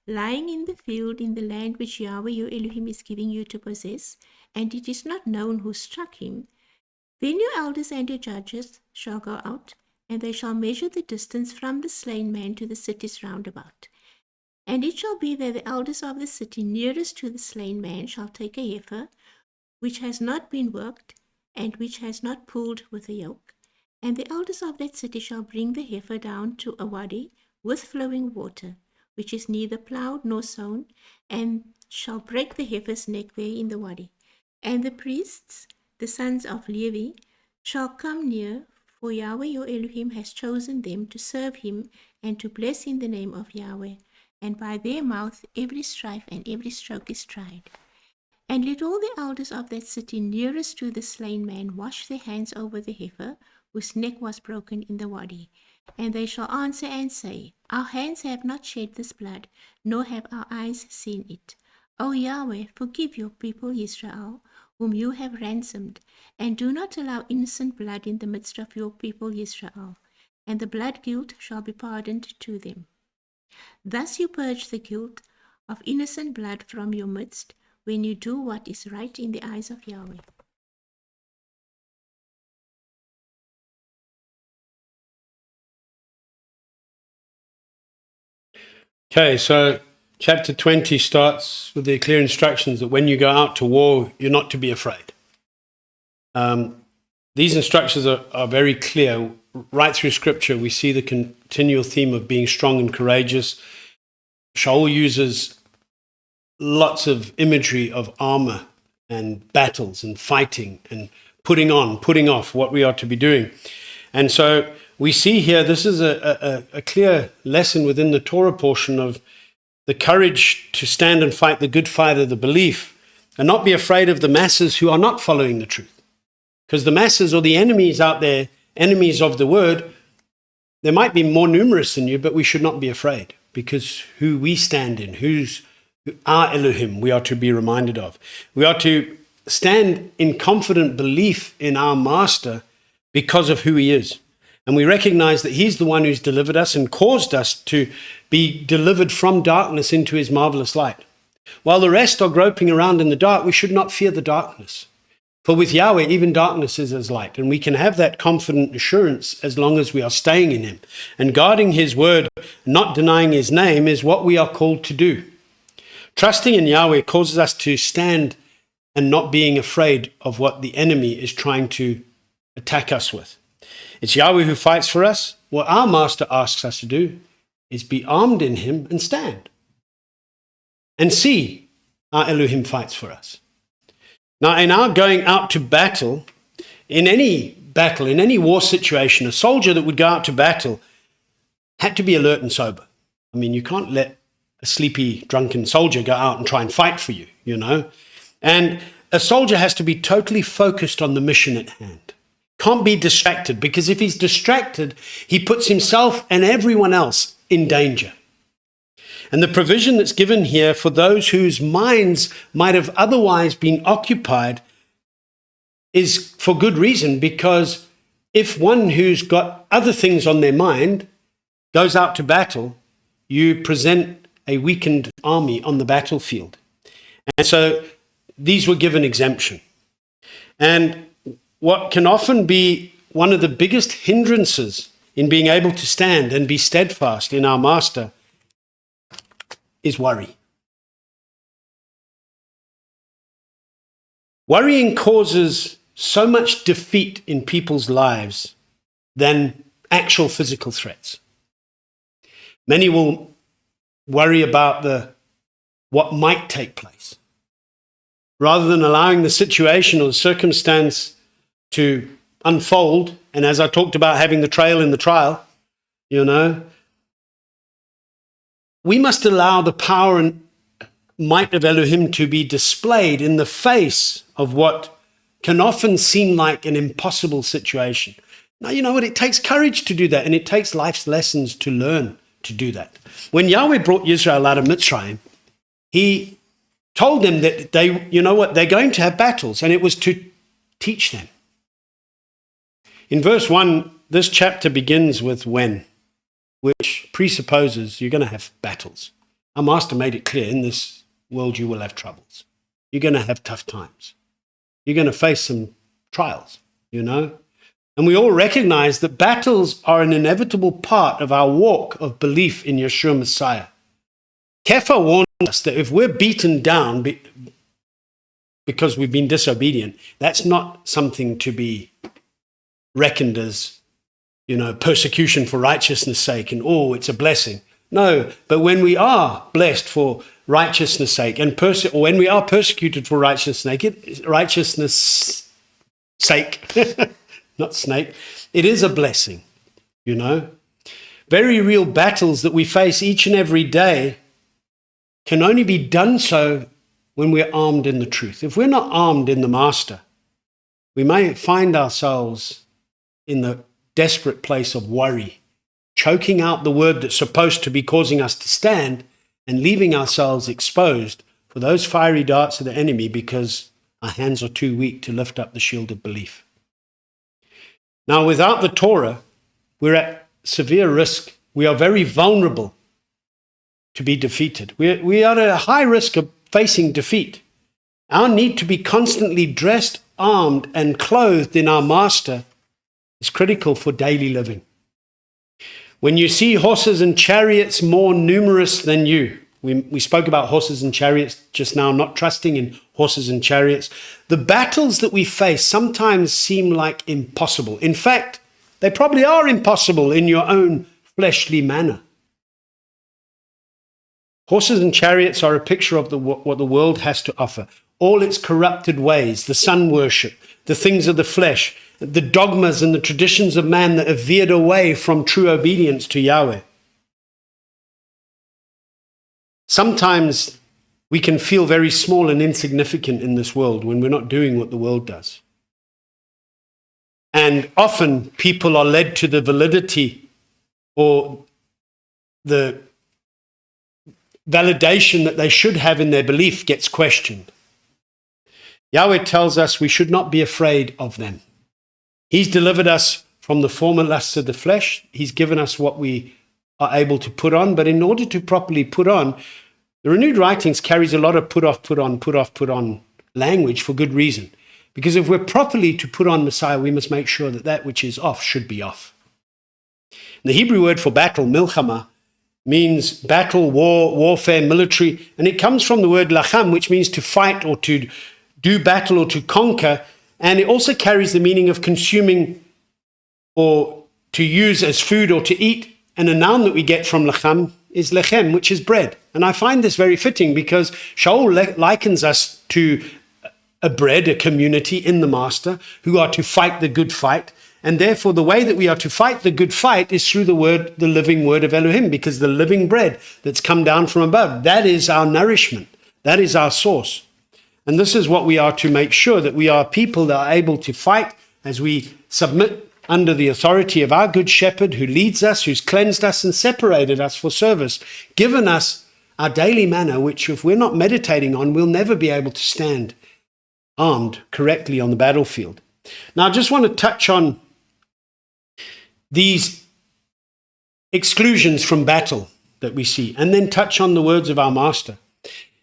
lying in the field in the land which Yahweh your Elohim is giving you to possess, and it is not known who struck him, then your elders and your judges shall go out, and they shall measure the distance from the slain man to the cities round about. And it shall be that the elders of the city nearest to the slain man shall take a heifer, which has not been worked, and which has not pulled with a yoke. And the elders of that city shall bring the heifer down to a wadi with flowing water, which is neither plowed nor sown, and shall break the heifer's neck there in the wadi. And the priests, the sons of Levi, shall come near, for Yahweh your Elohim has chosen them to serve him and to bless in the name of Yahweh. And by their mouth every strife and every stroke is tried. And let all the elders of that city nearest to the slain man wash their hands over the heifer, whose neck was broken in the wadi. And they shall answer and say, Our hands have not shed this blood, nor have our eyes seen it. O Yahweh, forgive your people Israel, whom you have ransomed, and do not allow innocent blood in the midst of your people Israel, and the blood guilt shall be pardoned to them. Thus you purge the guilt of innocent blood from your midst, when you do what is right in the eyes of Yahweh. Okay, so chapter 20 starts with the clear instructions that when you go out to war, you're not to be afraid. These instructions are very clear. Right through Scripture, we see the continual theme of being strong and courageous. Shaul uses lots of imagery of armor and battles and fighting and putting on, putting off, what we are to be doing. And so we see here, this is a clear lesson within the Torah portion of the courage to stand and fight the good fight of the belief and not be afraid of the masses who are not following the truth. Because the masses or the enemies out there, enemies of the word, they might be more numerous than you, but we should not be afraid, because who we stand in, who's our Elohim, we are to be reminded of. We are to stand in confident belief in our Master because of who he is. And we recognize that he's the one who's delivered us and caused us to be delivered from darkness into his marvelous light. While the rest are groping around in the dark, we should not fear the darkness. For with Yahweh, even darkness is as light. And we can have that confident assurance as long as we are staying in him. And guarding his word, not denying his name, is what we are called to do. Trusting in Yahweh causes us to stand and not being afraid of what the enemy is trying to attack us with. It's Yahweh who fights for us. What our Master asks us to do is be armed in him and stand. And see our Elohim fights for us. Now, in our going out to battle, in any war situation, a soldier that would go out to battle had to be alert and sober. I mean, you can't let a sleepy, drunken soldier go out and try and fight for you, you know. And a soldier has to be totally focused on the mission at hand. Can't be distracted, because if he's distracted, he puts himself and everyone else in danger. And the provision that's given here for those whose minds might have otherwise been occupied is for good reason, because if one who's got other things on their mind goes out to battle, you present a weakened army on the battlefield. And so these were given exemption. And what can often be one of the biggest hindrances in being able to stand and be steadfast in our Master is worry. Worrying causes so much defeat in people's lives than actual physical threats. Many will worry about what might take place, rather than allowing the situation or the circumstance to unfold. And as I talked about having the trail in the trial, you know, we must allow the power and might of Elohim to be displayed in the face of what can often seem like an impossible situation. Now, you know what? It takes courage to do that, and it takes life's lessons to learn to do that. When Yahweh brought Israel out of Mitzrayim, he told them that they're going to have battles, and it was to teach them. In verse 1, this chapter begins with when, which presupposes you're going to have battles. Our Master made it clear, in this world you will have troubles. You're going to have tough times. You're going to face some trials, you know. And we all recognize that battles are an inevitable part of our walk of belief in Yeshua Messiah. Kepha warned us that if we're beaten down because we've been disobedient, that's not something to be reckoned as, you know, persecution for righteousness' sake and, oh, it's a blessing. No, but when we are blessed for righteousness' sake and or when we are persecuted for righteousness' sake, not snake, it is a blessing, you know. Very real battles that we face each and every day can only be done so when we're armed in the truth. If we're not armed in the Master, we may find ourselves in the desperate place of worry, choking out the word that's supposed to be causing us to stand and leaving ourselves exposed for those fiery darts of the enemy because our hands are too weak to lift up the shield of belief. Now, without the Torah, we're at severe risk. We are very vulnerable to be defeated. We are at a high risk of facing defeat. Our need to be constantly dressed, armed, and clothed in our Master is critical for daily living. When you see horses and chariots more numerous than you, we spoke about horses and chariots just now, not trusting in horses and chariots. The battles that we face sometimes seem like impossible. In fact, they probably are impossible in your own fleshly manner. Horses and chariots are a picture of what the world has to offer. all its corrupted ways, the sun worship, the things of the flesh, the dogmas and the traditions of man that have veered away from true obedience to Yahweh. Sometimes we can feel very small and insignificant in this world when we're not doing what the world does. And often people are led to the validity or the validation that they should have in their belief gets questioned. Yahweh tells us we should not be afraid of them. He's delivered us from the former lusts of the flesh. He's given us what we are able to put on. But in order to properly put on, the Renewed Writings carries a lot of put off, put on language for good reason. Because if we're properly to put on Messiah, we must make sure that that which is off should be off. The Hebrew word for battle, milchama, means battle, war, warfare, military. And it comes from the word lacham, which means to fight or to do battle or to conquer. And it also carries the meaning of consuming or to use as food or to eat. And a noun that we get from lacham is lechem, which is bread. And I find this very fitting because Shaul likens us to a bread, a community in the master who are to fight the good fight. And therefore the way that we are to fight the good fight is through the word, the living word of Elohim, because the living bread that's come down from above, that is our nourishment. That is our source. And this is what we are to make sure, that we are people that are able to fight as we submit under the authority of our good shepherd who leads us, who's cleansed us and separated us for service, given us our daily manna, which if we're not meditating on, we'll never be able to stand armed correctly on the battlefield. Now, I just want to touch on these exclusions from battle that we see, and then touch on the words of our master.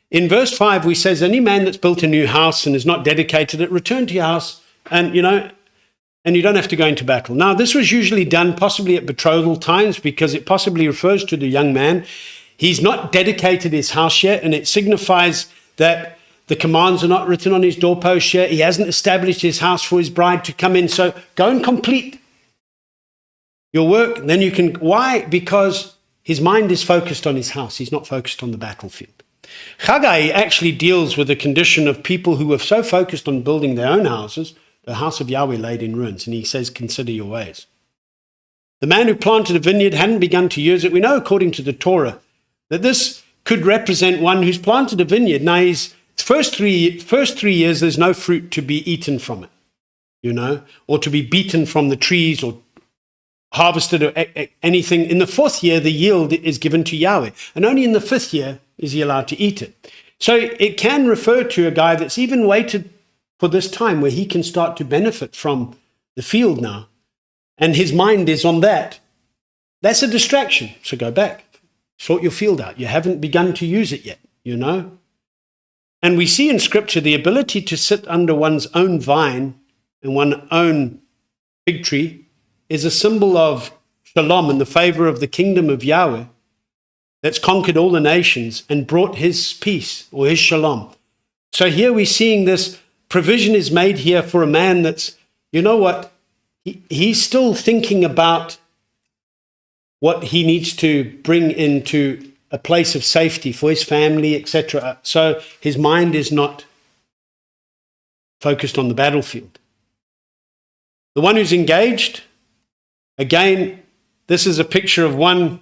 In verse 5, we says, any man that's built a new house and is not dedicated it, return to your house, and you don't have to go into battle. Now, this was usually done possibly at betrothal times because it possibly refers to the young man. He's not dedicated his house yet, and it signifies that the commands are not written on his doorpost yet. He hasn't established his house for his bride to come in. So go and complete your work. Then you can. Why? Because his mind is focused on his house. He's not focused on the battlefield. Haggai actually deals with the condition of people who were so focused on building their own houses, the house of Yahweh laid in ruins. And he says, consider your ways. The man who planted a vineyard hadn't begun to use it. We know according to the Torah that this could represent one who's planted a vineyard. Now, his first three years, there's no fruit to be eaten from it, or to be beaten from the trees or harvested or anything. In the fourth year, the yield is given to Yahweh. And only in the fifth year is he allowed to eat it. So it can refer to a guy that's even waited for this time where he can start to benefit from the field now. And his mind is on that. That's a distraction. So go back, sort your field out. You haven't begun to use it yet, And we see in Scripture the ability to sit under one's own vine and one's own fig tree is a symbol of shalom and the favor of the kingdom of Yahweh that's conquered all the nations and brought his peace or his shalom. So here we're seeing this provision is made here for a man that's, he's still thinking about what he needs to bring into a place of safety for his family, etc. So his mind is not focused on the battlefield. The one who's engaged, again, this is a picture of one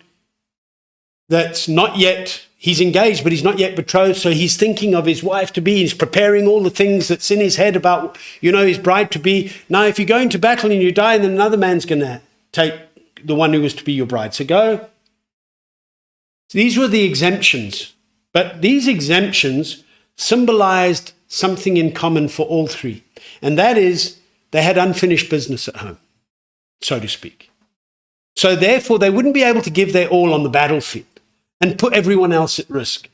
that's not yet, he's engaged, but he's not yet betrothed, so he's thinking of his wife to be, he's preparing all the things that's in his head about, his bride to be. Now, if you go into battle and you die, then another man's going to take the one who was to be your bride. So go. These were the exemptions, but these exemptions symbolized something in common for all three, and that is they had unfinished business at home, so to speak. So therefore, they wouldn't be able to give their all on the battlefield and put everyone else at risk.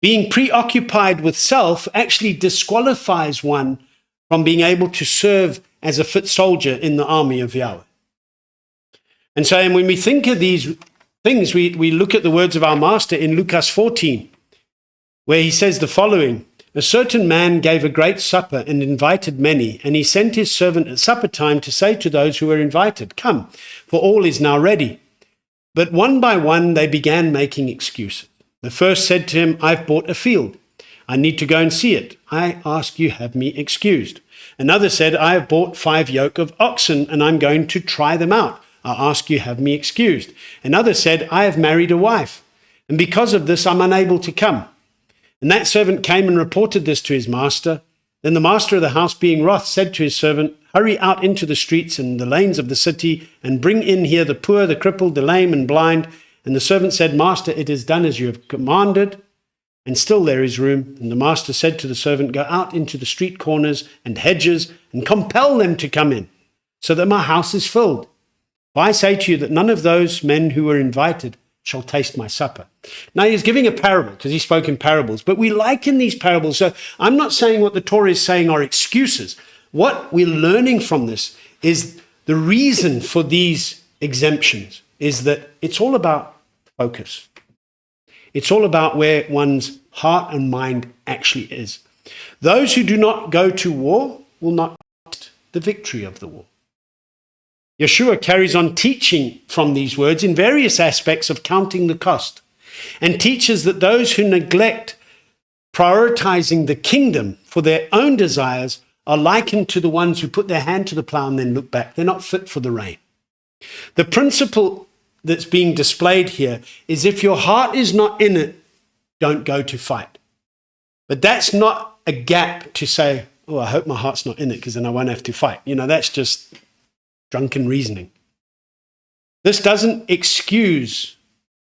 Being preoccupied with self actually disqualifies one from being able to serve as a fit soldier in the army of Yahweh. And so when we think of these things, we look at the words of our master in Lucas 14, where he says the following: a certain man gave a great supper and invited many, and he sent his servant at supper time to say to those who were invited, come, for all is now ready. But one by one they began making excuses. The first said to him, I've bought a field. I need to go and see it. I ask you, have me excused. Another said, I have bought 5 yoke of oxen, and I'm going to try them out. I ask you, have me excused. Another said, I have married a wife, and because of this, I'm unable to come. And that servant came and reported this to his master. Then the master of the house, being wroth, said to his servant, hurry out into the streets and the lanes of the city, and bring in here the poor, the crippled, the lame, and blind. And the servant said, Master, it is done as you have commanded, and still there is room. And the master said to the servant, go out into the street corners and hedges, and compel them to come in, so that my house is filled. For I say to you that none of those men who were invited shall taste my supper. Now he's giving a parable, because he spoke in parables, but we liken these parables. So I'm not saying what the Torah is saying are excuses. What we're learning from this is the reason for these exemptions is that it's all about focus. It's all about where one's heart and mind actually is. Those who do not go to war will not taste the victory of the war. Yeshua carries on teaching from these words in various aspects of counting the cost, and teaches that those who neglect prioritizing the kingdom for their own desires are likened to the ones who put their hand to the plow and then look back. They're not fit for the rain. The principle that's being displayed here is if your heart is not in it, don't go to fight. But that's not a gap to say, oh, I hope my heart's not in it because then I won't have to fight. That's just drunken reasoning. This doesn't excuse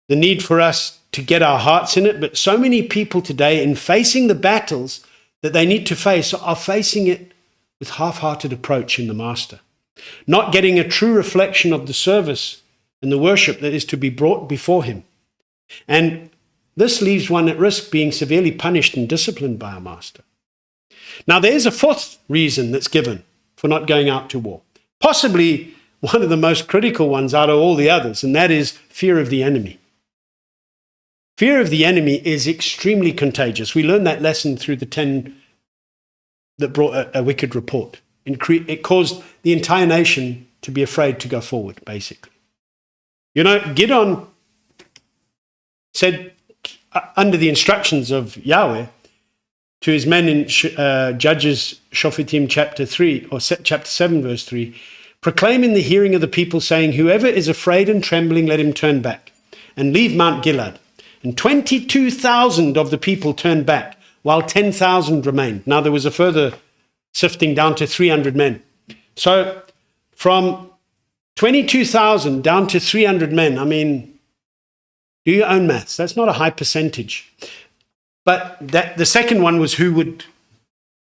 the need for us to get our hearts in it, but so many people today, in facing the battles that they need to face, are facing it with half-hearted approach in the Master, not getting a true reflection of the service and the worship that is to be brought before him. And this leaves one at risk being severely punished and disciplined by our Master. Now, there's a fourth reason that's given for not going out to war, possibly one of the most critical ones out of all the others, and that is fear of the enemy. Fear of the enemy is extremely contagious. We learned that lesson through the 10 that brought a wicked report. It caused the entire nation to be afraid to go forward, basically. Gideon said, under the instructions of Yahweh, to his men in Judges, Shophetim chapter 3, or chapter 7, verse 3, proclaim in the hearing of the people, saying, whoever is afraid and trembling, let him turn back and leave Mount Gilead. And 22,000 of the people turned back, while 10,000 remained. Now there was a further sifting down to 300 men. So from 22,000 down to 300 men, do your own maths. That's not a high percentage. But the second one was who would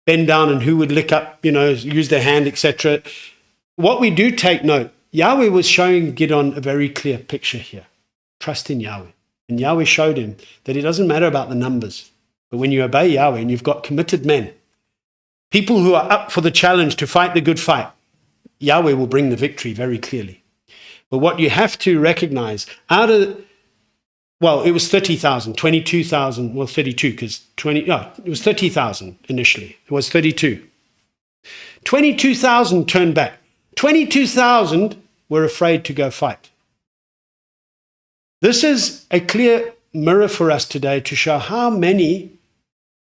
bend down and who would lick up, use their hand, etc. What we do take note, Yahweh was showing Gideon a very clear picture here. Trust in Yahweh. And Yahweh showed him that it doesn't matter about the numbers. But when you obey Yahweh and you've got committed men, people who are up for the challenge to fight the good fight, Yahweh will bring the victory very clearly. But what you have to recognize, it was 30,000, 22,000, 32, because it was 30,000 initially. It was 32. 22,000 turned back. 22,000 were afraid to go fight. This is a clear mirror for us today to show how many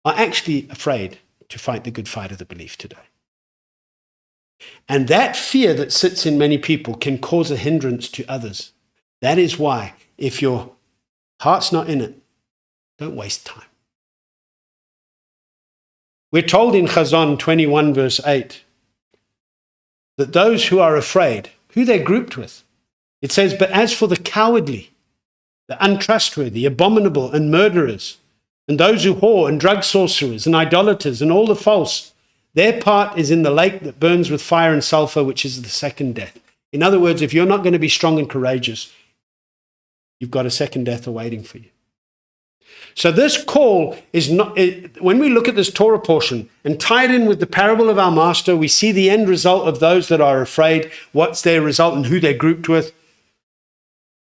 are actually afraid to fight the good fight of the belief today. And that fear that sits in many people can cause a hindrance to others. That is why, if your heart's not in it, don't waste time. We're told in Chazon 21 verse 8 that those who are afraid, who they're grouped with, it says, but as for the cowardly, the untrustworthy, abominable, and murderers, and those who whore, and drug sorcerers, and idolaters, and all the false, their part is in the lake that burns with fire and sulfur, which is the second death. In other words, if you're not going to be strong and courageous, you've got a second death awaiting for you. So this call is not, when we look at this Torah portion and tie it in with the parable of our Master, we see the end result of those that are afraid, what's their result and who they're grouped with.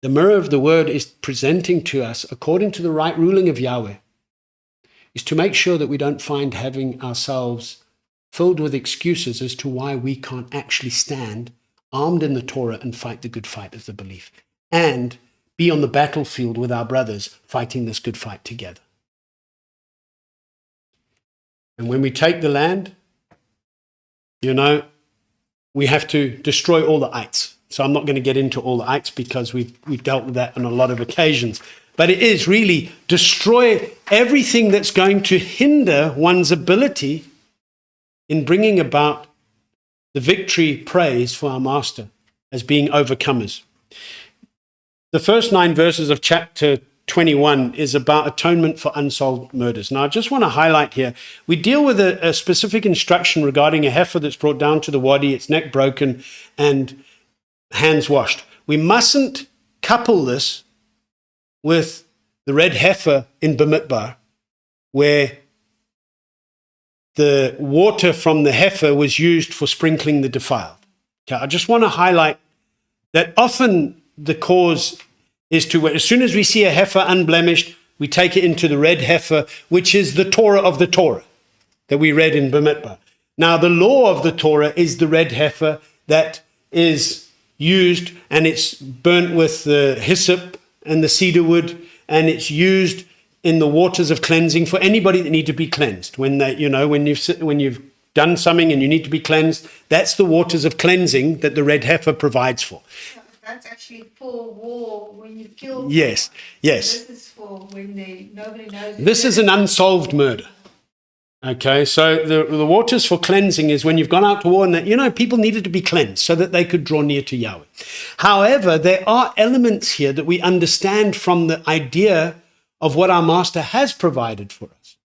The mirror of the word is presenting to us, according to the right ruling of Yahweh, is to make sure that we don't find having ourselves filled with excuses as to why we can't actually stand armed in the Torah and fight the good fight of the belief and be on the battlefield with our brothers fighting this good fight together. And when we take the land, we have to destroy all the ites. So I'm not going to get into all the ites because we've dealt with that on a lot of occasions. But it is really destroy everything that's going to hinder one's ability in bringing about the victory praise for our Master as being overcomers. The first 9 verses of chapter 21 is about atonement for unsolved murders. Now, I just want to highlight here, we deal with a specific instruction regarding a heifer that's brought down to the wadi, its neck broken, and hands washed. We mustn't couple this with the red heifer in Bamidbar, where the water from the heifer was used for sprinkling the defiled. Okay, I just want to highlight that often the cause is to, as soon as we see a heifer unblemished, we take it into the red heifer, which is the Torah of the Torah that we read in Bamidbar. Now, the law of the Torah is the red heifer that is used, and it's burnt with the hyssop and the cedar wood, and it's used in the waters of cleansing for anybody that need to be cleansed. When you've done something and you need to be cleansed, that's the waters of cleansing that the red heifer provides for. That's actually for war when you kill. Yes. This is for when nobody knows. This is an unsolved murder. Okay, so the waters for cleansing is when you've gone out to war and people needed to be cleansed so that they could draw near to Yahweh. However, there are elements here that we understand from the idea of what our Master has provided for us.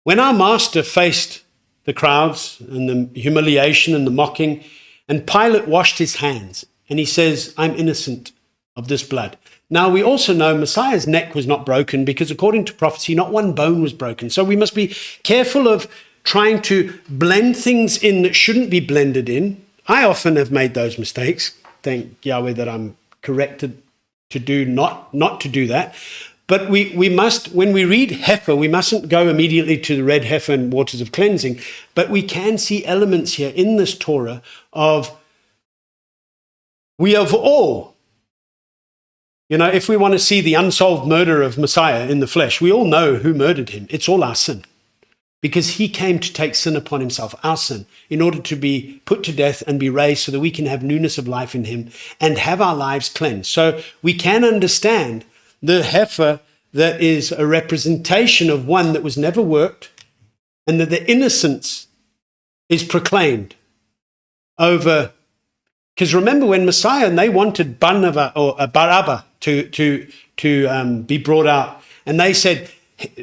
When our Master faced the crowds and the humiliation and the mocking, and Pilate washed his hands, and he says, I'm innocent of this blood. Now, we also know Messiah's neck was not broken because according to prophecy, not one bone was broken. So we must be careful of trying to blend things in that shouldn't be blended in. I often have made those mistakes. Thank Yahweh that I'm corrected to do not to do that. But we must, when we read heifer, we mustn't go immediately to the red heifer and waters of cleansing. But we can see elements here in this Torah of we have all, if we want to see the unsolved murder of Messiah in the flesh, we all know who murdered him. It's all our sin. Because he came to take sin upon himself, our sin, in order to be put to death and be raised so that we can have newness of life in him and have our lives cleansed. So we can understand the heifer that is a representation of one that was never worked, and that the innocence is proclaimed over. Because remember when Messiah, and they wanted Barabbas to be brought out, and they said,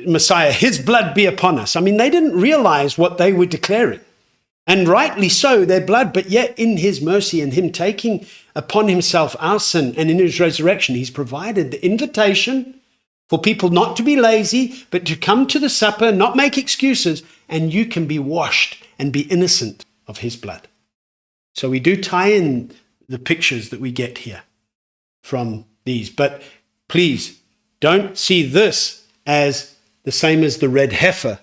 Messiah, his blood be upon us. I mean, they didn't realize what they were declaring. And rightly so, their blood, but yet in his mercy and him taking upon himself our sin, and in his resurrection, he's provided the invitation for people not to be lazy, but to come to the supper, not make excuses, and you can be washed and be innocent of his blood. So we do tie in the pictures that we get here from these. But please don't see this as the same as the red heifer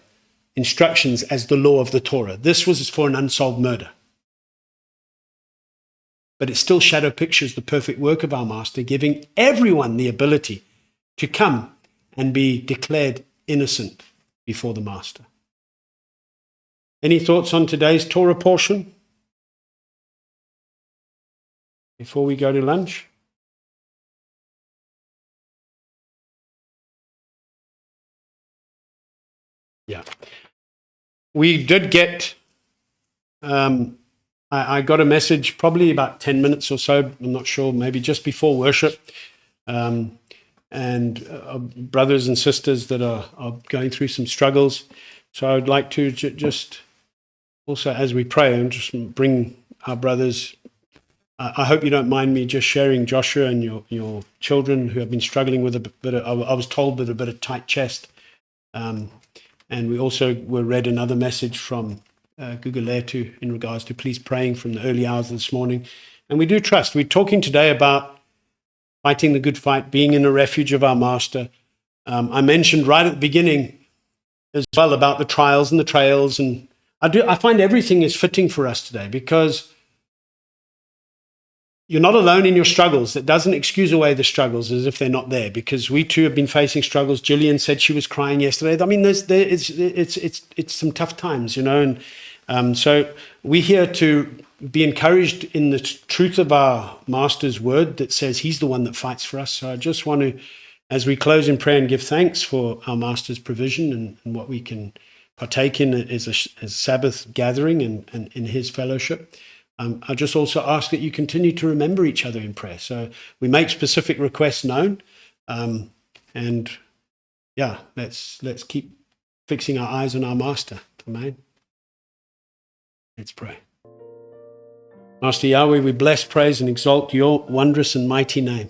instructions as the law of the Torah. This was for an unsolved murder. But it still shadow pictures the perfect work of our Master, giving everyone the ability to come and be declared innocent before the Master. Any thoughts on today's Torah portion before we go to lunch? Yeah. We did get, I got a message probably about 10 minutes or so, I'm not sure, maybe just before worship, and brothers and sisters that are going through some struggles. So I would like to just also, as we pray, and just bring our brothers. I hope you don't mind me just sharing Joshua and your children who have been struggling with a bit of, I was told, with a bit of tight chest. And we also were read another message from Guguletu in regards to please praying from the early hours of this morning. And we do trust. We're talking today about fighting the good fight, being in the refuge of our Master. I mentioned right at the beginning as well about the trials and the trails. And I find everything is fitting for us today because you're not alone in your struggles. That doesn't excuse away the struggles as if they're not there, because we too have been facing struggles. Jillian said she was crying yesterday. I mean, it's some tough times, and so we're here to be encouraged in the truth of our Master's word that says he's the one that fights for us. So I just want to, as we close in prayer, and give thanks for our Master's provision and what we can partake in as a Sabbath gathering and in his fellowship. I just also ask that you continue to remember each other in prayer. So we make specific requests known, and let's keep fixing our eyes on our Master. Amen. Let's pray. Master Yahweh, we bless, praise, and exalt your wondrous and mighty name.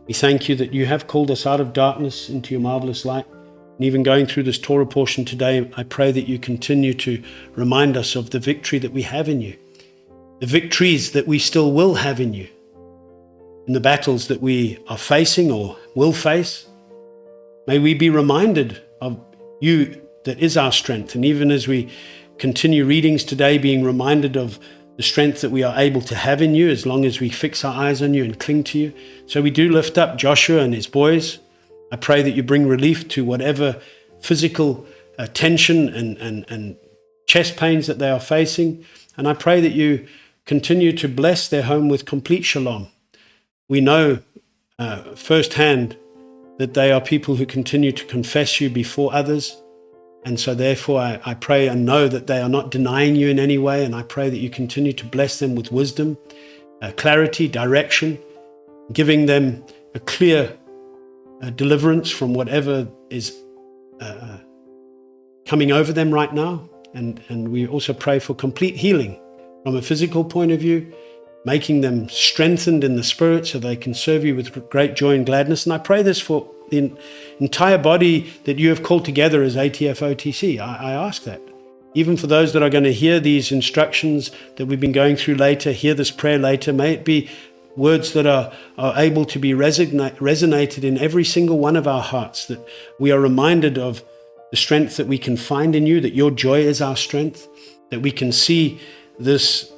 We thank you that you have called us out of darkness into your marvelous light. And even going through this Torah portion today, I pray that you continue to remind us of the victory that we have in you, the victories that we still will have in you, in the battles that we are facing or will face. May we be reminded of you that is our strength. And even as we continue readings today, being reminded of the strength that we are able to have in you as long as we fix our eyes on you and cling to you. So we do lift up Joshua and his boys. I pray that you bring relief to whatever physical tension and chest pains that they are facing. And I pray that you continue to bless their home with complete shalom. We know firsthand that they are people who continue to confess you before others. And so therefore I pray and know that they are not denying you in any way. And I pray that you continue to bless them with wisdom, clarity, direction, giving them a clear deliverance from whatever is coming over them right now. And we also pray for complete healing from a physical point of view, making them strengthened in the spirit so they can serve you with great joy and gladness. And I pray this for the entire body that you have called together as ATF OTC. I ask that. Even for those that are going to hear these instructions that we've been going through later, hear this prayer later, may it be words that are able to be resonated in every single one of our hearts, that we are reminded of the strength that we can find in you, that your joy is our strength, that we can see this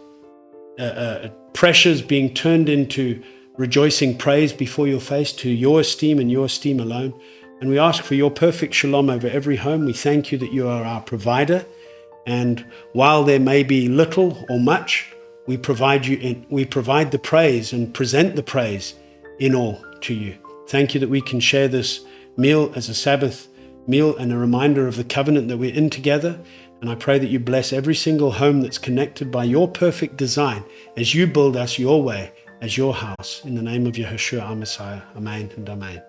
pressures being turned into rejoicing praise before your face to your esteem and your esteem alone. And we ask for your perfect shalom over every home. We thank you that you are our provider. And while there may be little or much, we provide the praise and present the praise in all to you. Thank you that we can share this meal as a Sabbath meal and a reminder of the covenant that we're in together. And I pray that you bless every single home that's connected by your perfect design as you build us your way as your house. In the name of Yahushua, our Messiah. Amen and amen.